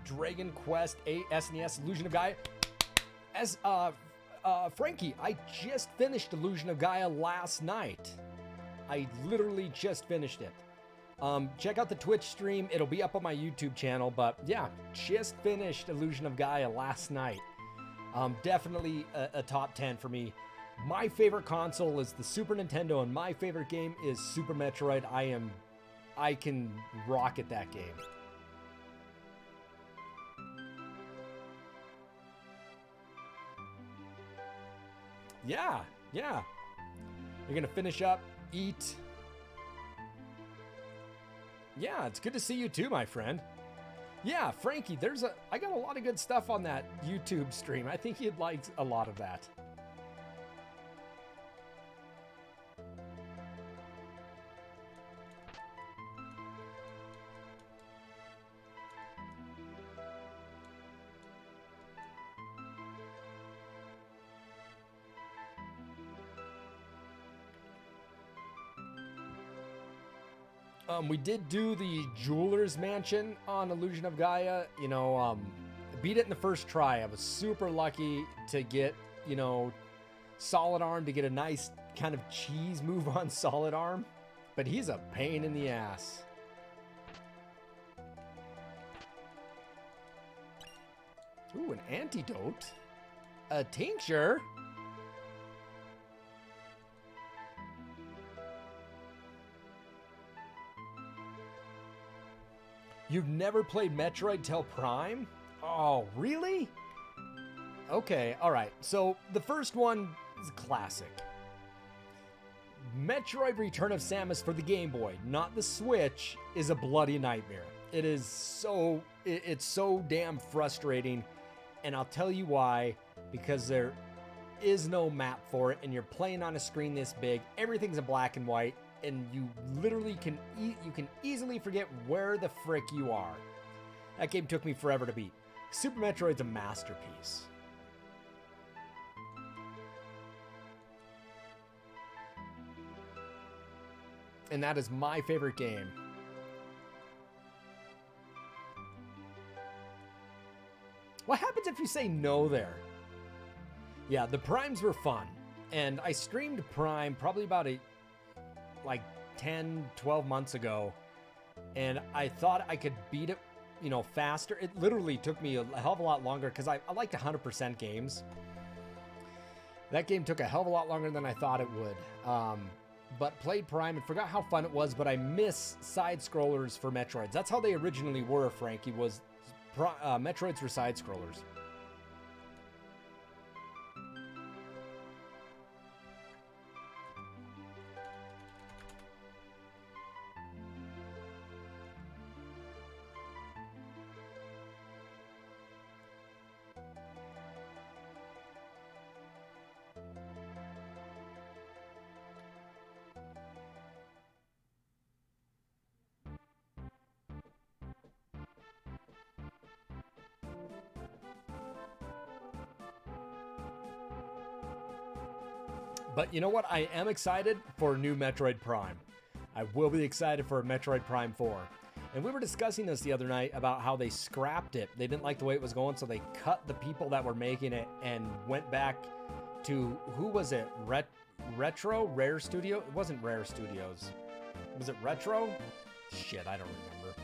Dragon Quest 8, SNES, Illusion of Gaia. Frankie, I just finished Illusion of Gaia last night. I literally just finished it. Check out the Twitch stream. It'll be up on my YouTube channel, but yeah, just finished Illusion of Gaia last night. Definitely a top 10 for me. My favorite console is the Super Nintendo, and my favorite game is Super Metroid. I can rock at that game. Yeah. You're gonna finish up, eat. Yeah, it's good to see you too, my friend. Yeah, Frankie, I got a lot of good stuff on that YouTube stream. I think you'd like a lot of that. We did do the Jeweler's Mansion on Illusion of Gaia. You know, beat it in the first try. I was super lucky to get, you know, Solid Arm to get a nice kind of cheese move on Solid Arm. But he's a pain in the ass. Ooh, an antidote? A tincture? You've never played Metroid Till Prime? Oh, really? Okay, alright. So, the first one is classic. Metroid Return of Samus for the Game Boy, not the Switch, is a bloody nightmare. It is so... It's so damn frustrating, and I'll tell you why. Because there is no map for it, and you're playing on a screen this big. Everything's in black and white. And you literally can easily forget where the frick you are. That game took me forever to beat. Super Metroid's a masterpiece. And that is my favorite game. What happens if you say no there? Yeah, the Primes were fun. And I streamed Prime probably about like 10, 12 months ago, and I thought I could beat it, you know, faster. It literally took me a hell of a lot longer because I like to 100% games. That game took a hell of a lot longer than I thought it would. But played Prime and forgot how fun it was, but I miss side-scrollers for Metroids. That's how they originally were, Frankie, was Metroids were side-scrollers. But you know what? I am excited for a new Metroid Prime. I will be excited for a Metroid Prime 4. And we were discussing this the other night about how they scrapped it. They didn't like the way it was going, so they cut the people that were making it and went back to, who was it? Rare Studio? It wasn't Rare Studios. Was it Retro? Shit, I don't remember.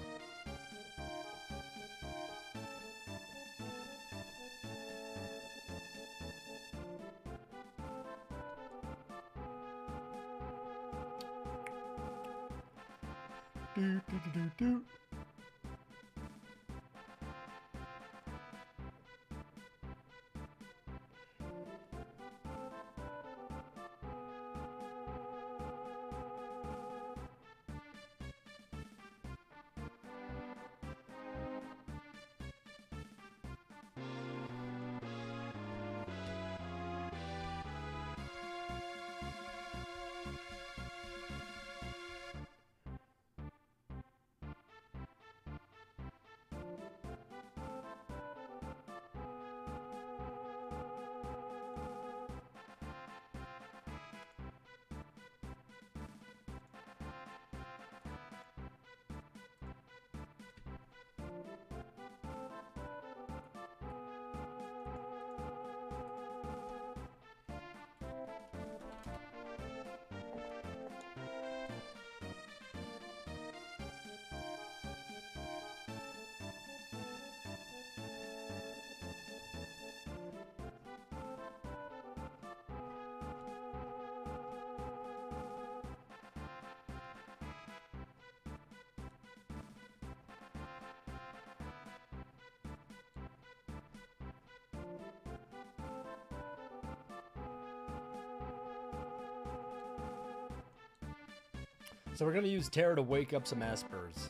So we're going to use Terror to wake up some espers.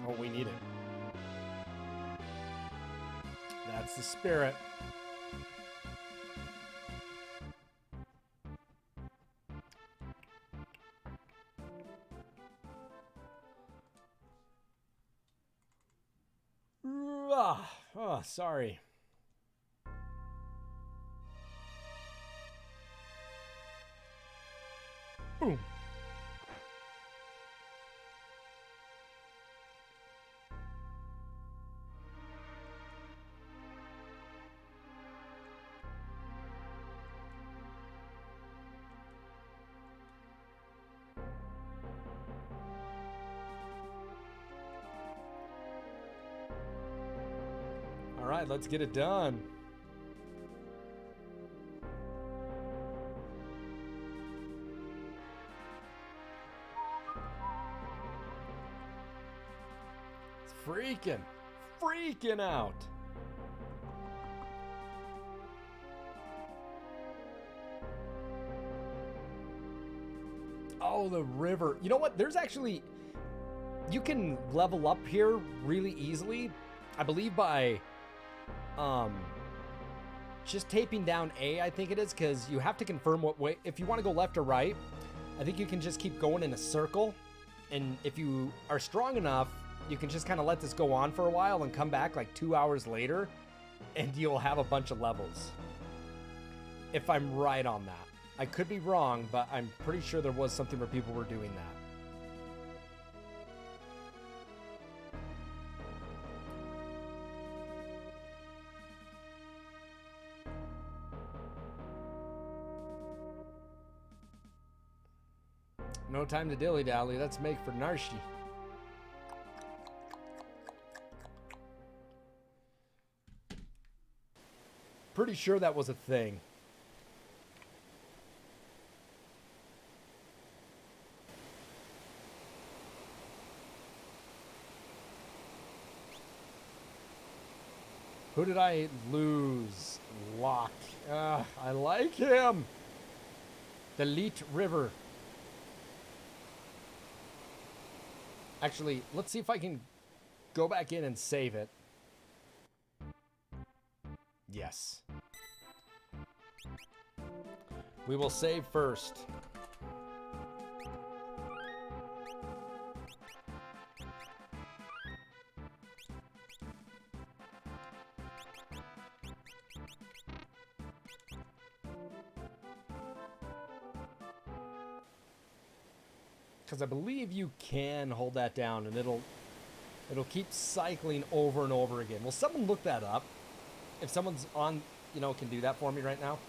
Oh, we need it. That's the spirit. Oh, sorry. Boom. All right, let's get it done. It's freaking out. Oh, the river. You know what? There's actually, you can level up here really easily. I believe by just taping down A, I think it is, because you have to confirm what way. If you want to go left or right, I think you can just keep going in a circle. And if you are strong enough, you can just kind of let this go on for a while and come back like 2 hours later, and you'll have a bunch of levels. If I'm right on that. I could be wrong, but I'm pretty sure there was something where people were doing that. No time to dilly-dally. Let's make for Narshi. Pretty sure that was a thing. Who did I lose? Locke. I like him. Delete River. Actually, let's see if I can go back in and save it. Yes. We will save first. Because I believe you can hold that down and it'll keep cycling over and over again. Will someone look that up? If someone's on, can do that for me right now.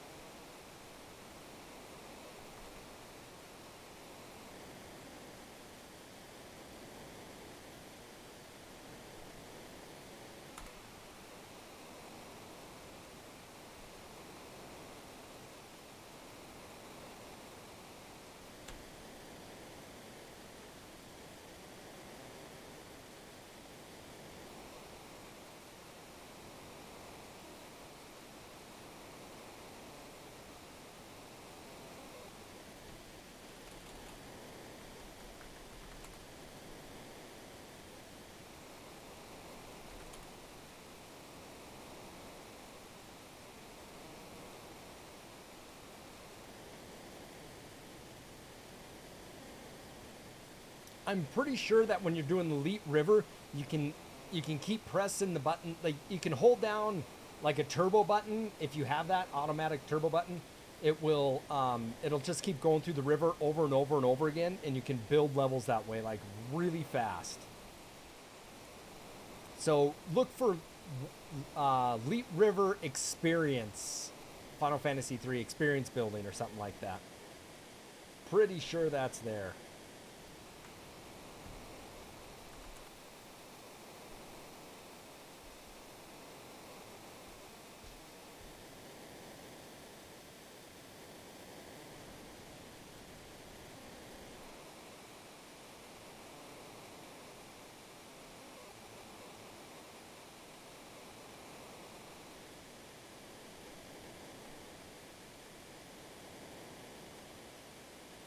I'm pretty sure that when you're doing the Elite River, you can keep pressing the button. Like you can hold down like a turbo button if you have that automatic turbo button. It will it'll just keep going through the river over and over and over again, and you can build levels that way like really fast. So look for Elite River Experience, Final Fantasy 3 Experience Building or something like that. Pretty sure that's there.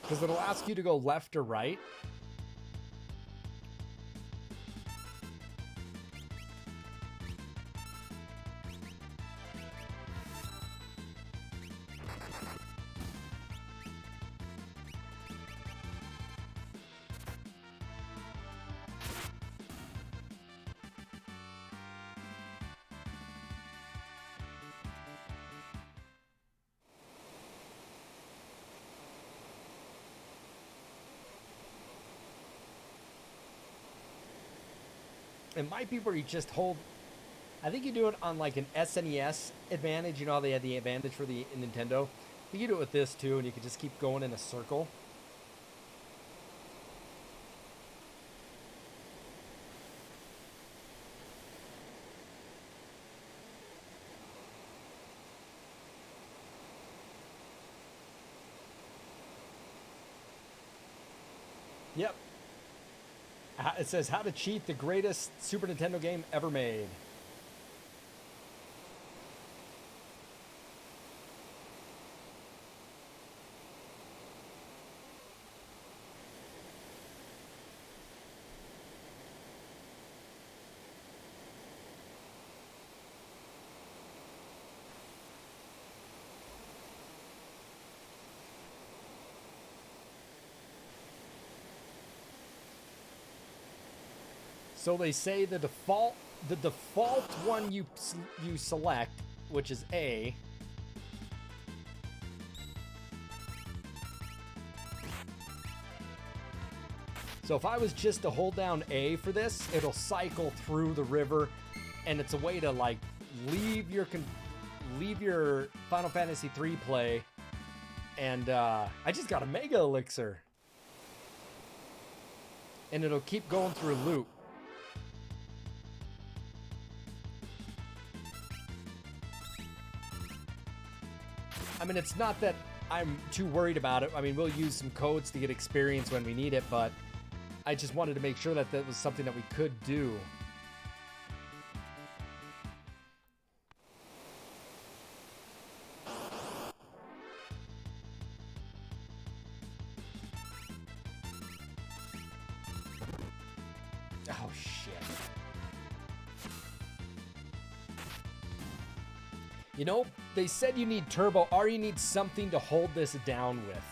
Because it'll ask you to go left or right. It might be where you just hold. I think you do it on like an SNES advantage. You know how they had the advantage for the Nintendo? You can do it with this too, and you can just keep going in a circle. Yep. It says how to cheat the greatest Super Nintendo game ever made. So they say the default one you select, which is A. So if I was just to hold down A for this, it'll cycle through the river, and it's a way to like leave your Final Fantasy 3 play. And I just got a Mega Elixir, and it'll keep going through a loop. I mean, it's not that I'm too worried about it. I mean, we'll use some codes to get experience when we need it, but I just wanted to make sure that that was something that we could do. Oh, shit. You know, they said you need turbo, or you need something to hold this down with.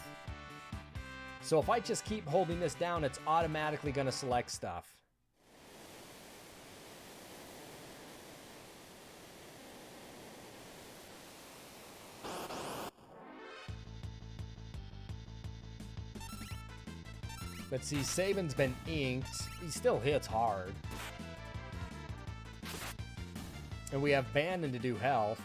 So if I just keep holding this down, it's automatically going to select stuff. But see, Saban's been inked. He still hits hard. And we have Bandon to do health.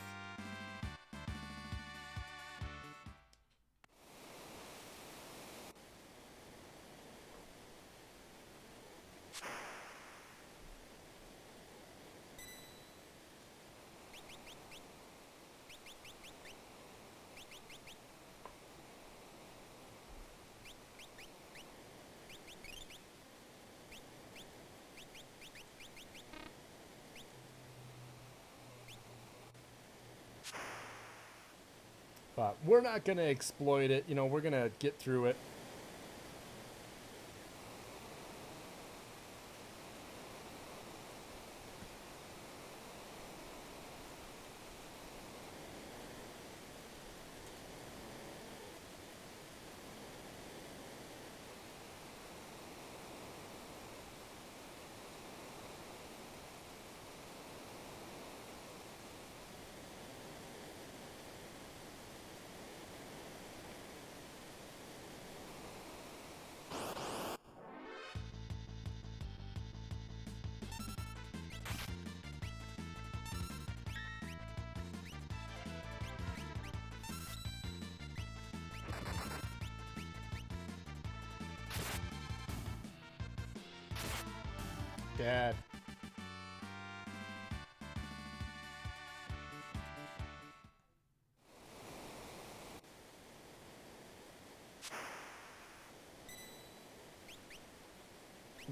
But we're not going to exploit it. You know, we're going to get through it. dead.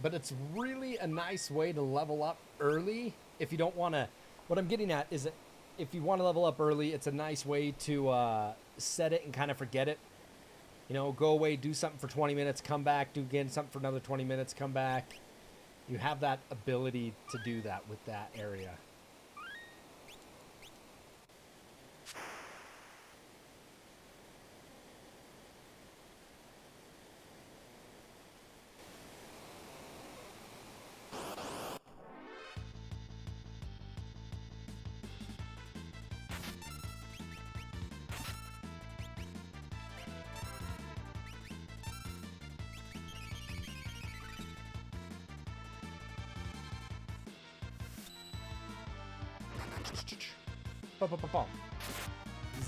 But it's really a nice way to level up early if you don't want to. What I'm getting at is that if you want to level up early, it's a nice way to set it and kind of forget it. You know, go away, do something for 20 minutes, come back, do again something for another 20 minutes, come back. You have that ability to do that with that area.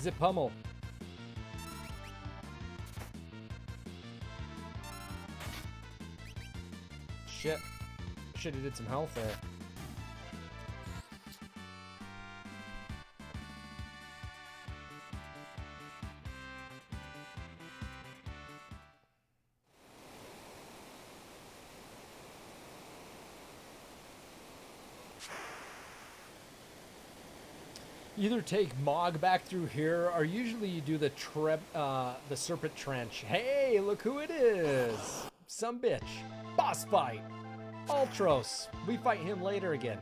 Zip pummel. Shit. Should have did some health there. Either take Mog back through here, or usually you do the Serpent Trench. Hey, look who it is! Some bitch. Boss fight. Ultros. We fight him later again.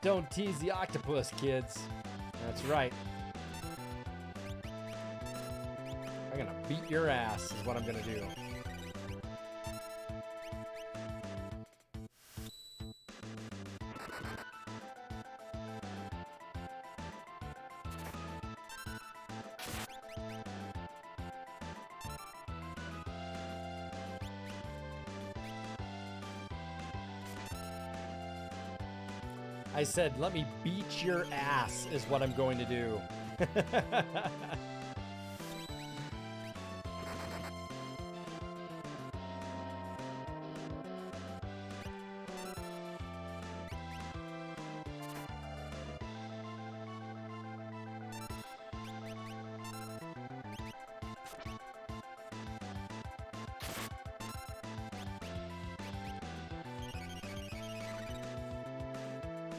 Don't tease the octopus, kids. That's right. I'm gonna beat your ass is what I'm gonna do. I said, let me beat your ass is what I'm going to do.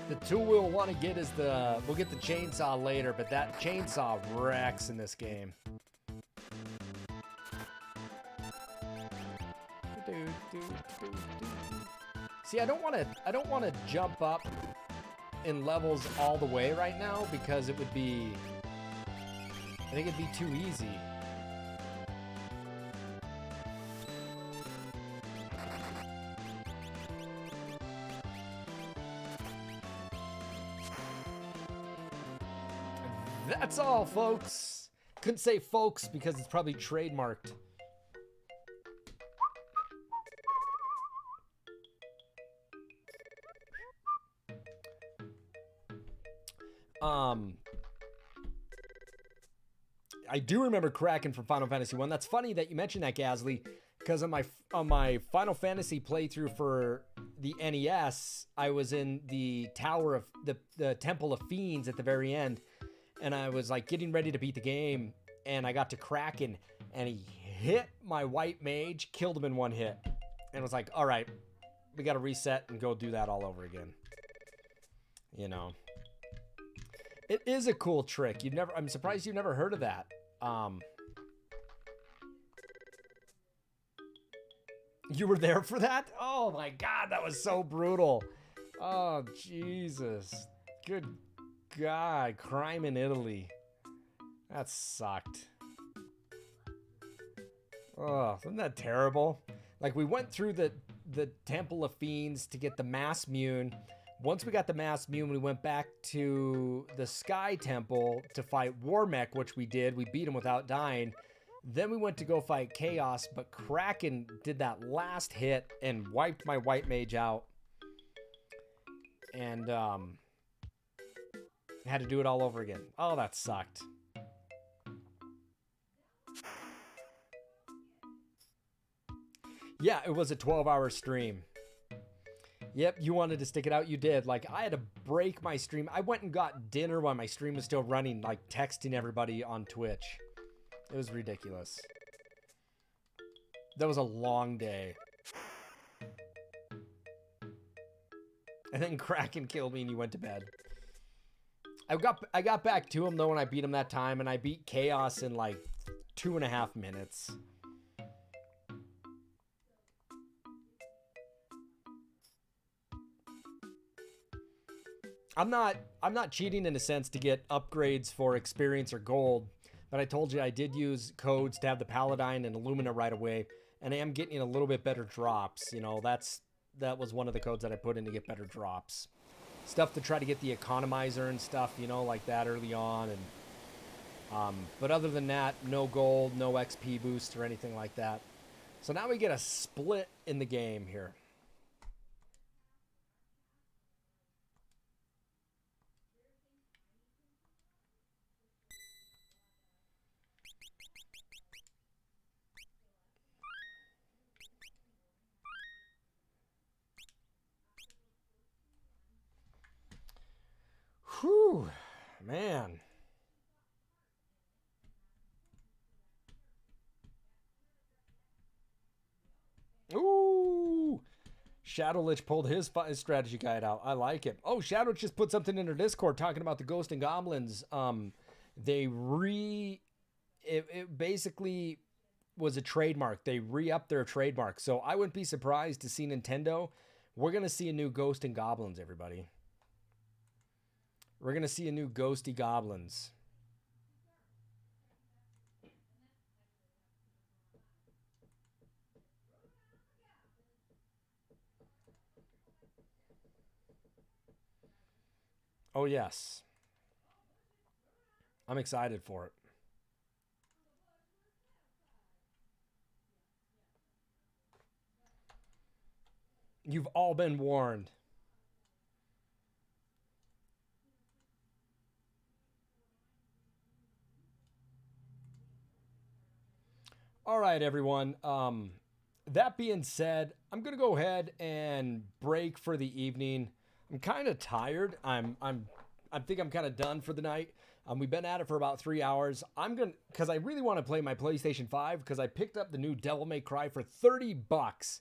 The tool we'll want to get is we'll get the chainsaw later, but that chainsaw wrecks in this game. See, I don't want to jump up in levels all the way right now because I think it'd be too easy. That's all, folks. Couldn't say folks because it's probably trademarked. I do remember Kraken from Final Fantasy 1. That's funny that you mentioned that, Gasly, because on my Final Fantasy playthrough for the NES, I was in the Tower of the Temple of Fiends at the very end. And I was like getting ready to beat the game, and I got to Kraken, and he hit my white mage, killed him in one hit, and was like, all right, we got to reset and go do that all over again. You know, it is a cool trick. I'm surprised you've never heard of that. You were there for that? Oh my God, that was so brutal. Oh, Jesus. Good God, crime in Italy. That sucked. Oh, isn't that terrible? Like, we went through the Temple of Fiends to get the Mass Mune. Once we got the Mass Mune, we went back to the Sky Temple to fight Warmech, which we did. We beat him without dying. Then we went to go fight Chaos, but Kraken did that last hit and wiped my white mage out. And, had to do it all over again. Oh, that sucked. Yeah, it was a 12-hour stream. Yep, you wanted to stick it out. You did. Like, I had to break my stream. I went and got dinner while my stream was still running, like texting everybody on Twitch. It was ridiculous. That was a long day. And then Kraken killed me and you went to bed. I got back to him, though, when I beat him that time, and I beat Chaos in, like, 2.5 minutes. I'm not cheating in a sense to get upgrades for experience or gold, but I told you I did use codes to have the Paladine and Illumina right away, and I am getting a little bit better drops. You know, that was one of the codes that I put in to get better drops. Stuff to try to get the economizer and stuff, you know, like that early on. And but other than that, no gold, no XP boost or anything like that. So now we get a split in the game here. Whew, man. Ooh. Shadowlich pulled his strategy guide out. I like it. Oh, Shadow just put something in her Discord talking about the Ghost and Goblins. It basically was a trademark. They re-upped their trademark. So I wouldn't be surprised to see Nintendo. We're going to see a new Ghost and Goblins, everybody. We're going to see a new Ghosty Goblins. Oh, yes. I'm excited for it. You've all been warned. All right, everyone. That being said, I'm gonna go ahead and break for the evening. I'm kind of tired. I think I'm kind of done for the night. We've been at it for about 3 hours. Because I really want to play my PlayStation 5 because I picked up the new Devil May Cry for $30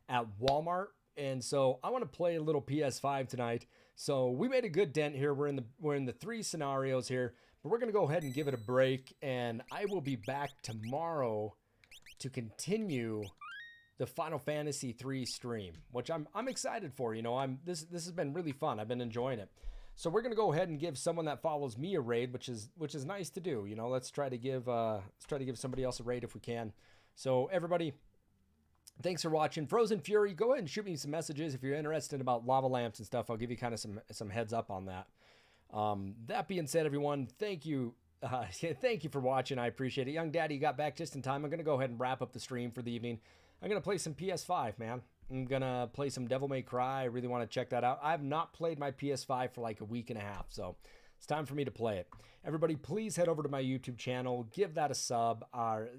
at Walmart, and so I want to play a little PS5 tonight. So we made a good dent here. We're in the 3 scenarios here, but we're gonna go ahead and give it a break, and I will be back tomorrow to continue the Final Fantasy 3 stream, which I'm excited for. You know, this has been really fun. I've been enjoying it. So we're gonna go ahead and give someone that follows me a raid, which is nice to do. You know, let's try to give somebody else a raid if we can. So everybody, thanks for watching. Frozen Fury, go ahead and shoot me some messages if you're interested about lava lamps and stuff. I'll give you kind of some heads up on that. That being said, everyone, thank you. Thank you for watching. I appreciate it. Young Daddy, you got back just in time. I'm going to go ahead and wrap up the stream for the evening. I'm going to play some PS5, man. I'm going to play some Devil May Cry. I really want to check that out. I have not played my PS5 for like a week and a half, so it's time for me to play it. Everybody, please head over to my YouTube channel. Give that a sub.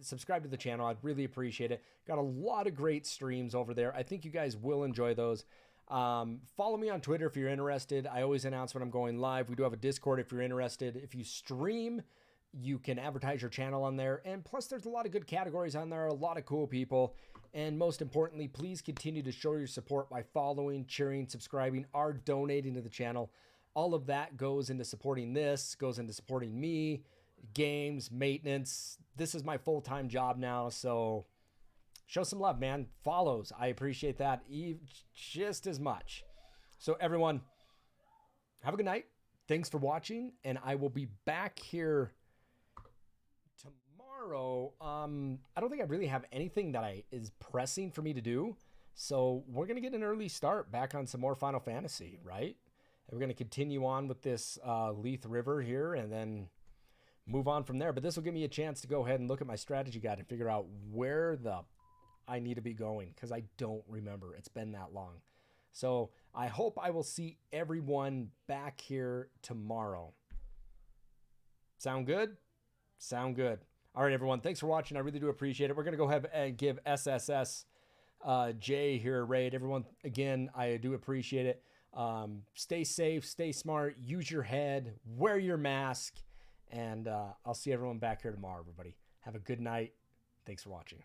Subscribe to the channel. I'd really appreciate it. Got a lot of great streams over there. I think you guys will enjoy those. Follow me on Twitter if you're interested. I always announce when I'm going live. We do have a Discord if you're interested. If you stream, you can advertise your channel on there. And plus, there's a lot of good categories on there, a lot of cool people. And most importantly, please continue to show your support by following, cheering, subscribing, or donating to the channel. All of that goes into supporting this, goes into supporting me, games, maintenance. This is my full-time job now, so show some love, man. Follows. I appreciate that just as much. So everyone, have a good night. Thanks for watching, and I will be back here tomorrow. I don't think I really have anything that is pressing for me to do. So we're going to get an early start back on some more Final Fantasy, right? And we're going to continue on with this Leith River here and then move on from there. But this will give me a chance to go ahead and look at my strategy guide and figure out where I need to be going, because I don't remember. It's been that long. So I hope I will see everyone back here tomorrow. Sound good? Sound good. All right, everyone. Thanks for watching. I really do appreciate it. We're going to go ahead and give SSS Jay here, Raid. Everyone, again, I do appreciate it. Stay safe, stay smart, use your head, wear your mask, and I'll see everyone back here tomorrow, everybody. Have a good night. Thanks for watching.